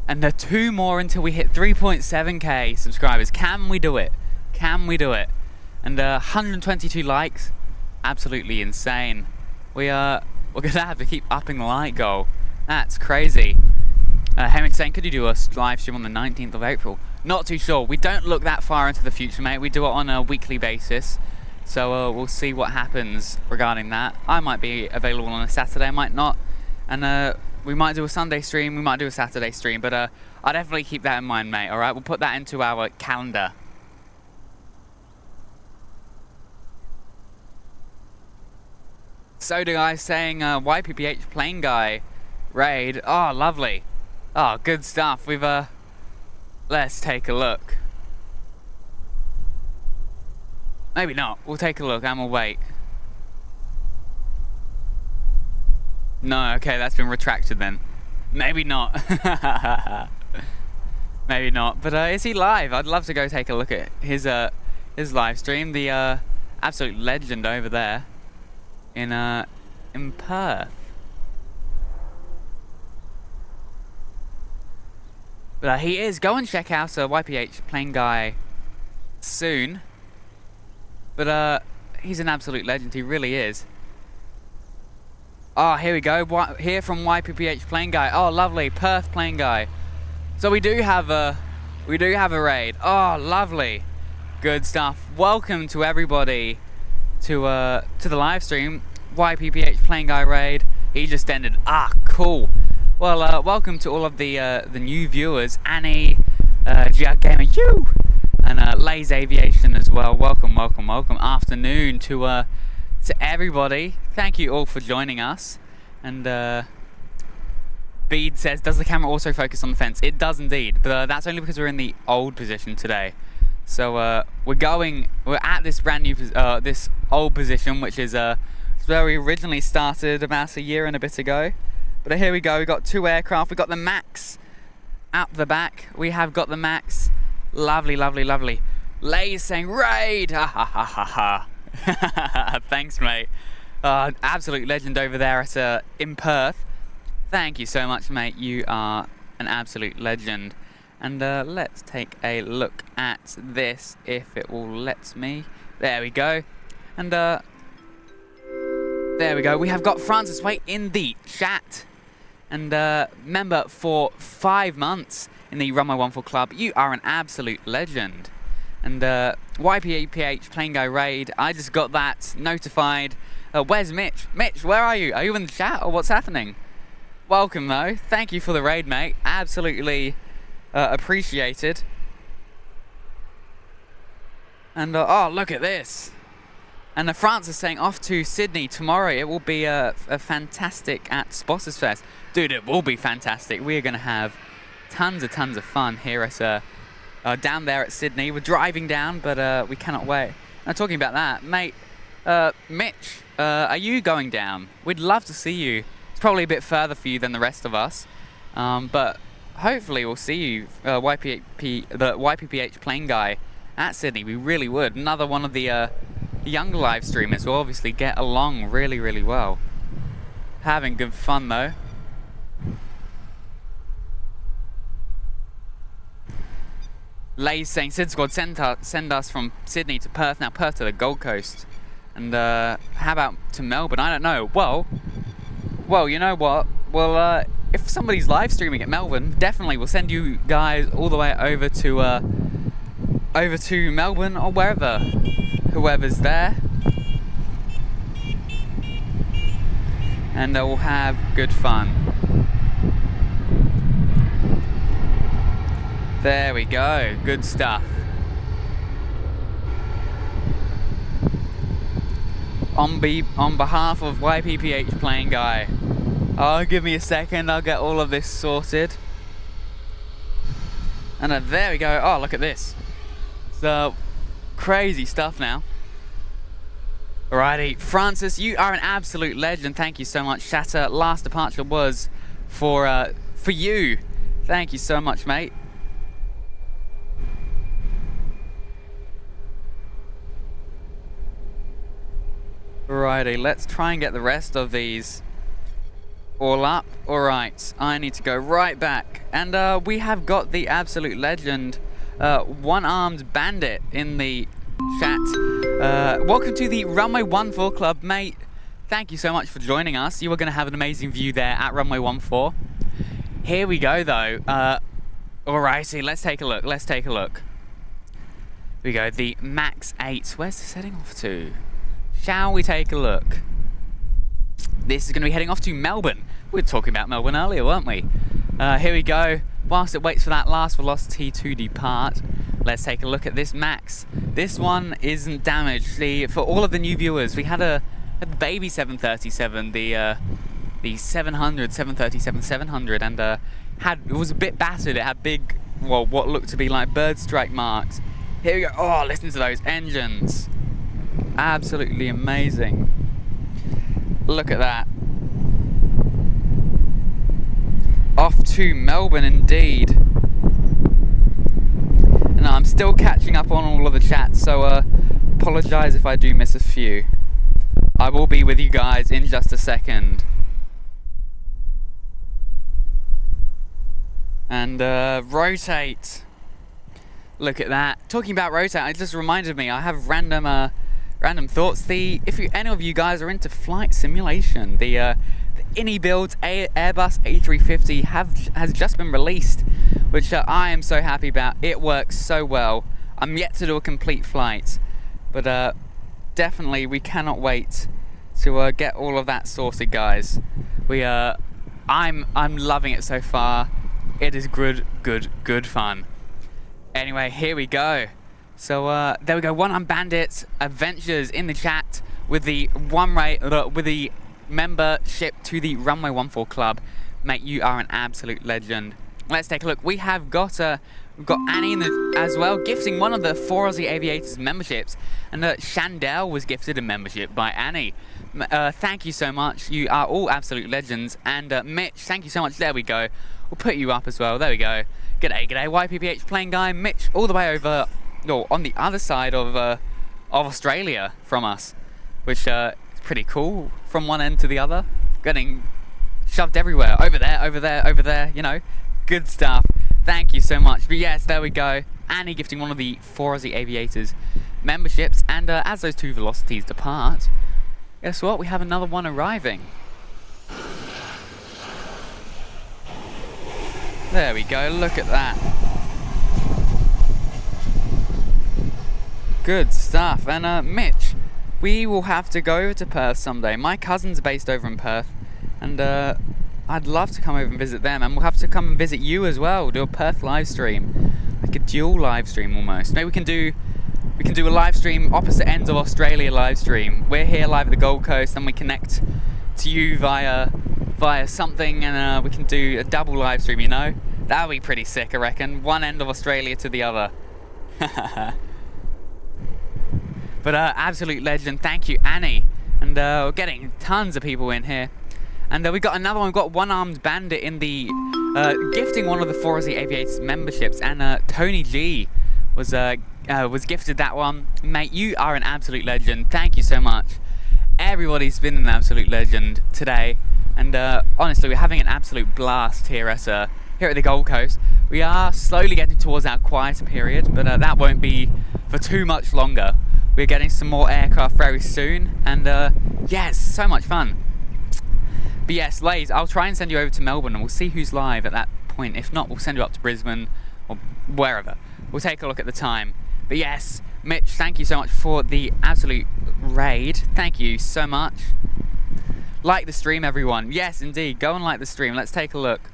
And there are 2 more until we hit 3.7k subscribers. Can we do it? Can we do it? And 122 likes. Absolutely insane. We're gonna have to keep upping the like goal. That's crazy. Henry saying, could you do a live stream on the 19th of April? Not too sure. We don't look that far into the future, mate. We do it on a weekly basis. So we'll see what happens regarding that. I might be available on a Saturday, I might not. And we might do a Sunday stream, we might do a Saturday stream. But I'll definitely keep that in mind, mate. Alright, we'll put that into our calendar. So do guys saying YPPH plane guy raid. Oh, lovely. Oh, good stuff. We've let's take a look. Maybe not. We'll take a look and we'll wait. No, okay, that's been retracted then. Maybe not. Maybe not. But is he live? I'd love to go take a look at his live stream. The absolute legend over there in Perth. But he is. Go and check out YPH Plane Guy soon. But he's an absolute legend. He really is. Oh, here we go. Here from YPPH Plane Guy. Oh, lovely. Perth Plane Guy. So we do have a raid. Oh, lovely. Good stuff. Welcome to everybody to the live stream. YPPH Plane Guy raid. He just ended. Ah, cool. Well, welcome to all of the new viewers. Annie, GR Gamer, you, and Lays Aviation as well. Welcome, welcome, welcome. Afternoon to everybody. Thank you all for joining us. And Bede says, does the camera also focus on the fence? It does indeed, but that's only because we're in the old position today. So we're at this brand new, this old position, which is where we originally started about a year and a bit ago. But here we go, we've got 2 aircraft, we've got the MAX out the back, we have got the MAX, lovely, lovely, lovely. Lay's saying, raid, ha ha ha ha ha. Thanks mate, absolute legend over there at, in Perth. Thank you so much mate, you are an absolute legend. And let's take a look at this, if it will let me. There we go. And there we go. We have got Francis Wait in the chat. And member for 5 months in the Runway 14 Club. You are an absolute legend. And YPH Plane Guy Raid, I just got that notified. Where's Mitch? Mitch, where are you? Are you in the chat or what's happening? Welcome though. Thank you for the raid, mate. Absolutely appreciated. And oh, look at this. And France is saying off to Sydney tomorrow. It will be a fantastic at Spotters Fest. Dude, it will be fantastic. We are going to have tons of fun here at down there at Sydney. We're driving down, but we cannot wait. Now, talking about that, mate, Mitch, are you going down? We'd love to see you. It's probably a bit further for you than the rest of us, but hopefully we'll see you, the YPPH Plane Guy at Sydney. We really would. Another one of the younger live streamers will obviously get along really well. Having good fun though. Lay's saying, Sid Squad, send us from Sydney to Perth, now Perth to the Gold Coast. And how about to Melbourne? I don't know. Well, you know what? Well, if somebody's live streaming at Melbourne, definitely we'll send you guys all the way over to Melbourne or wherever, whoever's there, and we'll have good fun. There we go, good stuff. On behalf of YPPH Plane Guy, give me a second, I'll get all of this sorted. And there we go. Oh, look at this. So, crazy stuff now. Alrighty, Francis, you are an absolute legend. Thank you so much. Shatter, last departure was for you. Thank you so much, mate. Alrighty, let's try and get the rest of these all up. Alright, I need to go right back. And we have got the absolute legend, One-Armed Bandit in the chat. Welcome to the Runway 14 Club, mate. Thank you so much for joining us. You are going to have an amazing view there at Runway 14. Here we go, though. Alrighty, let's take a look. Let's take a look. Here we go, the MAX 8. Where's this heading off to? Shall we take a look? This is going to be heading off to Melbourne. We were talking about Melbourne earlier, weren't we? Here we go. Whilst it waits for that last velocity to depart, let's take a look at this MAX. This one isn't damaged. See, for all of the new viewers, we had a baby 737, the 700, 737-700, and it was a bit battered. It had big, well, what looked to be like bird strike marks. Here we go. Oh, listen to those engines. Absolutely amazing. Look at that. Off to Melbourne indeed. And I'm still catching up on all of the chats, so apologise if I do miss a few. I will be with you guys in just a second. And rotate. Look at that. Talking about rotate, it just reminded me, I have random thoughts. If any of you guys are into flight simulation, the Innie builds Airbus A350 has just been released, which I am so happy about. It works so well. I'm yet to do a complete flight, but definitely we cannot wait to get all of that sorted, guys. I'm loving it so far. It is good fun. Anyway, here we go. So there we go. One-Armed Bandit Adventures in the chat with the membership to the Runway 14 Club. Mate, you are an absolute legend. Let's take a look. We have got we've got Annie as well, gifting one of the 4 Aussie Aviators memberships. And Chandel was gifted a membership by Annie. Thank you so much. You are all absolute legends. And Mitch, thank you so much. There we go. We'll put you up as well. There we go. G'day, g'day. YPPH playing guy. Mitch, all the way over, on the other side of Australia from us, which is pretty cool. From one end to the other, getting shoved everywhere. Over there, over there, over there. You know, good stuff. Thank you so much. But yes, there we go. Annie gifting one of the 4 Aussie Aviators memberships. And as those 2 velocities depart, guess what? We have another one arriving. There we go. Look at that. Good stuff. And Mitch, we will have to go over to Perth someday. My cousin's based over in Perth, and I'd love to come over and visit them, and we'll have to come and visit you as well. Do a Perth live stream, like a dual live stream almost. Maybe we can do a live stream opposite ends of Australia live stream. We're here live at the Gold Coast, and we connect to you via something, and we can do a double live stream. You know, that'll be pretty sick, I reckon. One end of Australia to the other. But absolute legend. Thank you, Annie. And we're getting tons of people in here. And we've got another one. We've got One Armed Bandit in the gifting one of the 4 Aussie Aviators memberships. And Tony G was gifted that one. Mate, you are an absolute legend. Thank you so much. Everybody's been an absolute legend today. And honestly, we're having an absolute blast here at the Gold Coast. We are slowly getting towards our quieter period, but that won't be for too much longer. We're getting some more aircraft very soon, and yeah, it's so much fun. But yes, Lays, I'll try and send you over to Melbourne, and we'll see who's live at that point. If not, we'll send you up to Brisbane or wherever. We'll take a look at the time. But yes, Mitch, thank you so much for the absolute raid. Thank you so much. Like the stream, everyone. Yes, indeed. Go and like the stream. Let's take a look.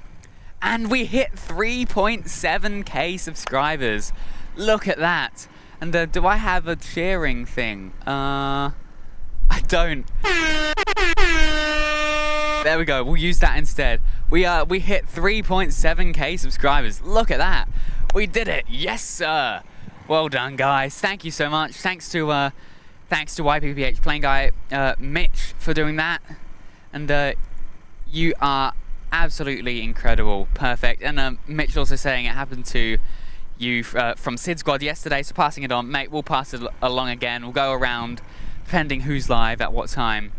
And we hit 3.7k subscribers. Look at that. And do I have a cheering thing? I don't. There we go. We'll use that instead. We hit 3.7k subscribers. Look at that. We did it. Yes, sir. Well done, guys. Thank you so much. Thanks to YPPH playing guy Mitch for doing that. And you are absolutely incredible. Perfect. And Mitch also saying it happened to you from Sid Squad yesterday, so passing it on. Mate, we'll pass it along again. We'll go around depending who's live at what time.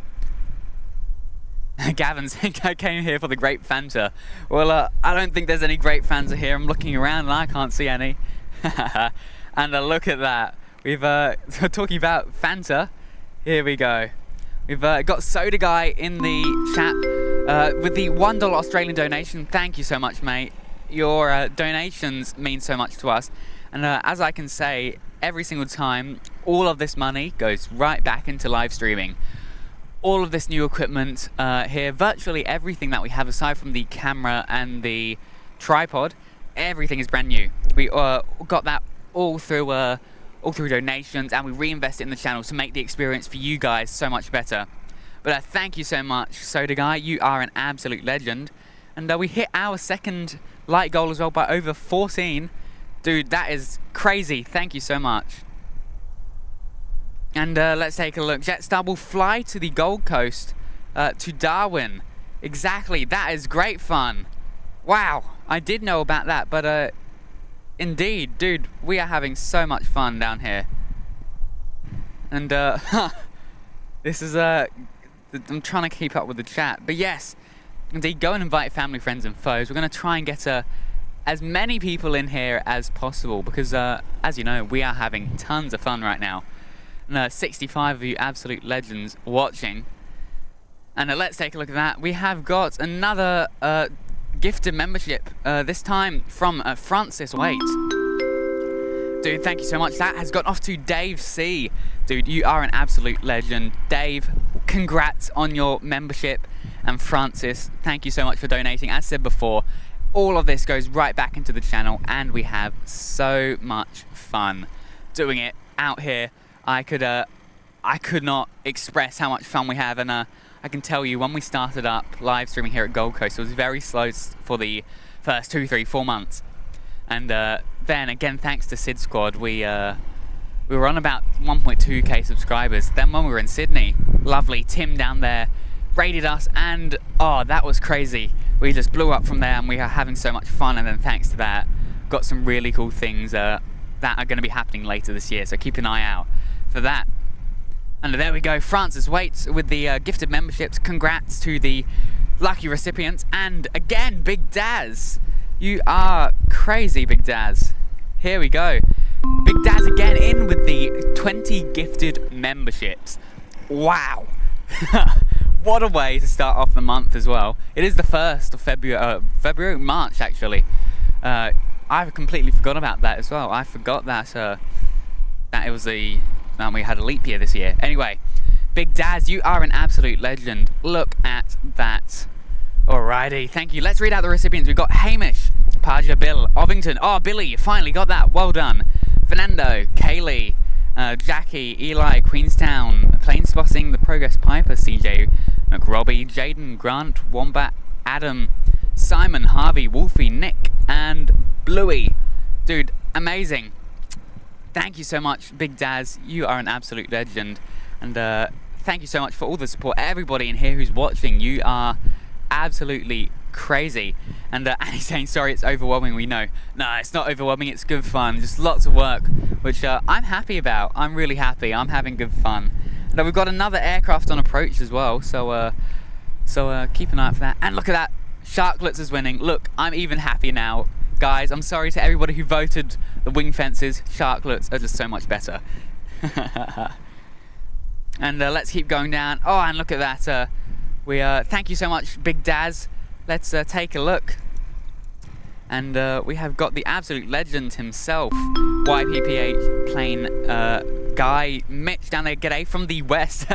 Gavin saying I came here for the grape Fanta. Well, I don't think there's any grape Fanta here. I'm looking around and I can't see any. And look at that. We've talking about Fanta. Here we go. We've got Soda Guy in the chat with the $1 Australian donation. Thank you so much, mate. Your donations mean so much to us, and as I can say every single time, all of this money goes right back into live streaming. All of this new equipment here, virtually everything that we have aside from the camera and the tripod, everything is brand new. We got that all through donations, and we reinvest it in the channel to make the experience for you guys so much better. But thank you so much, Soda Guy. You are an absolute legend. And we hit our second light goal as well by over 14. Dude, that is crazy. Thank you so much. And let's take a look. Jetstar will fly to the Gold Coast, to Darwin. Exactly. That is great fun. Wow. I did know about that, but indeed, dude, we are having so much fun down here. And this is I'm trying to keep up with the chat, but yes. Indeed, go and invite family, friends and foes. We're going to try and get as many people in here as possible because, as you know, we are having tons of fun right now. And 65 of you absolute legends watching. And let's take a look at that. We have got another gifted membership, this time from Francis Waite. Dude, thank you so much. That has gone off to Dave C. Dude, you are an absolute legend. Dave, congrats on your membership. And Francis, thank you so much for donating. As said before, all of this goes right back into the channel, and we have so much fun doing it out here. I could not express how much fun we have, and I can tell you, when we started up live streaming here at Gold Coast, it was very slow for the first 2, 3, 4 months. And then again, thanks to Sid Squad, we were on about 1.2k subscribers. Then when we were in Sydney, lovely Tim down there rated us, and oh, that was crazy. We just blew up from there, and we are having so much fun. And then thanks to that, got some really cool things that are going to be happening later this year, so keep an eye out for that. And there we go, Francis Waits with the gifted memberships. Congrats to the lucky recipients. And again, Big Daz, you are crazy, Big Daz. Here we go, Big Daz again in with the 20 gifted memberships. Wow. What a way to start off the month as well. It is the 1st of March actually. I completely forgot about that as well. I forgot that that it was we had a leap year this year. Anyway, Big Daz, you are an absolute legend. Look at that. Alrighty, thank you. Let's read out the recipients. We've got Hamish, Paja, Bill, Ovington. Oh, Billy, you finally got that. Well done. Fernando, Kaylee, Jackie, Eli, Queenstown, Plane Spotting, The Progress Piper, CJ, McRobbie, Jaden, Grant, Wombat, Adam, Simon, Harvey, Wolfie, Nick, and Bluey. Dude, amazing. Thank you so much, Big Daz. You are an absolute legend. And thank you so much for all the support. Everybody in here who's watching, you are absolutely crazy. And Annie's saying, sorry, it's overwhelming. We know. No, it's not overwhelming. It's good fun. Just lots of work, which I'm happy about. I'm really happy. I'm having good fun. And we've got another aircraft on approach as well. So keep an eye out for that. And look at that. Sharklets is winning. Look, I'm even happy now. Guys, I'm sorry to everybody who voted the wing fences. Sharklets are just so much better. And let's keep going down. Oh, and look at that. Thank you so much, Big Daz. Let's take a look. And we have got the absolute legend himself, YPPH plane guy, Mitch down there. G'day from the West.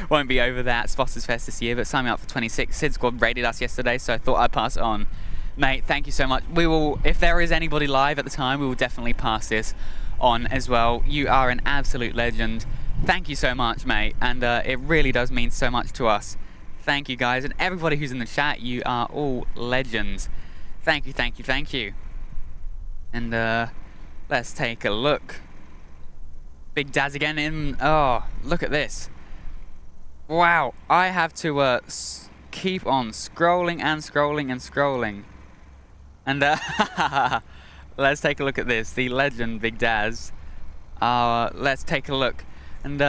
Won't be over that Spotters Fest this year, but sign me up for 26. Sid Squad rated us yesterday, so I thought I'd pass it on. Mate, thank you so much. We will, if there is anybody live at the time, we will definitely pass this on as well. You are an absolute legend. Thank you so much, mate, and it really does mean so much to us. Thank you, guys, and everybody who's in the chat, you are all legends. Thank you, thank you, thank you. And let's take a look. Big Daz again in. Oh, look at this. Wow, I have to keep on scrolling and scrolling and scrolling. And let's take a look at this. The legend, Big Daz. Let's take a look. And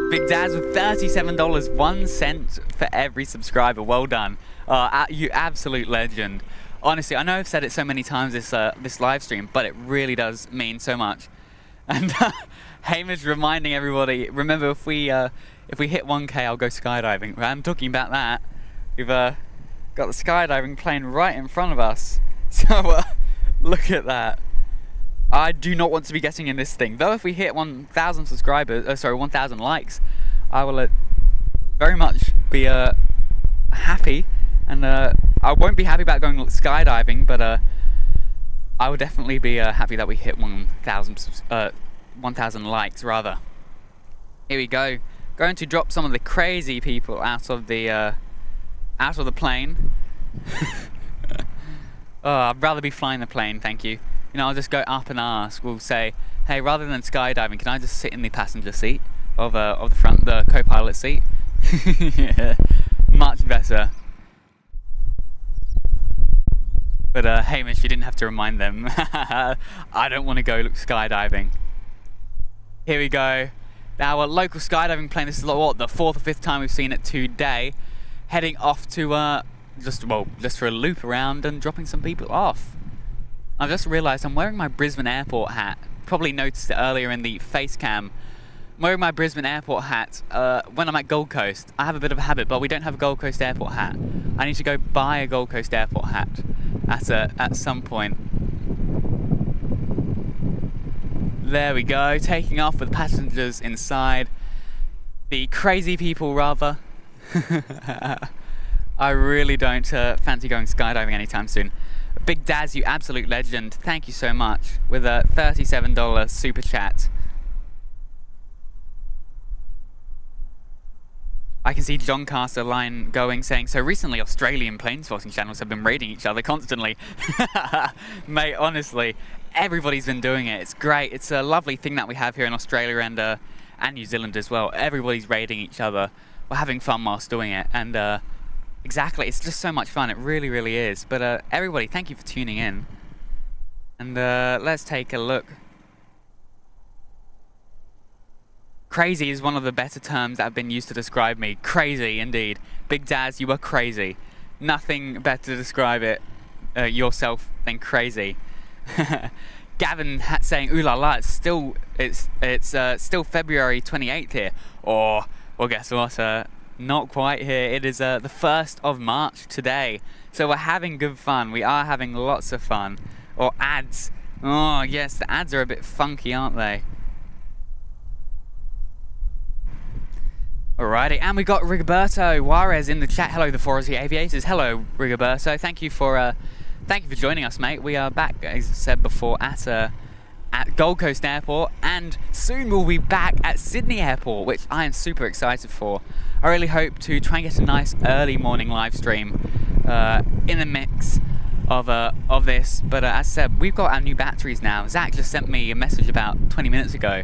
Big Daz with $37, 1 cent for every subscriber. Well done. You absolute legend. Honestly, I know I've said it so many times this live stream, but it really does mean so much. And Hamish reminding everybody, remember, if we hit 1K, I'll go skydiving. I'm talking about that. We've got the skydiving plane right in front of us. So look at that. I do not want to be getting in this thing. Though if we hit 1,000 subscribers, 1,000 likes, I will very much be happy. And I won't be happy about going skydiving, but I will definitely be happy that we hit 1,000 likes rather. Here we go. Going to drop some of the crazy people out of the plane. Oh, I'd rather be flying the plane, thank you. You know, I'll just go up and ask. We'll say, hey, rather than skydiving, can I just sit in the passenger seat of the front, the co-pilot seat? Yeah, much better. But Hamish, you didn't have to remind them. I don't want to go skydiving. Here we go. Our local skydiving plane. This is what, the 4th or 5th time we've seen it today. Heading off to just for a loop around and dropping some people off. I've just realised I'm wearing my Brisbane Airport hat. Probably noticed it earlier in the face cam. I'm wearing my Brisbane Airport hat when I'm at Gold Coast. I have a bit of a habit, but we don't have a Gold Coast Airport hat. I need to go buy a Gold Coast Airport hat at some point. There we go, taking off with passengers inside. The crazy people, rather. I really don't fancy going skydiving anytime soon. Big Daz, you absolute legend. Thank you so much with a $37 super chat. I can see John Caster line going saying, so recently Australian plane spotting channels have been raiding each other constantly. Mate, honestly, everybody's been doing it. It's great. It's a lovely thing that we have here in Australia and New Zealand as well. Everybody's raiding each other. We're having fun whilst doing it. And exactly, it's just so much fun. It really, really is. But everybody, thank you for tuning in. And let's take a look. Crazy is one of the better terms that have been used to describe me. Crazy, indeed. Big Daz, you were crazy. Nothing better to describe it yourself than crazy. Gavin saying, "Ooh la la!" It's still February 28th here. Or, well, guess what? Not quite here. It is the 1st of March today. So we're having good fun. We are having lots of fun. Or ads. Oh yes, the ads are a bit funky, aren't they? Alrighty, and we got Rigoberto Juarez in the chat. Hello, the Forestry Aviators. Hello, Rigoberto. Thank you for joining us, mate. We are back, as I said before, at Gold Coast Airport, and soon we'll be back at Sydney Airport, which I am super excited for. I really hope to try and get a nice early morning live stream in the mix of this. But as I said, we've got our new batteries now. Zach just sent me a message about 20 minutes ago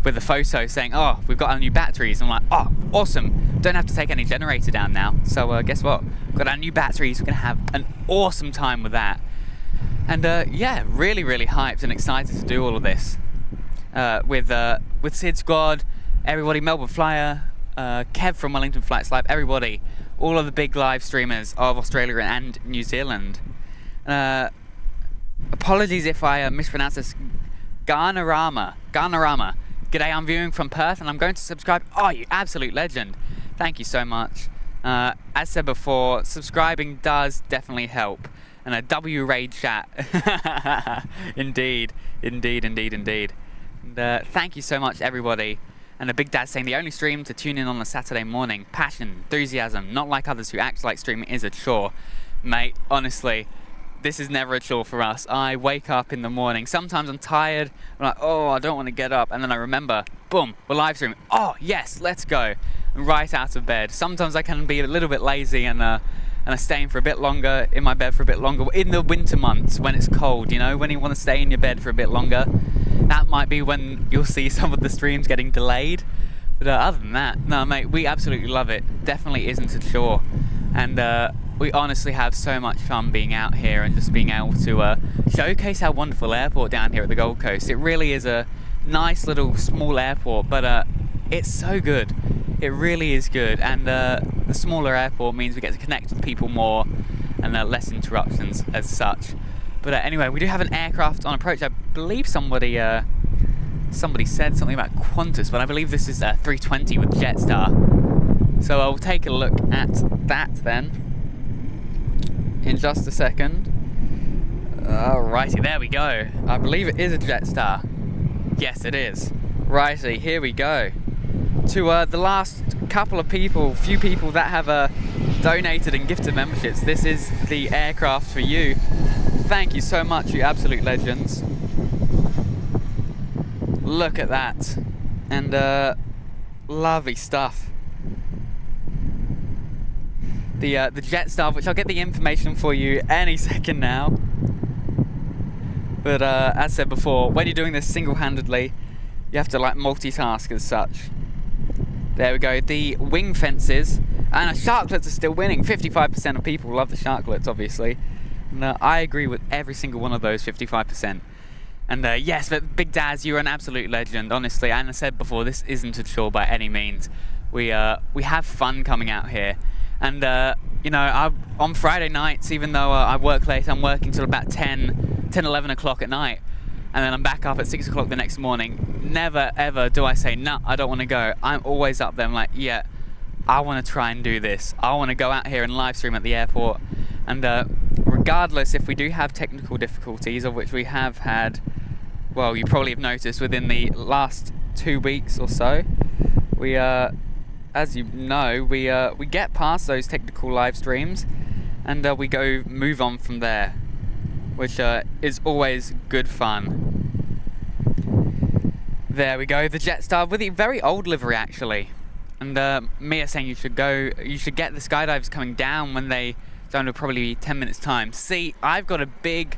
with a photo saying, oh, we've got our new batteries. I'm like, oh, awesome. Don't have to take any generator down now. So guess what? We've got our new batteries. We're going to have an awesome time with that. And yeah, really, really hyped and excited to do all of this. With Sid Squad, everybody, Melbourne Flyer, Kev from Wellington Flights Live, everybody, all of the big live streamers of Australia and New Zealand. Apologies if I mispronounce this. Garnarama. G'day, I'm viewing from Perth and I'm going to subscribe. Oh, you absolute legend. Thank you so much. As said before, subscribing does definitely help. And a W raid chat. Indeed. And thank you so much, everybody. And a Big Dad saying the only stream to tune in on a Saturday morning. Passion, enthusiasm, not like others who act like streaming is a chore. Mate, honestly, this is never a chore for us. I wake up in the morning. Sometimes I'm tired. I'm like, oh, I don't want to get up. And then I remember, boom, we're live streaming. Oh, yes, let's go. And right out of bed. Sometimes I can be a little bit lazy and I'm staying for a bit longer, in my bed for a bit longer. In the winter months when it's cold, you know, when you want to stay in your bed for a bit longer, that might be when you'll see some of the streams getting delayed. But other than that, no, mate, we absolutely love it. Definitely isn't a chore. And we honestly have so much fun being out here and just being able to showcase our wonderful airport down here at the Gold Coast. It really is a nice little small airport, but it's so good. It really is good, and the smaller airport means we get to connect with people more and less interruptions as such. But anyway, we do have an aircraft on approach. I believe somebody said something about Qantas, but I believe this is 320 with Jetstar. So I'll take a look at that then in just a second. Alrighty, there we go. I believe it is a Jetstar. Yes, it is. Righty, here we go. To the last few people that have donated and gifted memberships, this is the aircraft for you. Thank you so much, you absolute legends. Look at that. And lovely stuff. The Jetstar, which I'll get the information for you any second now. But as said before, when you're doing this single-handedly, you have to like multitask as such. There we go, the wing fences, and sharklets are still winning. 55% of people love the sharklets, obviously. And I agree with every single one of those 55%. And yes, but Big Daz, you're an absolute legend, honestly. And I said before, this isn't a chore by any means. We have fun coming out here. And you know, on Friday nights, even though I work late, I'm working till about 11 o'clock at night. And then I'm back up at 6 o'clock the next morning. Never ever do I say, no, I don't want to go. I'm always up there. I'm like, yeah, I want to try and do this. I want to go out here and live stream at the airport. And regardless if we do have technical difficulties, of which we have had, well, you probably have noticed within the last 2 weeks or so, we as you know, we get past those technical live streams and we move on from there, which is always good fun. There we go, the Jetstar with a very old livery actually. And Mia saying you should get the skydivers coming down when they down to probably 10 minutes time. See, I've got a big,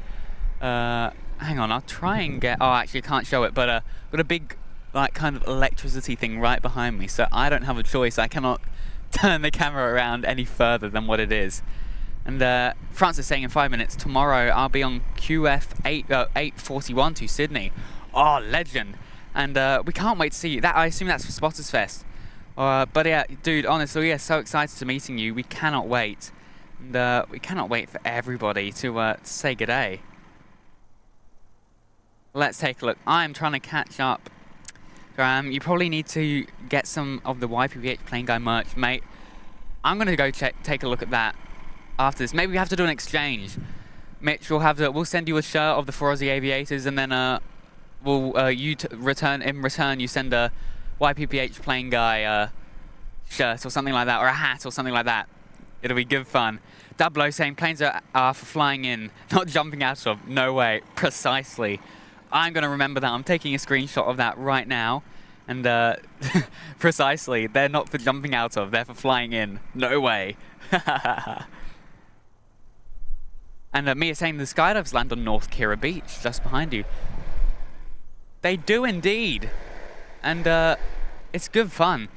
hang on, I'll try and get, oh actually I can't show it, but got a big like kind of electricity thing right behind me, so I don't have a choice. I cannot turn the camera around any further than what it is. And France is saying in 5 minutes, tomorrow I'll be on QF 841 to Sydney. Oh, legend. And we can't wait to see you. That, I assume that's for Spotters Fest. But yeah, dude, honestly, we are so excited to meeting you. We cannot wait. And we cannot wait for everybody to say good day. Let's take a look. I'm trying to catch up. You probably need to get some of the YPPH Plane Guy merch, mate. I'm going to go take a look at that after this. Maybe we have to do an exchange. Mitch, we'll send you a shirt of the 4 Aussie Aviators, and then in return you send a YPPH Plane Guy shirt or something like that, or a hat or something like that. It'll be good fun. Double saying planes are for flying in, not jumping out of. No way. Precisely. I'm going to remember that. I'm taking a screenshot of that right now. And precisely, they're not for jumping out of, they're for flying in. No way. And Mia saying the skydives land on North Kira Beach, just behind you. They do indeed. And it's good fun.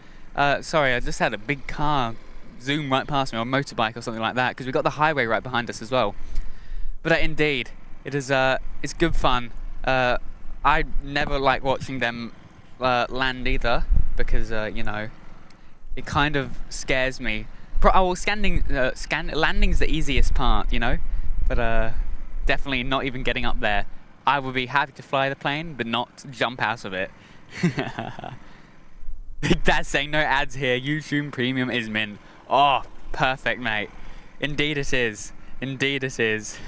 Sorry, I just had a big car zoom right past me, or a motorbike or something like that, because we've got the highway right behind us as well. But indeed, it's good fun. I never like watching them land either, because you know, it kind of scares me. Landing's the easiest part, you know, but definitely not even getting up there. I would be happy to fly the plane, but not jump out of it. Big Dad saying no ads here. YouTube Premium is mint. Oh, perfect, mate. Indeed it is. Indeed it is.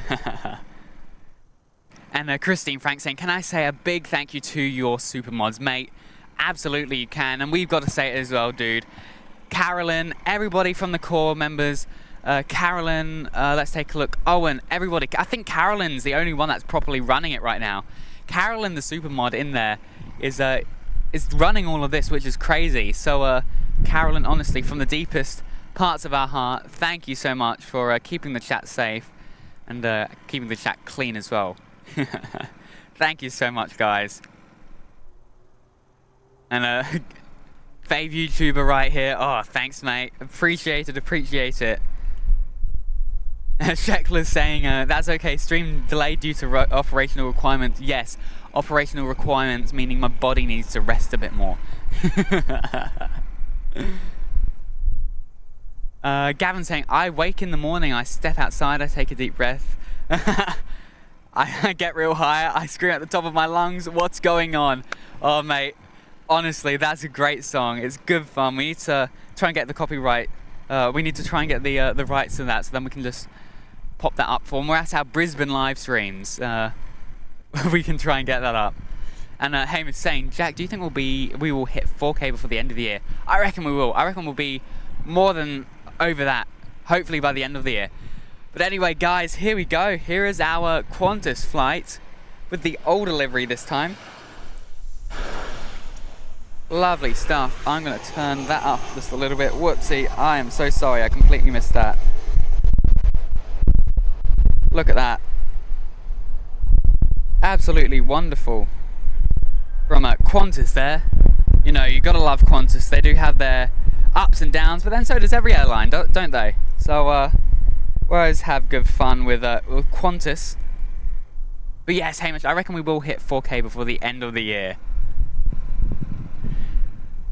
And Christine Frank saying, can I say a big thank you to your super mods, mate? Absolutely you can, and we've got to say it as well, dude. Carolyn, everybody from the core members, Carolyn, let's take a look. Owen, everybody. I think Carolyn's the only one that's properly running it right now. Carolyn, the super mod in there, is running all of this, which is crazy. So Carolyn, honestly, from the deepest parts of our heart, thank you so much for keeping the chat safe and keeping the chat clean as well. Thank you so much, guys. And fave YouTuber right here. Oh, thanks, mate. Appreciate it. Sheckler's saying that's okay. Stream delayed due to operational requirements. Yes, operational requirements, meaning my body needs to rest a bit more. Gavin saying, I wake in the morning, I step outside, I take a deep breath. I get real high, I scream at the top of my lungs. What's going on? Oh, mate, honestly, that's a great song. It's good fun. We need to try and get the copyright. We need to try and get the rights to that, so then we can just pop that up for when we're at our Brisbane live streams. We can try and get that up. And Hamish saying, Jack, do you think we will hit 4K before the end of the year? I reckon we will. I reckon we'll be more than over that, hopefully by the end of the year. But anyway, guys, here we go. Here is our Qantas flight with the older livery this time. Lovely stuff. I'm going to turn that up just a little bit. Whoopsie, I am so sorry. I completely missed that. Look at that. Absolutely wonderful. From Qantas there. You know, you gotta love Qantas. They do have their ups and downs, but then so does every airline, don't they? So we always have good fun with Qantas. But yes, Hamish, I reckon we will hit 4K before the end of the year.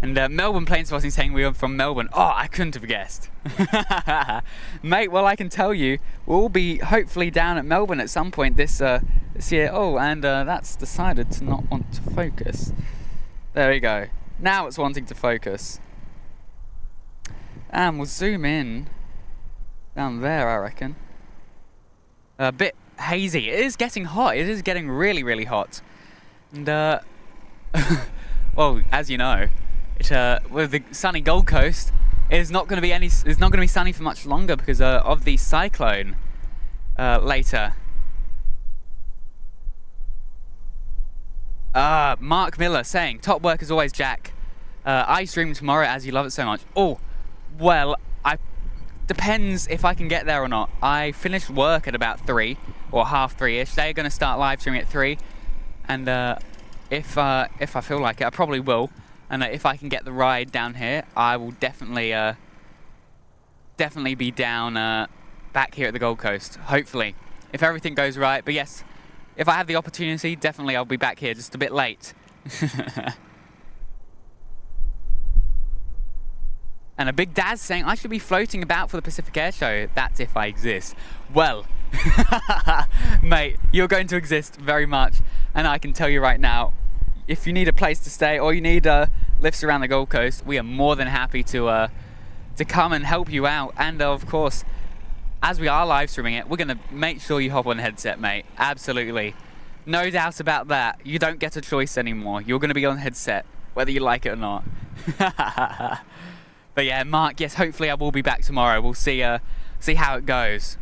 And Melbourne Plane Spotting saying we are from Melbourne. Oh, I couldn't have guessed. Mate, well, I can tell you, we'll be hopefully down at Melbourne at some point this year. Oh, and that's decided to not want to focus. There we go. Now it's wanting to focus. And we'll zoom in down there, I reckon. A bit hazy. It is getting hot. It is getting really, really hot. And well, as you know, with the sunny Gold Coast, it's not going to be sunny for much longer because of the cyclone later. Mark Miller saying, top work as always, Jack. I stream tomorrow as you love it so much. Oh, well, depends if I can get there or not. I finished work at about 3 or half 3ish. They're going to start live streaming at 3, and if I feel like it, I probably will. And if I can get the ride down here, I will definitely be down back here at the Gold Coast. Hopefully, if everything goes right. But yes, if I have the opportunity, definitely I'll be back here, just a bit late. And a Big Daz saying I should be floating about for the Pacific Air Show. That's if I exist. Well, mate, you're going to exist very much, and I can tell you right now, if you need a place to stay or you need lifts around the Gold Coast, we are more than happy to come and help you out. And of course, as we are live streaming it, we're gonna make sure you hop on a headset, mate. Absolutely, no doubt about that. You don't get a choice anymore. You're gonna be on headset, whether you like it or not. But yeah, Mark, yes, hopefully I will be back tomorrow. We'll see how it goes.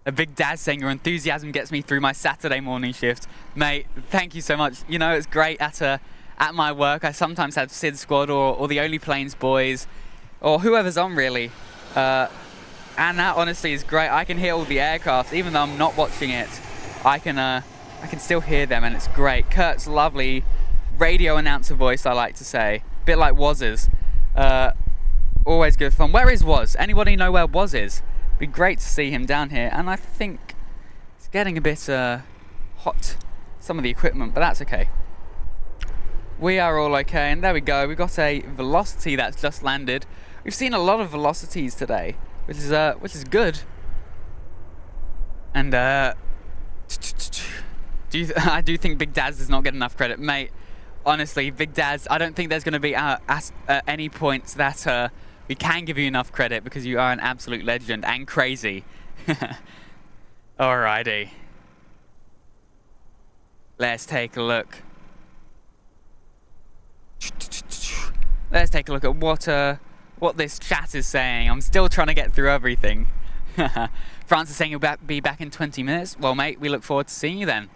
A Big Dad saying your enthusiasm gets me through my Saturday morning shift. Mate, thank you so much. You know, it's great at my work. I sometimes have Sid Squad or the Only Planes boys or whoever's on really. And that honestly is great. I can hear all the aircraft, even though I'm not watching it. I can still hear them, and it's great. Kurt's lovely radio announcer voice, I like to say. Bit like Waz's. Always good fun. Where is Waz? Anybody know where Waz is? Be great to see him down here, and I think it's getting a bit hot, some of the equipment, but that's okay. We are all okay, and there we go. We've got a Velocity that's just landed. We've seen a lot of Velocities today, which is good. And I do think Big Daz does not get enough credit, mate. Honestly, Big Daz, I don't think there's going to be any points that we can give you enough credit, because you are an absolute legend and crazy. Alrighty. Let's take a look. Let's take a look at what this chat is saying. I'm still trying to get through everything. France is saying you'll be back in 20 minutes. Well, mate, we look forward to seeing you then.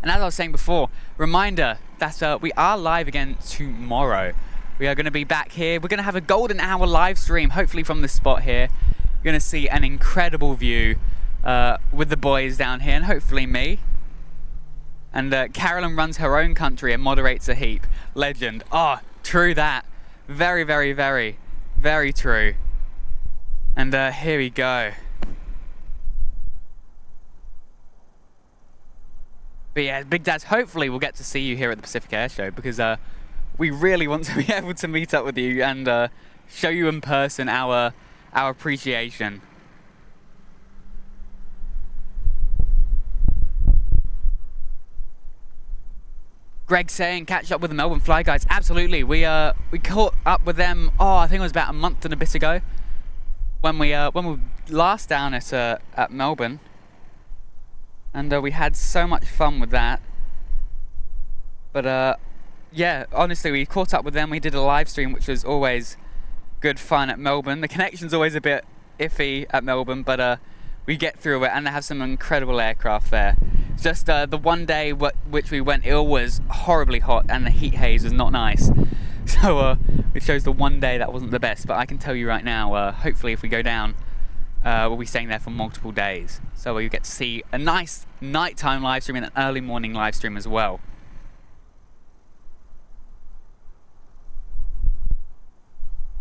And as I was saying before, reminder that we are live again tomorrow. We are going to be back here. We're going to have a golden hour live stream, hopefully from this spot here. You're going to see an incredible view with the boys down here, and hopefully me. And Carolyn runs her own country and moderates a heap. Legend. Oh, true that. Very, very, very, very true. And here we go. But yeah, Big Dad, hopefully we'll get to see you here at the Pacific Air Show, because we really want to be able to meet up with you and show you in person our appreciation. Greg saying catch up with the Melbourne Fly Guys. Absolutely, we caught up with them. Oh, I think it was about a month and a bit ago when we were last down at Melbourne. And we had so much fun with that. But yeah, honestly, we caught up with them. We did a live stream, which was always good fun at Melbourne. The connection's always a bit iffy at Melbourne, but we get through it, and they have some incredible aircraft there. Just the one day which we went ill was horribly hot, and the heat haze was not nice. So it shows the one day that wasn't the best. But I can tell you right now, hopefully if we go down, we'll be staying there for multiple days. So you get to see a nice nighttime live stream and an early morning live stream as well.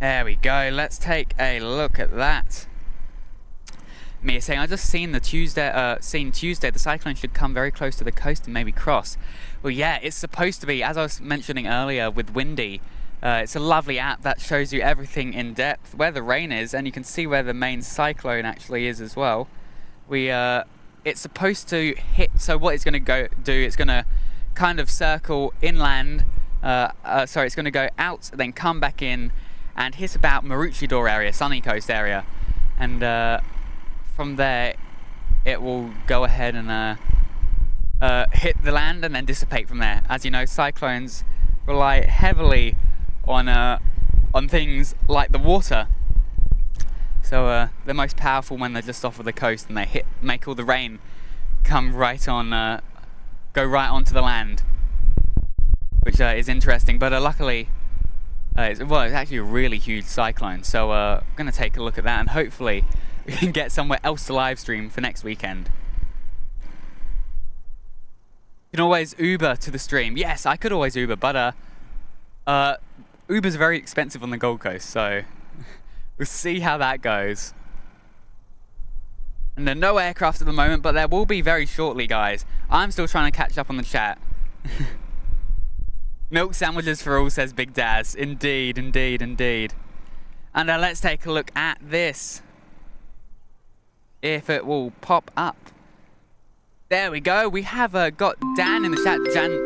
There we go. Let's take a look at that. Mia saying, I just seen Tuesday. The cyclone should come very close to the coast and maybe cross. Well, yeah, it's supposed to be. As I was mentioning earlier with Windy, it's a lovely app that shows you everything in depth, where the rain is, and you can see where the main cyclone actually is as well. It's supposed to hit. So what it's going to do? It's going to kind of circle inland. Sorry, it's going to go out, then come back in, and hit about Maroochydore area, Sunny Coast area, and from there it will go ahead and hit the land and then dissipate from there. As you know, cyclones rely heavily on things like the water, so they're most powerful when they're just off of the coast and they make all the rain come right on, go right onto the land, which is interesting. But luckily, it's actually a really huge cyclone. So I'm going to take a look at that, and hopefully we can get somewhere else to live stream for next weekend. You can always Uber to the stream. Yes, I could always Uber, but Uber's very expensive on the Gold Coast, so we'll see how that goes. And there are no aircraft at the moment, but there will be very shortly, guys. I'm still trying to catch up on the chat. Milk sandwiches for all, says Big Daz. Indeed, indeed, indeed. And let's take a look at this. If it will pop up. There we go. We have got Dan in the chat.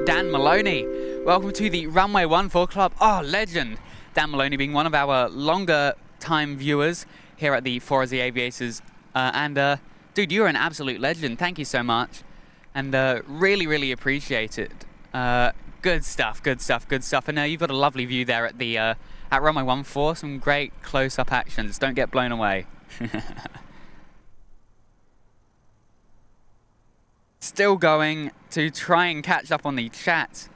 Dan Maloney. Welcome to the Runway 14 Club. Oh, legend. Dan Maloney being one of our longer time viewers here at the For the Aviators. Dude, you're an absolute legend. Thank you so much. And really, really appreciate it. Good stuff, good stuff, good stuff. And you've got a lovely view there at the at Runway 14. Some great close-up actions. Don't get blown away. Still going to try and catch up on the chat.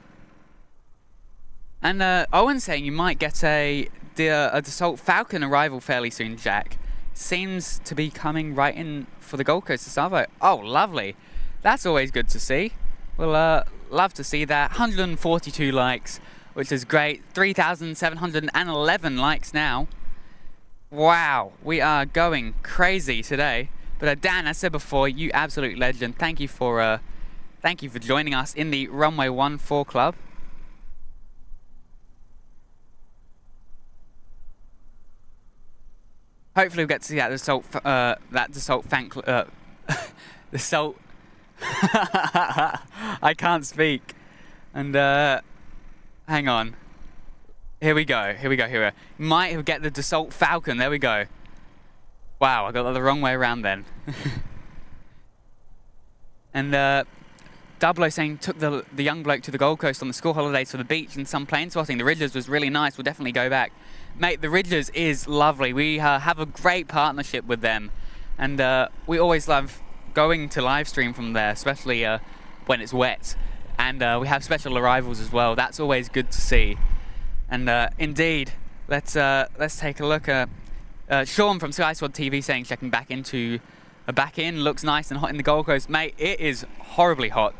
And Owen's saying you might get a Dassault Falcon arrival fairly soon, Jack. Seems to be coming right in for the Gold Coast to Savo. Oh, lovely. That's always good to see. We'll love to see that. 142 likes, which is great. 3,711 likes now. Wow, we are going crazy today. But Dan, as I said before, you absolute legend. Thank you for joining us in the Runway 14 Club. Hopefully we'll get to see that Dassault fan Dassault. I can't speak. And hang on. Here we go. Might get the Dassault Falcon. There we go. Wow, I got that the wrong way around then. And Double-O saying took the young bloke to the Gold Coast on the school holidays for the beach and some plane spotting. The Ridgers was really nice. We'll definitely go back. Mate, the Ridgers is lovely. We have a great partnership with them. And we always love going to live stream from there, especially when it's wet. And we have special arrivals as well. That's always good to see. And indeed, let's take a look at Sean from SkySquad TV saying checking back in. Looks nice and hot in the Gold Coast. Mate, it is horribly hot.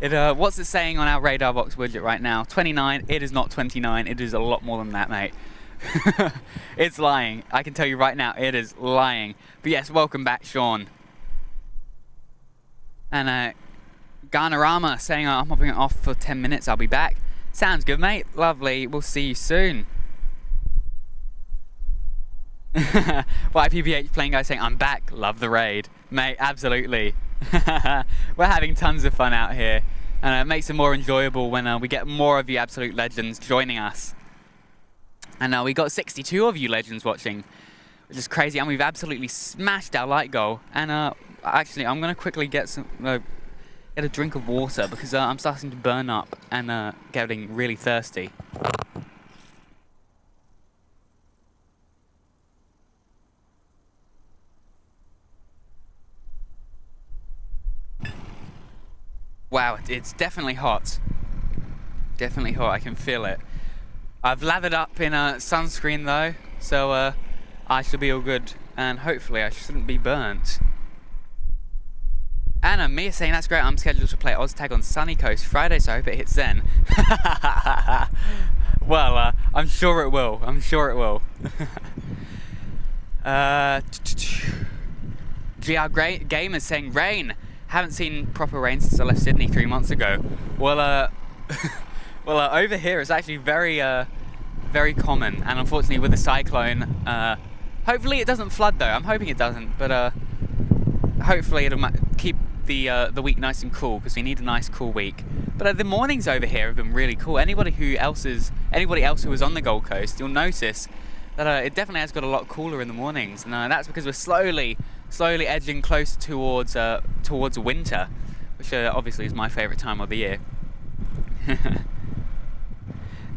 What's it saying on our radar box widget right now? 29. It is not 29. It is a lot more than that, mate. It's lying. I can tell you right now, it is lying. But yes, welcome back, Sean. And Garnerama saying I'm hopping it off for 10 minutes. I'll be back. Sounds good, mate. Lovely. We'll see you soon. YPBH playing guy saying I'm back. Love the raid, mate. Absolutely. We're having tons of fun out here, and it makes it more enjoyable when we get more of you absolute legends joining us. And we got 62 of you legends watching, which is crazy, and we've absolutely smashed our like goal. And actually, I'm gonna quickly get a drink of water because I'm starting to burn up and getting really thirsty. Wow, it's definitely hot. Definitely hot, I can feel it. I've lathered up in sunscreen though, so I should be all good, and hopefully I shouldn't be burnt. Anna, Mia saying that's great, I'm scheduled to play OzTag on Sunny Coast Friday, so I hope it hits then. Well, I'm sure it will, GR Game is saying rain. Haven't seen proper rain since I left Sydney 3 months ago. Well, over here it's actually very common, and unfortunately with the cyclone, hopefully it doesn't flood though. I'm hoping it doesn't, but hopefully it'll keep the week nice and cool, because we need a nice cool week. But the mornings over here have been really cool. Anybody else who was on the Gold Coast, you'll notice that it definitely has got a lot cooler in the mornings, and that's because we're slowly edging closer towards winter, which obviously is my favourite time of the year.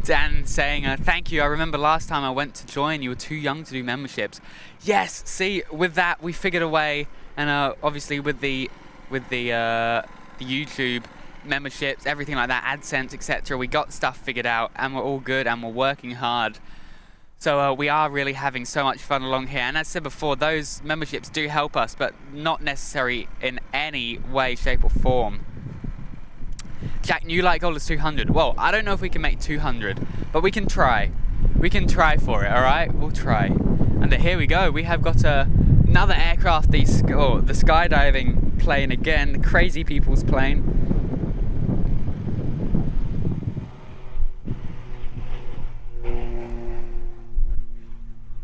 Dan saying, thank you, I remember last time I went to join, you were too young to do memberships. Yes, see, with that we figured a way, and obviously with the YouTube, memberships, everything like that, AdSense, etc. We got stuff figured out, and we're all good, and we're working hard. So we are really having so much fun along here. And as I said before, those memberships do help us, but not necessary in any way, shape, or form. Jack, new light goal is 200. Well, I don't know if we can make 200, but we can try. We can try for it, all right? We'll try. And here we go. We have got another aircraft, the skydiving plane again, the crazy people's plane.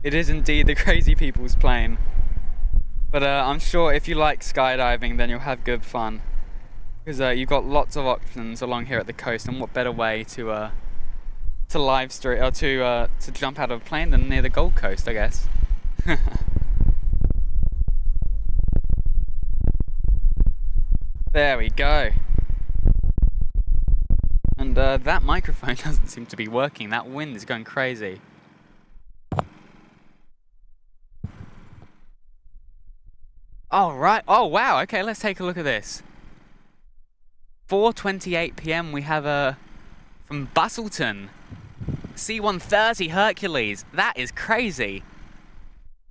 It is indeed the crazy people's plane. But I'm sure if you like skydiving, then you'll have good fun. Because you've got lots of options along here at the coast, and what better way to live stream or to jump out of a plane than near the Gold Coast, I guess. There we go. And that microphone doesn't seem to be working. That wind is going crazy. Oh, right. Oh, wow. Okay, let's take a look at this. 4:28 p.m. we have from Bustleton, C-130 Hercules. That is crazy.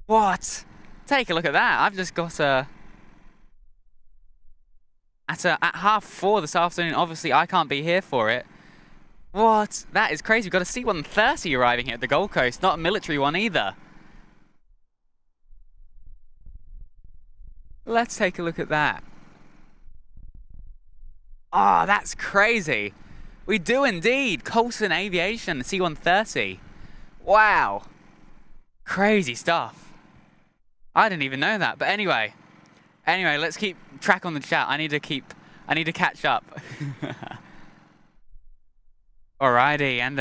What? Take a look at that. I've just got at 4:30 this afternoon. Obviously, I can't be here for it. What? That is crazy. We've got a C-130 arriving here at the Gold Coast. Not a military one either. Let's take a look at that. Oh, that's crazy. We do indeed. Coulson Aviation, C-130. Wow. Crazy stuff. I didn't even know that. But anyway, let's keep track on the chat. I need to catch up. Alrighty, and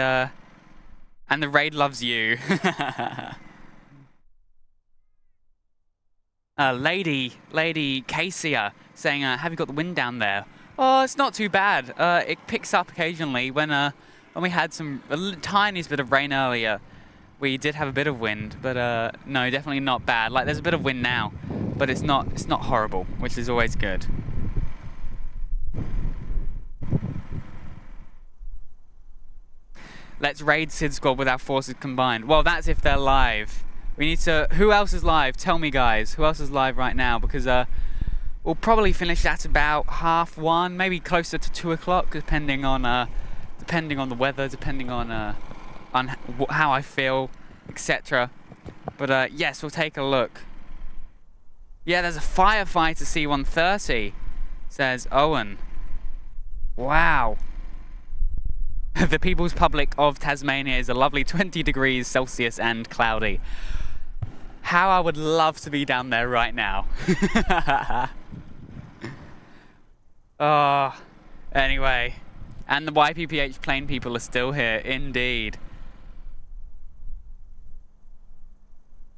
the raid loves you. Lady Casey saying, have you got the wind down there? Oh, it's not too bad. It picks up occasionally. When we had a tiniest bit of rain earlier, we did have a bit of wind, but no, definitely not bad. Like, there's a bit of wind now, but it's not horrible, which is always good. Let's raid Sid Squad with our forces combined. Well, that's if they're live. We need to... Who else is live? Tell me, guys. Who else is live right now? Because we'll probably finish at about 1:30, maybe closer to 2 o'clock, depending on the weather, depending on how I feel, etc. But yes, we'll take a look. Yeah, there's a firefighter C-130, says Owen. Wow. The People's Republic of Tasmania is a lovely 20 degrees Celsius and cloudy. How I would love to be down there right now. Oh, anyway. And the YPPH plane people are still here, indeed.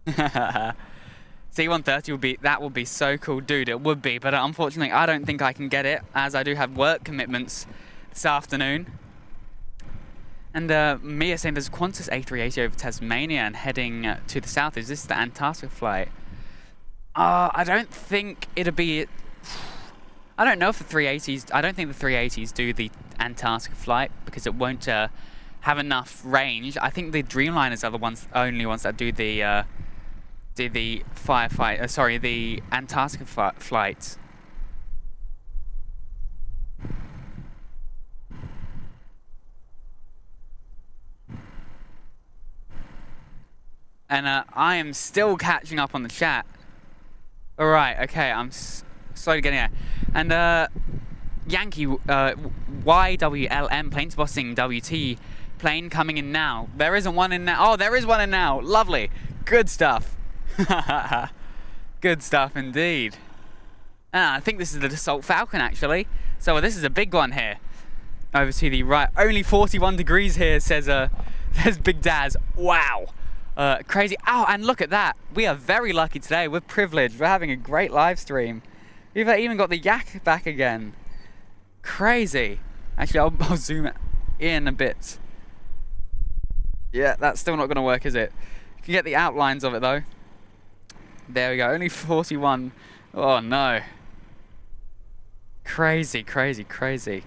C-130 would be so cool, dude, it would be, but unfortunately I don't think I can get it, as I do have work commitments this afternoon. And Mia saying there's a Qantas A380 over Tasmania and heading to the south. Is this the Antarctica flight? I don't think it'll be... I don't know if the 380s... I don't think the 380s do the Antarctica flight because it won't have enough range. I think the Dreamliners are the only ones that do the firefight... sorry, the Antarctica flight. And I am still catching up on the chat. Alright, okay, I'm slowly getting there. And Yankee YWLM plane spotting WT plane coming in now. There isn't one in now. Oh, there is one in now. Lovely. Good stuff. Good stuff indeed. I think this is the Dassault Falcon actually. So this is a big one here. Over to the right. Only 41 degrees here, says Big Daz. Wow. Crazy. Oh, and look at that. We are very lucky today. We're privileged. We're having a great live stream. We've even got the yak back again. Crazy. Actually, I'll zoom it in a bit. Yeah, that's still not going to work, is it? You can get the outlines of it, though. There we go. Only 41. Oh, no. Crazy, crazy, crazy.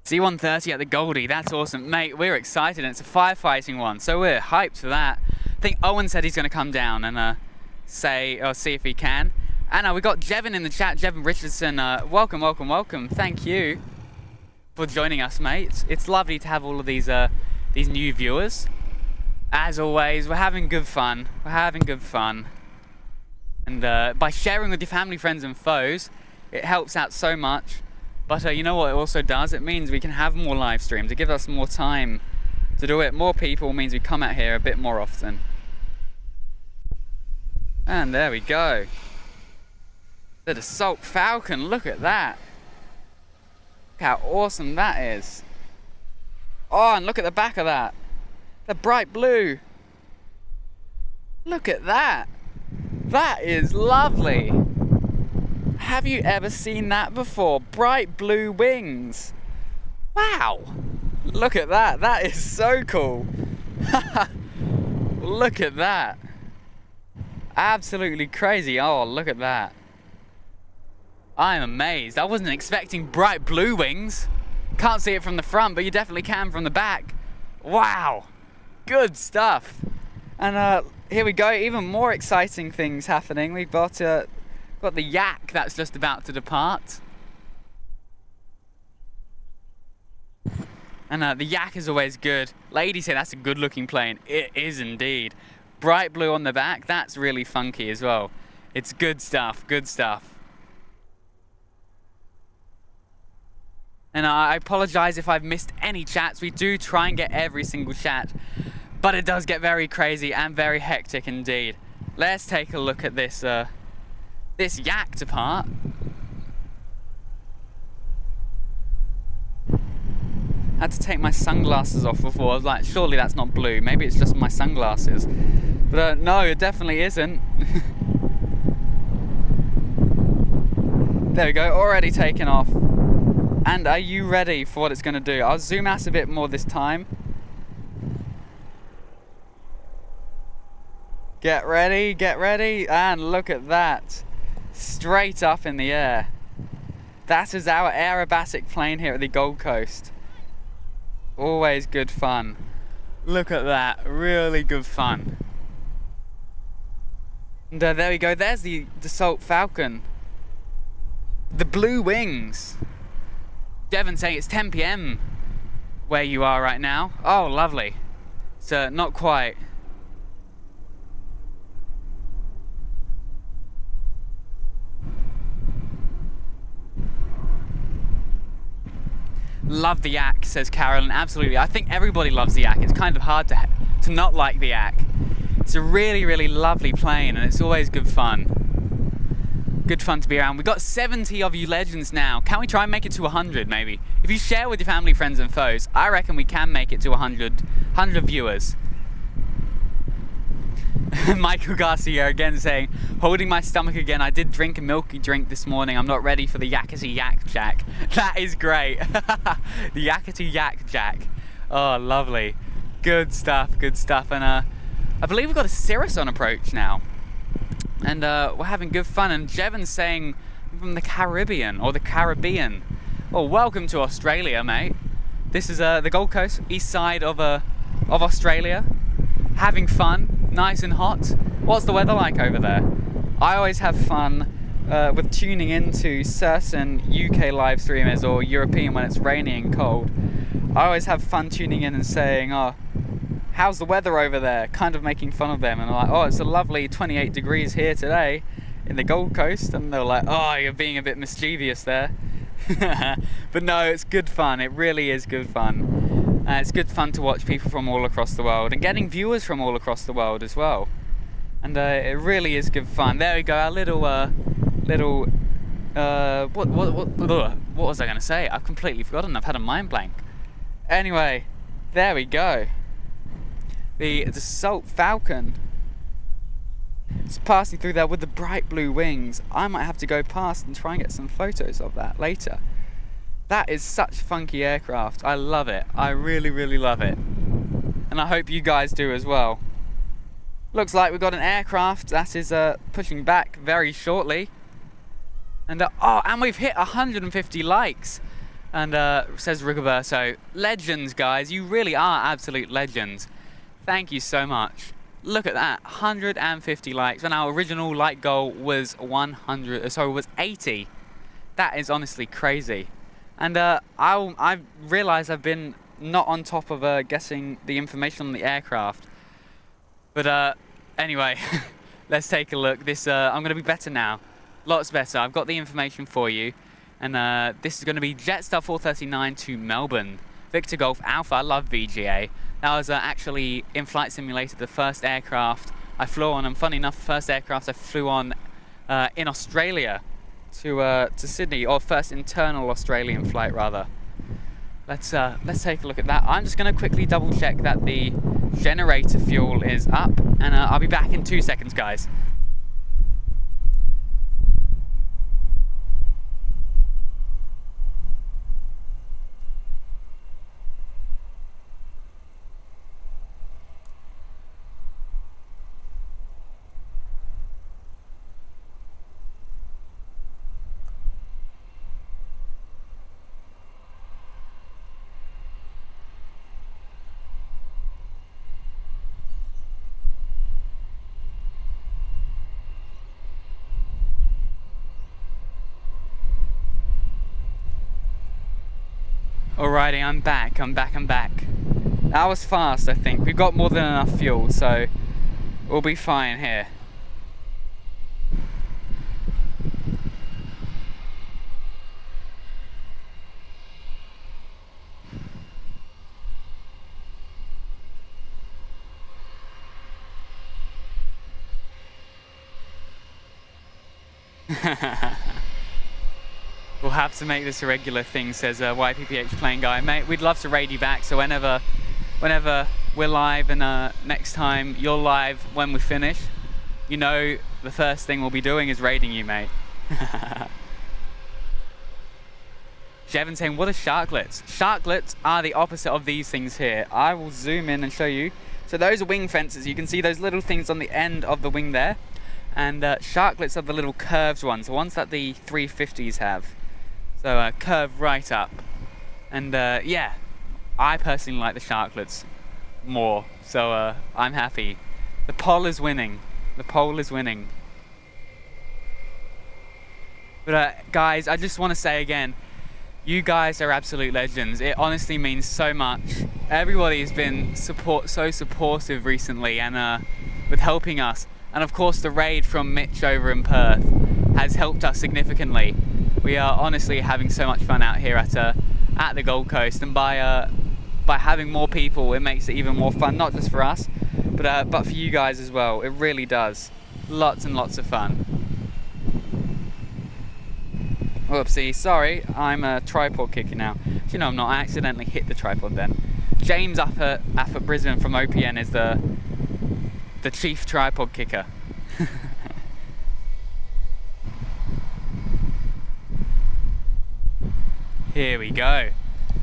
C-130 at the Goldie, that's awesome. Mate, we're excited, and it's a firefighting one, so we're hyped for that. I think Owen said he's going to come down and see if he can. And we got Jevin in the chat, Jevin Richardson. Welcome, welcome, welcome. Thank you for joining us, mate. It's lovely to have all of these new viewers. As always, we're having good fun. We're having good fun. And by sharing with your family, friends and foes, it helps out so much. But you know what it also does? It means we can have more live streams. It gives us more time to do it. More people means we come out here a bit more often. And there we go. The Dassault Falcon, look at that. Look how awesome that is. Oh, and look at the back of that. The bright blue. Look at that. That is lovely. Have you ever seen that before? Bright blue wings. Wow. Look at that. That is so cool. Look at that. Absolutely crazy. Oh, look at that. I'm amazed. I wasn't expecting bright blue wings. Can't see it from the front, but you definitely can from the back. Wow. Good stuff. And here we go. Even more exciting things happening. We've got the Yak that's just about to depart. And the Yak is always good. Ladies say that's a good looking plane. It is indeed. Bright blue on the back, that's really funky as well. It's good stuff, good stuff. And I apologize if I've missed any chats. We do try and get every single chat, but it does get very crazy and very hectic indeed. Let's take a look at this this Yak depart. Had to take my sunglasses off before. I was like, surely that's not blue. Maybe it's just my sunglasses. But no, it definitely isn't. There we go, already taken off. And are you ready for what it's going to do? I'll zoom out a bit more this time. Get ready, and look at that. Straight up in the air. That is our aerobatic plane here at the Gold Coast. Always good fun. Look at that, really good fun. And there we go, there's the Dassault Falcon. The blue wings. Devon saying it's 10 PM where you are right now. Oh, lovely. So not quite. Love the Yak, says Carolyn. Absolutely. I think everybody loves the Yak. It's kind of hard to not like the Yak. It's a really, really lovely plane, and it's always good fun. Good fun to be around. We've got 70 of you legends now. Can we try and make it to 100 maybe? If you share with your family, friends and foes, I reckon we can make it to 100 viewers. Michael Garcia again saying, holding my stomach again. I did drink a milky drink this morning. I'm not ready for the Yakety Yak Jack. That is great. The Yakety Yak Jack. Oh, lovely. Good stuff, good stuff. And I believe we've got a Cirrus on approach now. And we're having good fun. And Jevon's saying from the Caribbean, or the Caribbean. Well, welcome to Australia, mate. This is the Gold Coast, east side of Australia. Having fun, nice and hot. What's the weather like over there? I always have fun with tuning into certain UK live streamers or European when it's rainy and cold. I always have fun tuning in and saying, oh, how's the weather over there? Kind of making fun of them. And I'm like, oh, it's a lovely 28 degrees here today in the Gold Coast. And they're like, oh, you're being a bit mischievous there. But no, it's good fun. It really is good fun. It's good fun to watch people from all across the world and getting viewers from all across the world as well. And it really is good fun. There we go, our little what was I going to say? I've completely forgotten. I've had a mind blank. Anyway, there we go. The Dassault Falcon. It's passing through there with the bright blue wings. I might have to go past and try and get some photos of that later. That is such funky aircraft. I love it. I really, really love it. And I hope you guys do as well. Looks like we've got an aircraft that is pushing back very shortly. And oh, and we've hit 150 likes. And says Rigoberto, legends, guys. You really are absolute legends. Thank you so much. Look at that, 150 likes, when our original like goal was 80. That is honestly crazy. And I realize I've been not on top of guessing the information on the aircraft. But anyway, let's take a look. This I'm going to be better now, lots better. I've got the information for you, and this is going to be Jetstar 439 to Melbourne, Victor Golf Alpha. I love VGA. That was actually in Flight Simulator the first aircraft I flew on, and funny enough, the first aircraft I flew on in Australia to Sydney, or first internal Australian flight rather. Let's take a look at that. I'm just going to quickly double check that the generator fuel is up, and I'll be back in 2 seconds, guys. Alrighty, I'm back. That was fast, I think. We've got more than enough fuel, so we'll be fine here. We'll have to make this a regular thing, says YPPH playing guy. Mate, we'd love to raid you back, so whenever we're live, and next time you're live when we finish, you know the first thing we'll be doing is raiding you, mate. Jevon saying, what are sharklets? Sharklets are the opposite of these things here. I will zoom in and show you. So those are wing fences. You can see those little things on the end of the wing there. And sharklets are the little curved ones, the ones that the 350s have. So curve right up. And yeah, I personally like the sharklets more, so I'm happy. The poll is winning. The poll is winning. But guys, I just want to say again, you guys are absolute legends. It honestly means so much. Everybody has been so supportive recently, and with helping us. And of course the raid from Mitch over in Perth has helped us significantly. We are honestly having so much fun out here at the Gold Coast, and by having more people, it makes it even more fun, not just for us, but for you guys as well. It really does. Lots and lots of fun. Whoopsie, sorry, I'm a tripod kicker now. You know I'm not, I accidentally hit the tripod then. James up at Brisbane from OPN is the chief tripod kicker. Here we go.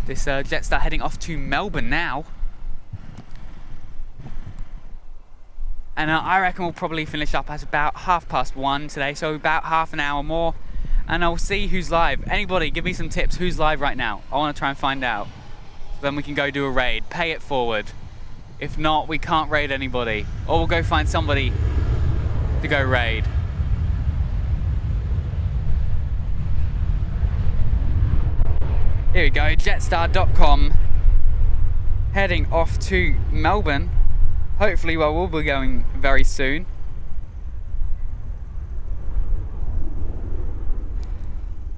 This Jetstar heading off to Melbourne now. And I reckon we'll probably finish up at about 1:30 today, so about half an hour more. And I'll see who's live. Anybody, give me some tips. Who's live right now? I want to try and find out. So then we can go do a raid. Pay it forward. If not, we can't raid anybody. Or we'll go find somebody to go raid. Here we go, Jetstar.com, heading off to Melbourne. Hopefully, well, we'll be going very soon.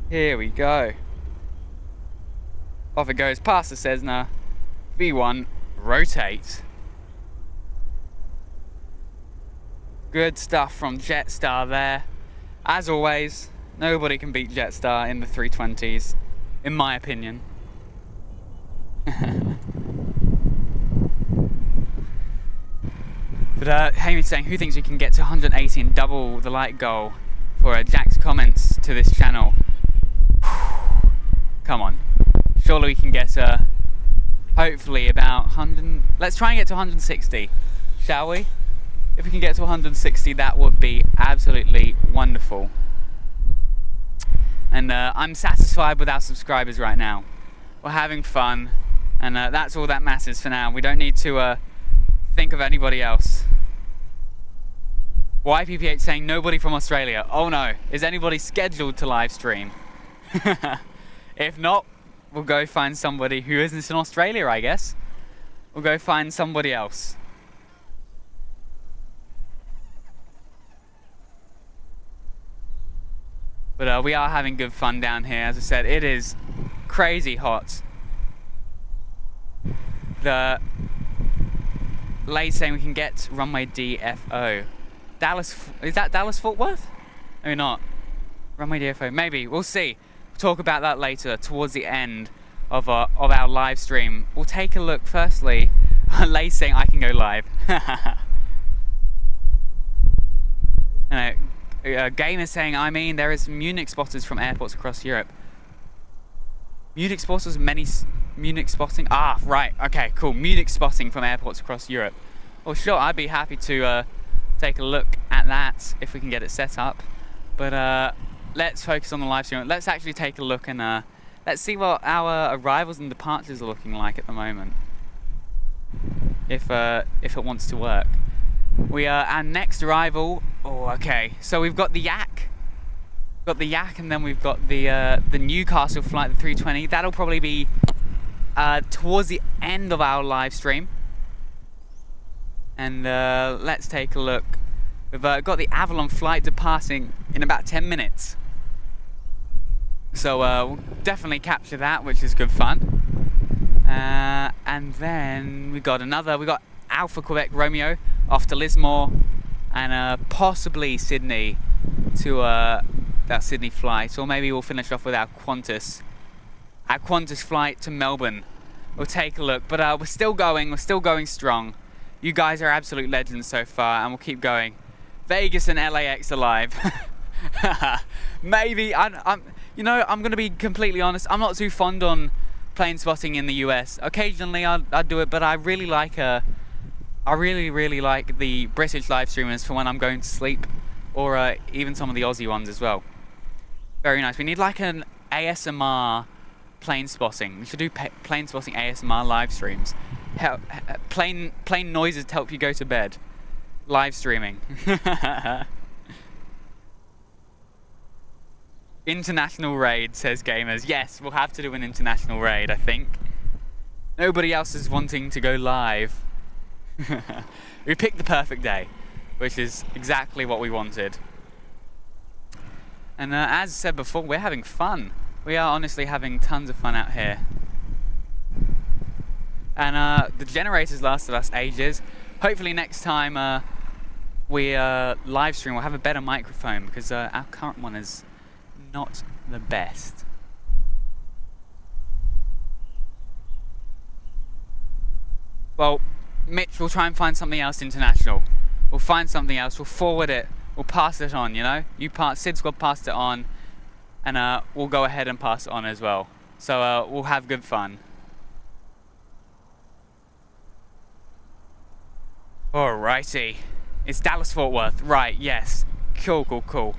Here we go. Off it goes, past the Cessna, V1, rotate. Good stuff from Jetstar there. As always, nobody can beat Jetstar in the 320s. In my opinion. But Hami's saying, who thinks we can get to 180 and double the like goal for Jack's comments to this channel? Come on. Surely we can get hopefully about 100. Let's try and get to 160, shall we? If we can get to 160, that would be absolutely wonderful. And I'm satisfied with our subscribers right now. we're having fun, and that's all that matters for now. We don't need to think of anybody else. YPPH saying nobody from Australia. Oh no, is anybody scheduled to live stream? If not, we'll go find somebody who isn't in Australia, I guess. We'll go find somebody else. But we are having good fun down here. As I said, it is crazy hot. The lady's saying we can get runway DFO. Dallas, is that Dallas Fort Worth? Maybe not. Runway DFO, maybe, we'll see. We'll talk about that later, towards the end of our live stream. We'll take a look, firstly, Lay saying I can go live. Gamer saying, I mean, there is Munich spotters from airports across Europe. Munich spotters, Munich spotting? Ah, right, okay, cool. Munich spotting from airports across Europe. Well, sure, I'd be happy to take a look at that if we can get it set up. But let's focus on the live stream. Let's actually take a look and let's see what our arrivals and departures are looking like at the moment. If it wants to work. Our next arrival, oh okay, so we've got the Yak. And then we've got the Newcastle flight, the 320. That'll probably be towards the end of our live stream. And let's take a look. We've got the Avalon flight departing in about 10 minutes. So we'll definitely capture that, which is good fun. And then we got Alpha Quebec Romeo off to Lismore, and possibly Sydney to that Sydney flight, or maybe we'll finish off with our Qantas flight to Melbourne. We'll take a look, but we're still going strong. You guys are absolute legends so far, and we'll keep going. Vegas and LAX alive. Maybe I'm gonna be completely honest. I'm not too fond on plane spotting in the US. Occasionally I'd do it, but I really like the British live streamers for when I'm going to sleep, or even some of the Aussie ones as well. Very nice. We need like an ASMR plane spotting. We should do plane spotting ASMR live streams. Plane noises to help you go to bed. Live streaming. International raid, says Gamers. Yes, we'll have to do an international raid, I think. Nobody else is wanting to go live. We picked the perfect day, which is exactly what we wanted. And as said before, we're having fun. We are honestly having tons of fun out here. And the generators lasted us ages. Hopefully next time we live stream, we'll have a better microphone, because our current one is not the best. Well, Mitch, we'll try and find something else international. We'll find something else, we'll forward it, we'll pass it on, you know? Sid Squad passed it on, and we'll go ahead and pass it on as well. So we'll have good fun. Alrighty. It's Dallas Fort Worth, right, yes. Cool.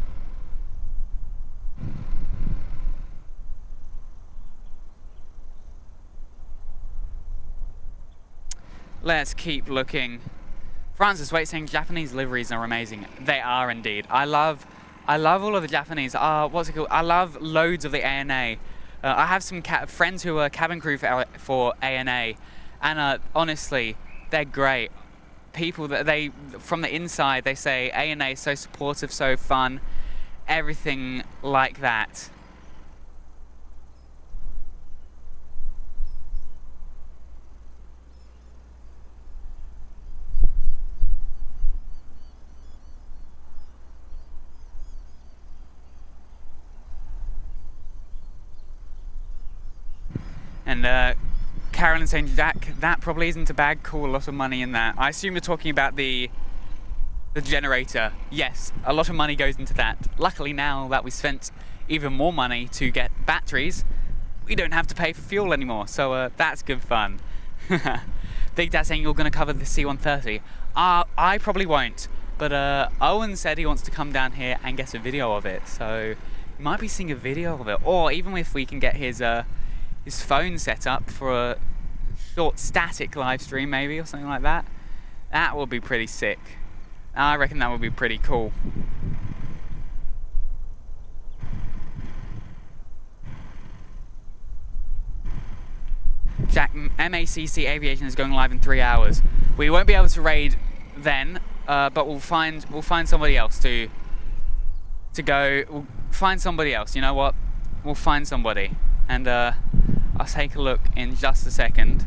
Let's keep looking. Francis Wait saying Japanese liveries are amazing. They are indeed. I love all of the Japanese. What's it called? I love loads of the ANA. I have some friends who are cabin crew for ANA, and honestly, they're great. People that from the inside, they say ANA is so supportive, so fun, everything like that. And Carolyn saying, Jack, that probably isn't a bad call, a lot of money in that. I assume you're talking about the generator. Yes, a lot of money goes into that. Luckily now that we spent even more money to get batteries, we don't have to pay for fuel anymore, so that's good fun. Big Dad saying you're going to cover the C-130. I probably won't, but Owen said he wants to come down here and get a video of it, so you might be seeing a video of it, or even if we can get his his phone set up for a short static live stream maybe, or something like that. That would be pretty sick. I reckon that would be pretty cool. Jack, MACC Aviation is going live in 3 hours. We won't be able to raid then, but we'll find somebody else to go. We'll find somebody else. You know what? We'll find somebody, and I'll take a look in just a second.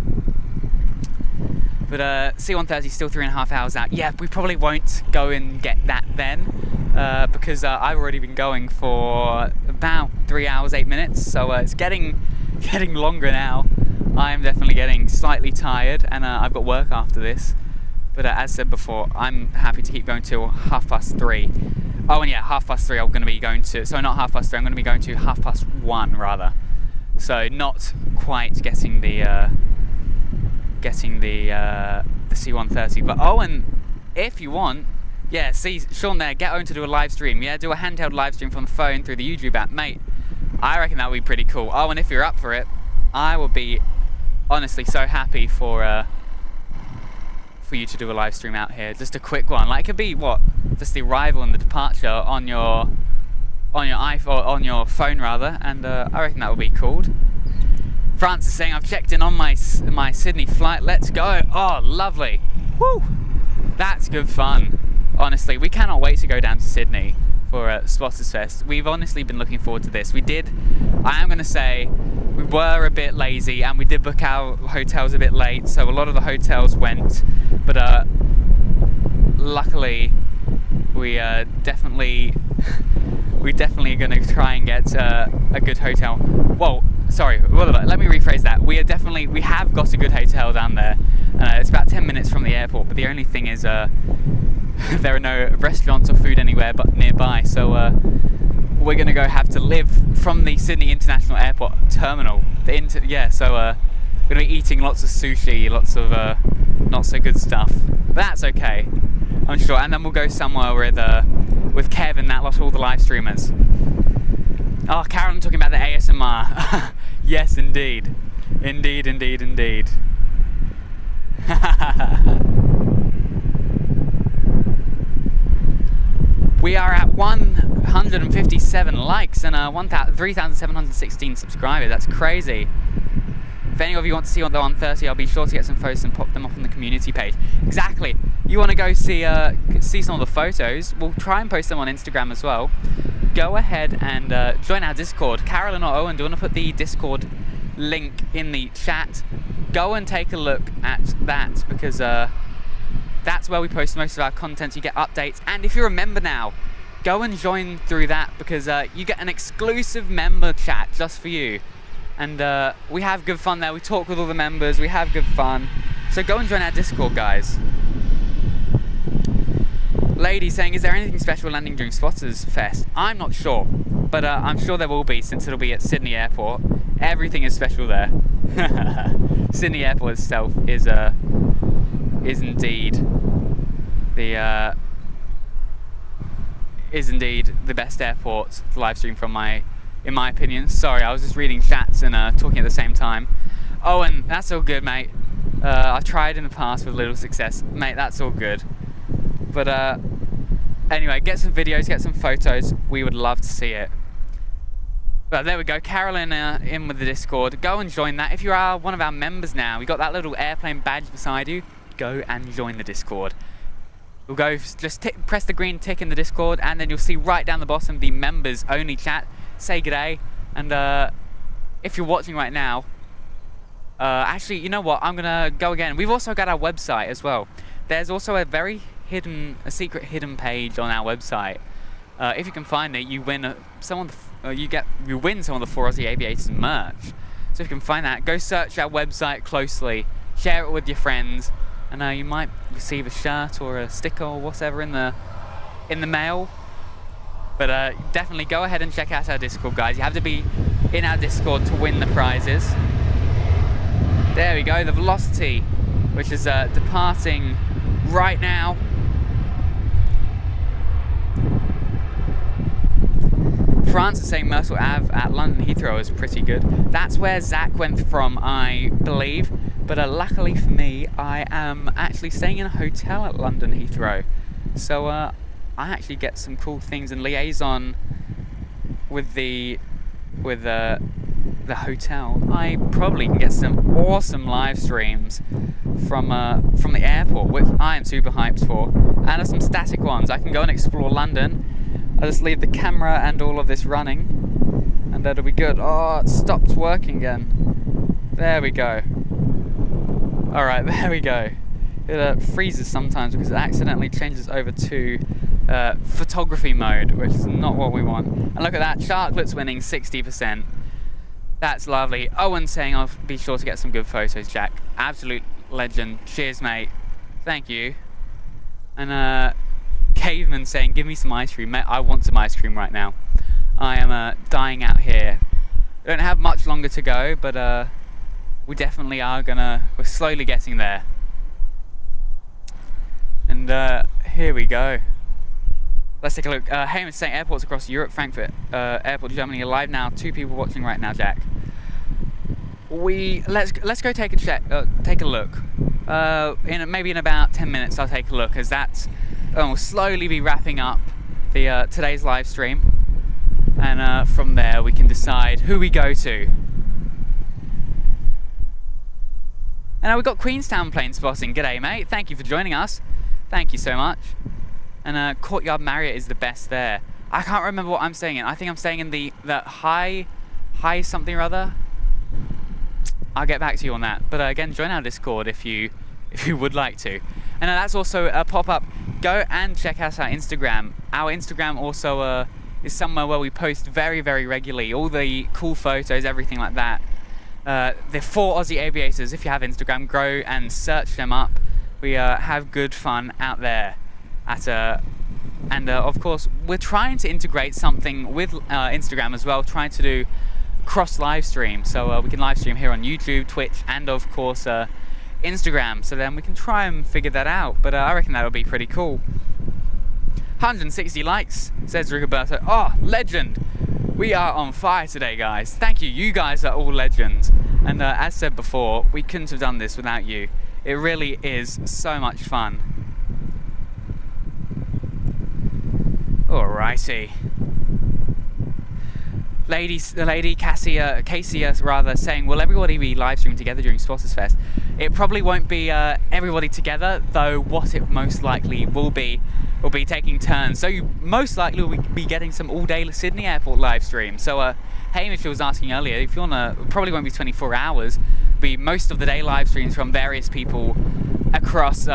But C-130 still 3.5 hours out. Yeah, we probably won't go and get that then, because I've already been going for about 3 hours 8 minutes. So it's getting longer now. I am definitely getting slightly tired, and I've got work after this. But as said before, I'm happy to keep going till 3:30. Oh, and yeah, 3:30 I'm going to be going to, so not 3:30, I'm going to be going to 1:30 rather. So not quite getting the C-130. But Owen, if you want, yeah, see Sean there, get Owen to do a live stream. Yeah, do a handheld live stream from the phone through the YouTube app, mate. I reckon that would be pretty cool. Owen, if you're up for it, I would be honestly so happy for you to do a live stream out here. Just a quick one. Like, it could be what? Just the arrival and the departure on your iPhone, on your phone rather, and I reckon that would be cool. France is saying I've checked in on my Sydney flight. Let's go. Oh, lovely. Woo! That's good fun. Honestly, we cannot wait to go down to Sydney for Spotters Fest. We've honestly been looking forward to this. I am going to say, we were a bit lazy and we did book our hotels a bit late, so a lot of the hotels went, but luckily we definitely are going to try and get a good hotel. Whoa, sorry, let me rephrase that. We have got a good hotel down there. It's about 10 minutes from the airport, but the only thing is there are no restaurants or food anywhere but nearby, so we're going to have to live from the Sydney International Airport terminal. So we're going to be eating lots of sushi, lots of not so good stuff. But that's okay, I'm sure. And then we'll go somewhere with Kev and that lot, all the live streamers. Oh, Carolyn talking about the ASMR. Yes, indeed. Indeed. We are at 157 likes and 3,716 subscribers. That's crazy. If any of you want to see on the 130, I'll be sure to get some photos and pop them up on the community page. Exactly. You want to go see some of the photos? We'll try and post them on Instagram as well. Go ahead and join our Discord. Carolyn or Owen, do you want to put the Discord link in the chat? Go and take a look at that, because that's where we post most of our content. You get updates, and if you're a member now, go and join through that, because you get an exclusive member chat just for you, and we have good fun there. We talk with all the members, we have good fun, so go and join our Discord, guys. Lady saying, is there anything special landing during Spotters Fest? I'm not sure, but I'm sure there will be, since it'll be at Sydney Airport. Everything is special there. Sydney Airport itself is indeed the best airport to live stream from, in my opinion. Sorry, I was just reading chats and talking at the same time. Oh, and that's all good, mate. I've tried in the past with little success, mate. That's all good. But anyway, get some videos, get some photos. We would love to see it. But there we go, Carolyn in with the Discord. Go and join that. If you are one of our members now, we got that little airplane badge beside you. Go and join the Discord. We'll go, just press the green tick in the Discord, and then you'll see right down the bottom the members only chat. Say g'day, and if you're watching right now, actually, you know what? I'm gonna go again. We've also got our website as well. There's also a secret hidden page on our website. If you can find it, you win some of the 4 Aussie Aviators merch. So if you can find that, go search our website closely, share it with your friends, and you might receive a shirt or a sticker or whatever in the mail. But definitely go ahead and check out our Discord, guys. You have to be in our Discord to win the prizes. There we go, the Velocity, which is departing right now. France is saying Myrtle Ave at London Heathrow is pretty good. That's where Zach went from, I believe. But luckily for me, I am actually staying in a hotel at London Heathrow. So I actually get some cool things and liaison with the hotel. I probably can get some awesome live streams from the airport, which I am super hyped for. And some static ones. I can go and explore London. I'll just leave the camera and all of this running, and that'll be good. Oh, it stopped working again. There we go. Alright, there we go. It freezes sometimes because it accidentally changes over to photography mode, which is not what we want. And look at that, Sharklet's winning 60%. That's lovely. Owen saying I'll be sure to get some good photos, Jack. Absolute legend. Cheers, mate. Thank you. And Caveman saying, give me some ice cream. Mate, I want some ice cream right now. I am dying out here. We don't have much longer to go, but we definitely are we're slowly getting there. And here we go. Let's take a look. Hamish saying airports across Europe, Frankfurt Airport, Germany, are live now. 2 people watching right now, Jack. Let's go take a look. Maybe in about 10 minutes I'll take a look, as we'll slowly be wrapping up the today's live stream, and from there we can decide who we go to. And we've got Queenstown plane spotting. G'day, mate. Thank you for joining us. Thank you so much. And Courtyard Marriott is the best there. I can't remember what I'm staying in. I think I'm staying in the high something or other. I'll get back to you on that. But again, join our Discord if you would like to. And that's also a pop-up. Go and check out our Instagram. Our Instagram also is somewhere where we post very, very regularly. All the cool photos, everything like that. The 4 Aussie aviators. If you have Instagram, go and search them up. We have good fun out there. And of course, we're trying to integrate something with Instagram as well. Trying to do cross live stream, so we can live stream here on YouTube, Twitch, and of course Instagram. So then we can try and figure that out. But I reckon that'll be pretty cool. 160 likes, says Rigoberto. Oh, legend! We are on fire today, guys. Thank you. You guys are all legends. And as said before, we couldn't have done this without you. It really is so much fun. Alrighty. Lady Casey rather saying, will everybody be live streaming together during Spotters Fest? It probably won't be everybody together, though what it most likely will be taking turns. So you most likely will be getting some all-day Sydney Airport live stream. So Hamish was asking earlier, if you wanna, probably won't be 24 hours, be most of the day live streams from various people across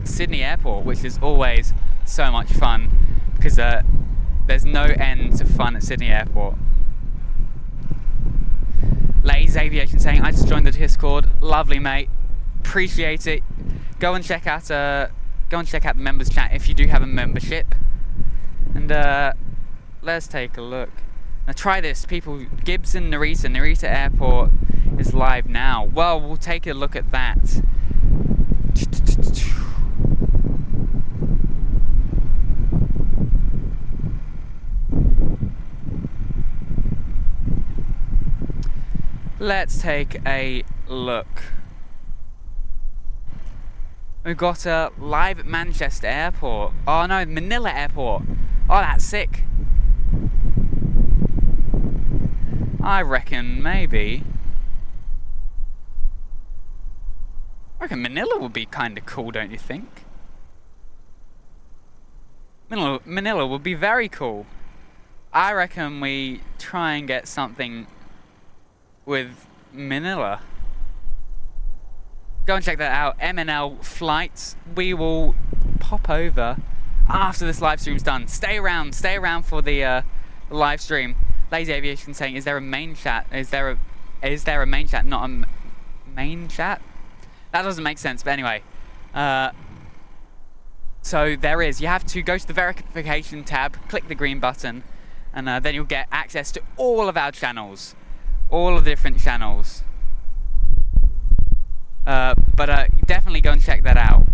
Sydney Airport, which is always so much fun, because there's no end to fun at Sydney Airport. Lays Aviation saying, I just joined the Discord. Lovely, mate. Appreciate it. Go and check out the members chat if you do have a membership. And let's take a look. Now try this, people. Gibson, Narita Airport is live now. Well, we'll take a look at that. Let's take a look. We've got live at Manchester Airport. Oh no, Manila Airport. Oh, that's sick. I reckon maybe. I reckon Manila would be kind of cool, don't you think? Manila would be very cool. I reckon we try and get something with Manila. Go and check that out. MNL flights. We will pop over after this live stream's done. Stay around for the live stream. Lazy Aviation saying, is there a main chat? Is there a main chat, not a main chat? That doesn't make sense, but anyway. So there is. You have to go to the verification tab, click the green button, and then you'll get access to all of our channels. All of the different channels. But definitely go and check that out.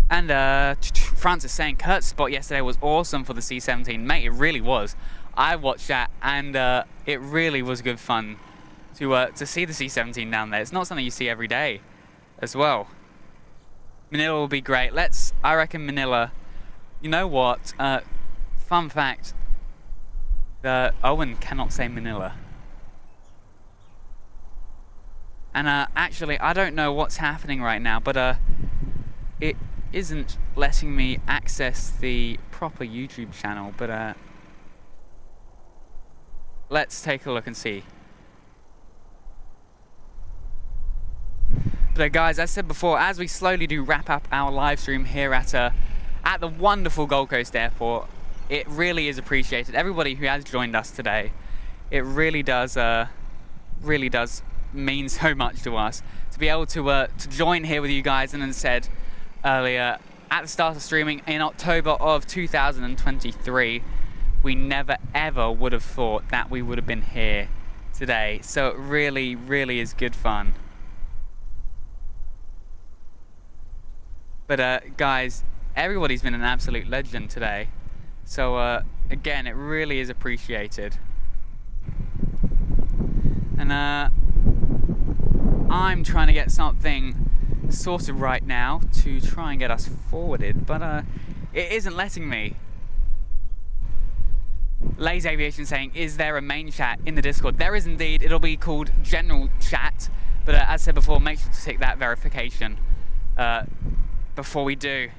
And And Francis saying Kurt's spot yesterday was awesome for the C-17. Mate, it really was. I watched that, and it really was good fun to see the C-17 down there. It's not something you see every day as well. Manila will be great. I reckon Manila. You know what? Fun fact. Owen cannot say Manila. And actually, I don't know what's happening right now, but it isn't letting me access the proper YouTube channel, but let's take a look and see. But guys, as I said before, as we slowly do wrap up our live stream here at the wonderful Gold Coast Airport, it really is appreciated. Everybody who has joined us today, it really does mean so much to us to be able to join here with you guys. And as I said earlier, at the start of streaming in October of 2023, we never ever would have thought that we would have been here today. So it really, really is good fun. But guys, everybody's been an absolute legend today. So again, it really is appreciated. And I'm trying to get something sorted right now to try and get us forwarded, but it isn't letting me. Lays Aviation saying, is there a main chat in the Discord? There is indeed. It'll be called General Chat, but as I said before, make sure to take that verification before we do.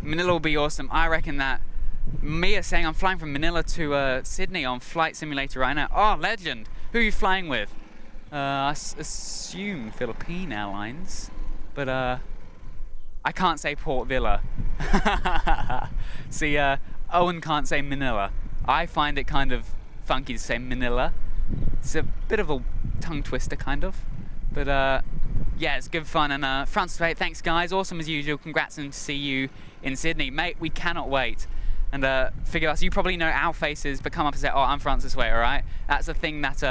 Manila will be awesome. I reckon that. Mia saying, I'm flying from Manila to Sydney on Flight Simulator right now. Oh, legend. Who are you flying with? I assume Philippine Airlines, but I can't say Port Vila. See, Owen can't say Manila. I find it kind of funky to say Manila. It's a bit of a tongue twister, kind of. But yeah, it's good fun. And Francis, thanks guys. Awesome as usual. Congrats and to see you in Sydney, mate. We cannot wait. And figure out, so you probably know our faces, but come up and say, oh, I'm Francis Wait, all right? That's the thing that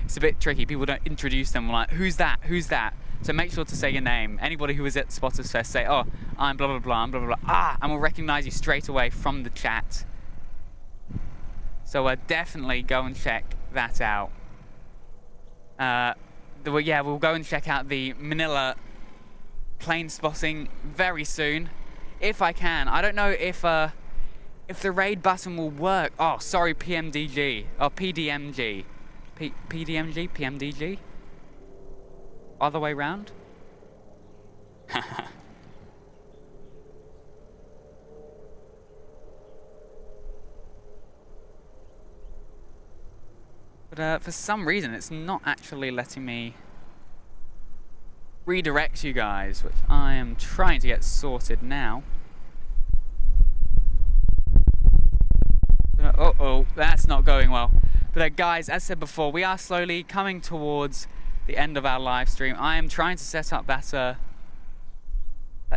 it's a bit tricky. People don't introduce them, like, who's that? Who's that? So make sure to say your name. Anybody who is at Spotters Fest, say, oh, I'm blah, blah, blah, I'm blah, blah, blah. And we'll recognize you straight away from the chat. So definitely go and check that out. Yeah, we'll go and check out the Manila plane spotting very soon, if I can. I don't know if the raid button will work. Oh, sorry, PMDG. Or PDMG. PDMG? PMDG? Other way round? But for some reason, it's not actually letting me redirect you guys, which I am trying to get sorted now. Uh-oh, that's not going well. But guys, as I said before, we are slowly coming towards the end of our live stream. I am trying to set up that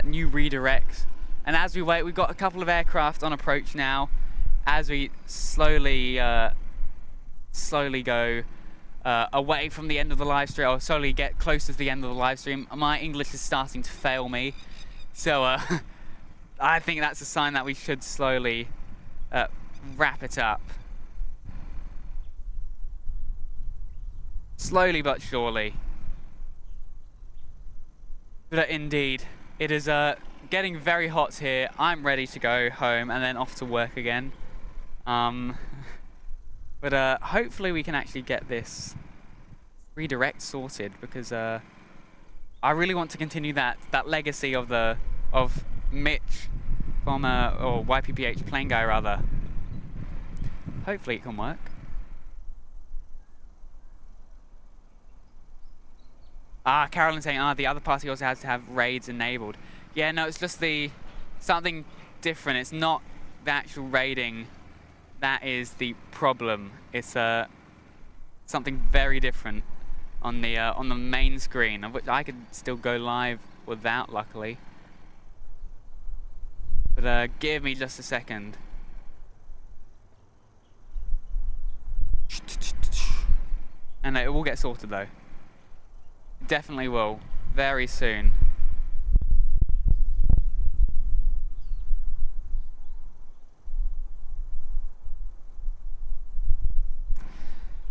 new redirect. And as we wait, we've got a couple of aircraft on approach now. As we slowly go away from the end of the live stream, or slowly get closer to the end of the live stream. My English is starting to fail me. So I think that's a sign that we should slowly wrap it up. Slowly but surely. But indeed, it is getting very hot here. I'm ready to go home and then off to work again. But hopefully we can actually get this redirect sorted, because I really want to continue that legacy of Mitch from or YPPH Plane Guy rather. Hopefully it can work. Carolyn saying, the other party also has to have raids enabled. Yeah, no, it's just something different. It's not the actual raiding that is the problem. It's something very different on the main screen, of which I could still go live without, luckily. But give me just a second. And it will get sorted though. It definitely will, very soon.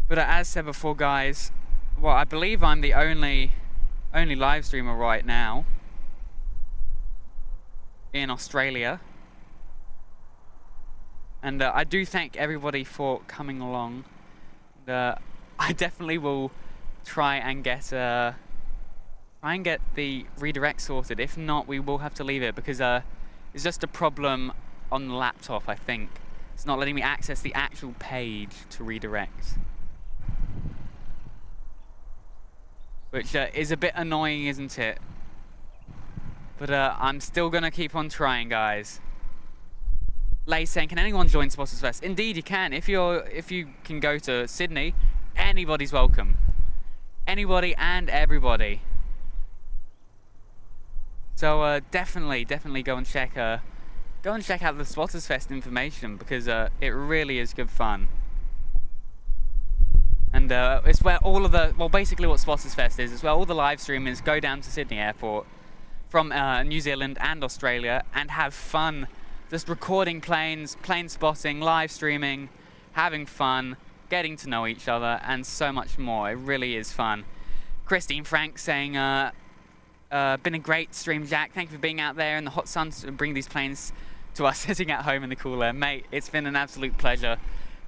But as said before, guys, well, I believe I'm the only live streamer right now in Australia. And I do thank everybody for coming along. I definitely will try and get the redirect sorted. If not, we will have to leave it because it's just a problem on the laptop, I think. It's not letting me access the actual page to redirect. Which is a bit annoying, isn't it? But I'm still gonna keep on trying, guys. Lay saying, can anyone join Spotters Fest? Indeed you can. If you can go to Sydney, anybody's welcome. Anybody and everybody. So definitely go and check out the Spotters Fest information because it really is good fun. And it's where all of the, well, basically what Spotters Fest is where all the live streamers go down to Sydney Airport from New Zealand and Australia and have fun just recording planes, plane spotting, live streaming, having fun, getting to know each other, and so much more. It really is fun. Christine Frank saying, been a great stream, Jack. Thank you for being out there in the hot sun to bring these planes to us sitting at home in the cool air. Mate, it's been an absolute pleasure.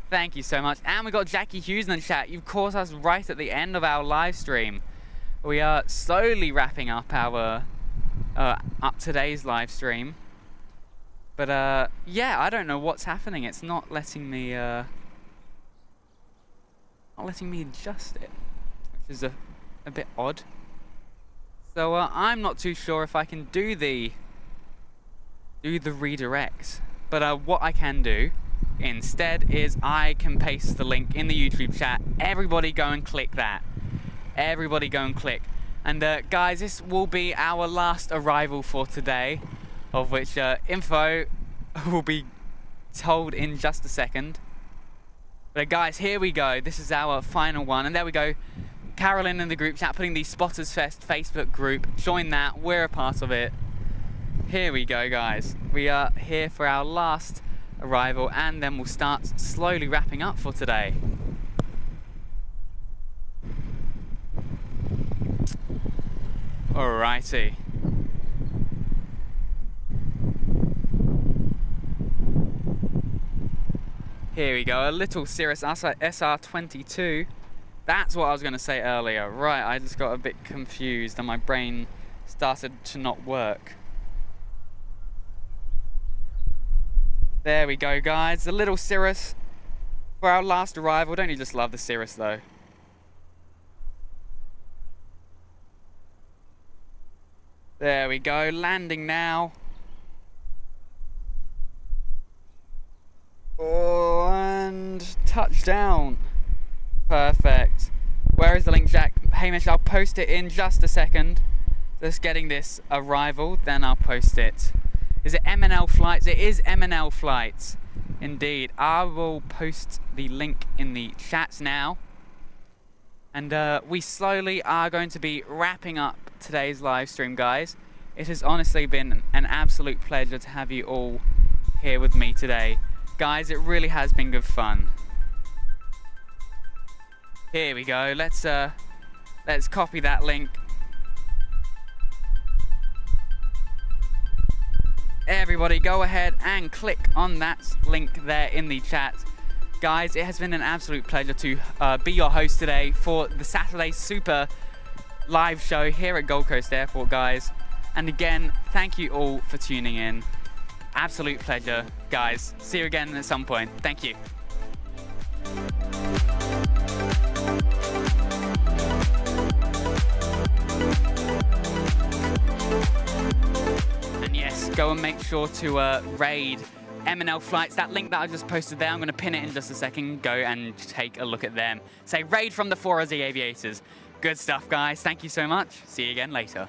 Thank you so much. And we got Jackie Hughes in the chat. You've caught us right at the end of our live stream. We are slowly wrapping up our today's live stream. But yeah, I don't know what's happening. It's not letting me adjust it, which is a bit odd. So I'm not too sure if I can do the redirects. But what I can do instead is I can paste the link in the YouTube chat. Everybody go and click that. Everybody go and click. And guys, this will be our last arrival for today, of which info will be told in just a second. But guys, here we go. This is our final one. And there we go. Carolyn in the group chat putting the Spotters Fest Facebook group. Join that. We're a part of it. Here we go, guys. We are here for our last arrival, and then we'll start slowly wrapping up for today. Alrighty. Here we go, a little Cirrus SR22. That's what I was going to say earlier. Right, I just got a bit confused and my brain started to not work. There we go, guys. The little Cirrus for our last arrival. Don't you just love the Cirrus, though? There we go. Landing now. Oh, and touchdown. Perfect. Where is the link, Jack? Hamish, I'll post it in just a second. Just getting this arrival, then I'll post it. Is it M&L flights? It is M&L flights. Indeed. I will post the link in the chats now. And we slowly are going to be wrapping up today's live stream, guys. It has honestly been an absolute pleasure to have you all here with me today. Guys, it really has been good fun. Here we go. Let's copy that link. Everybody go ahead and click on that link there in the chat. Guys, it has been an absolute pleasure to be your host today for the Saturday Super live show here at Gold Coast Airport, guys. And again, thank you all for tuning in. Absolute pleasure, guys. See you again at some point. Thank you. And yes, go and make sure to raid M&L flights. That link that I just posted there, I'm going to pin it in just a second. Go and take a look at them. Say raid from the 4Z Aviators. Good stuff, guys. Thank you so much. See you again later.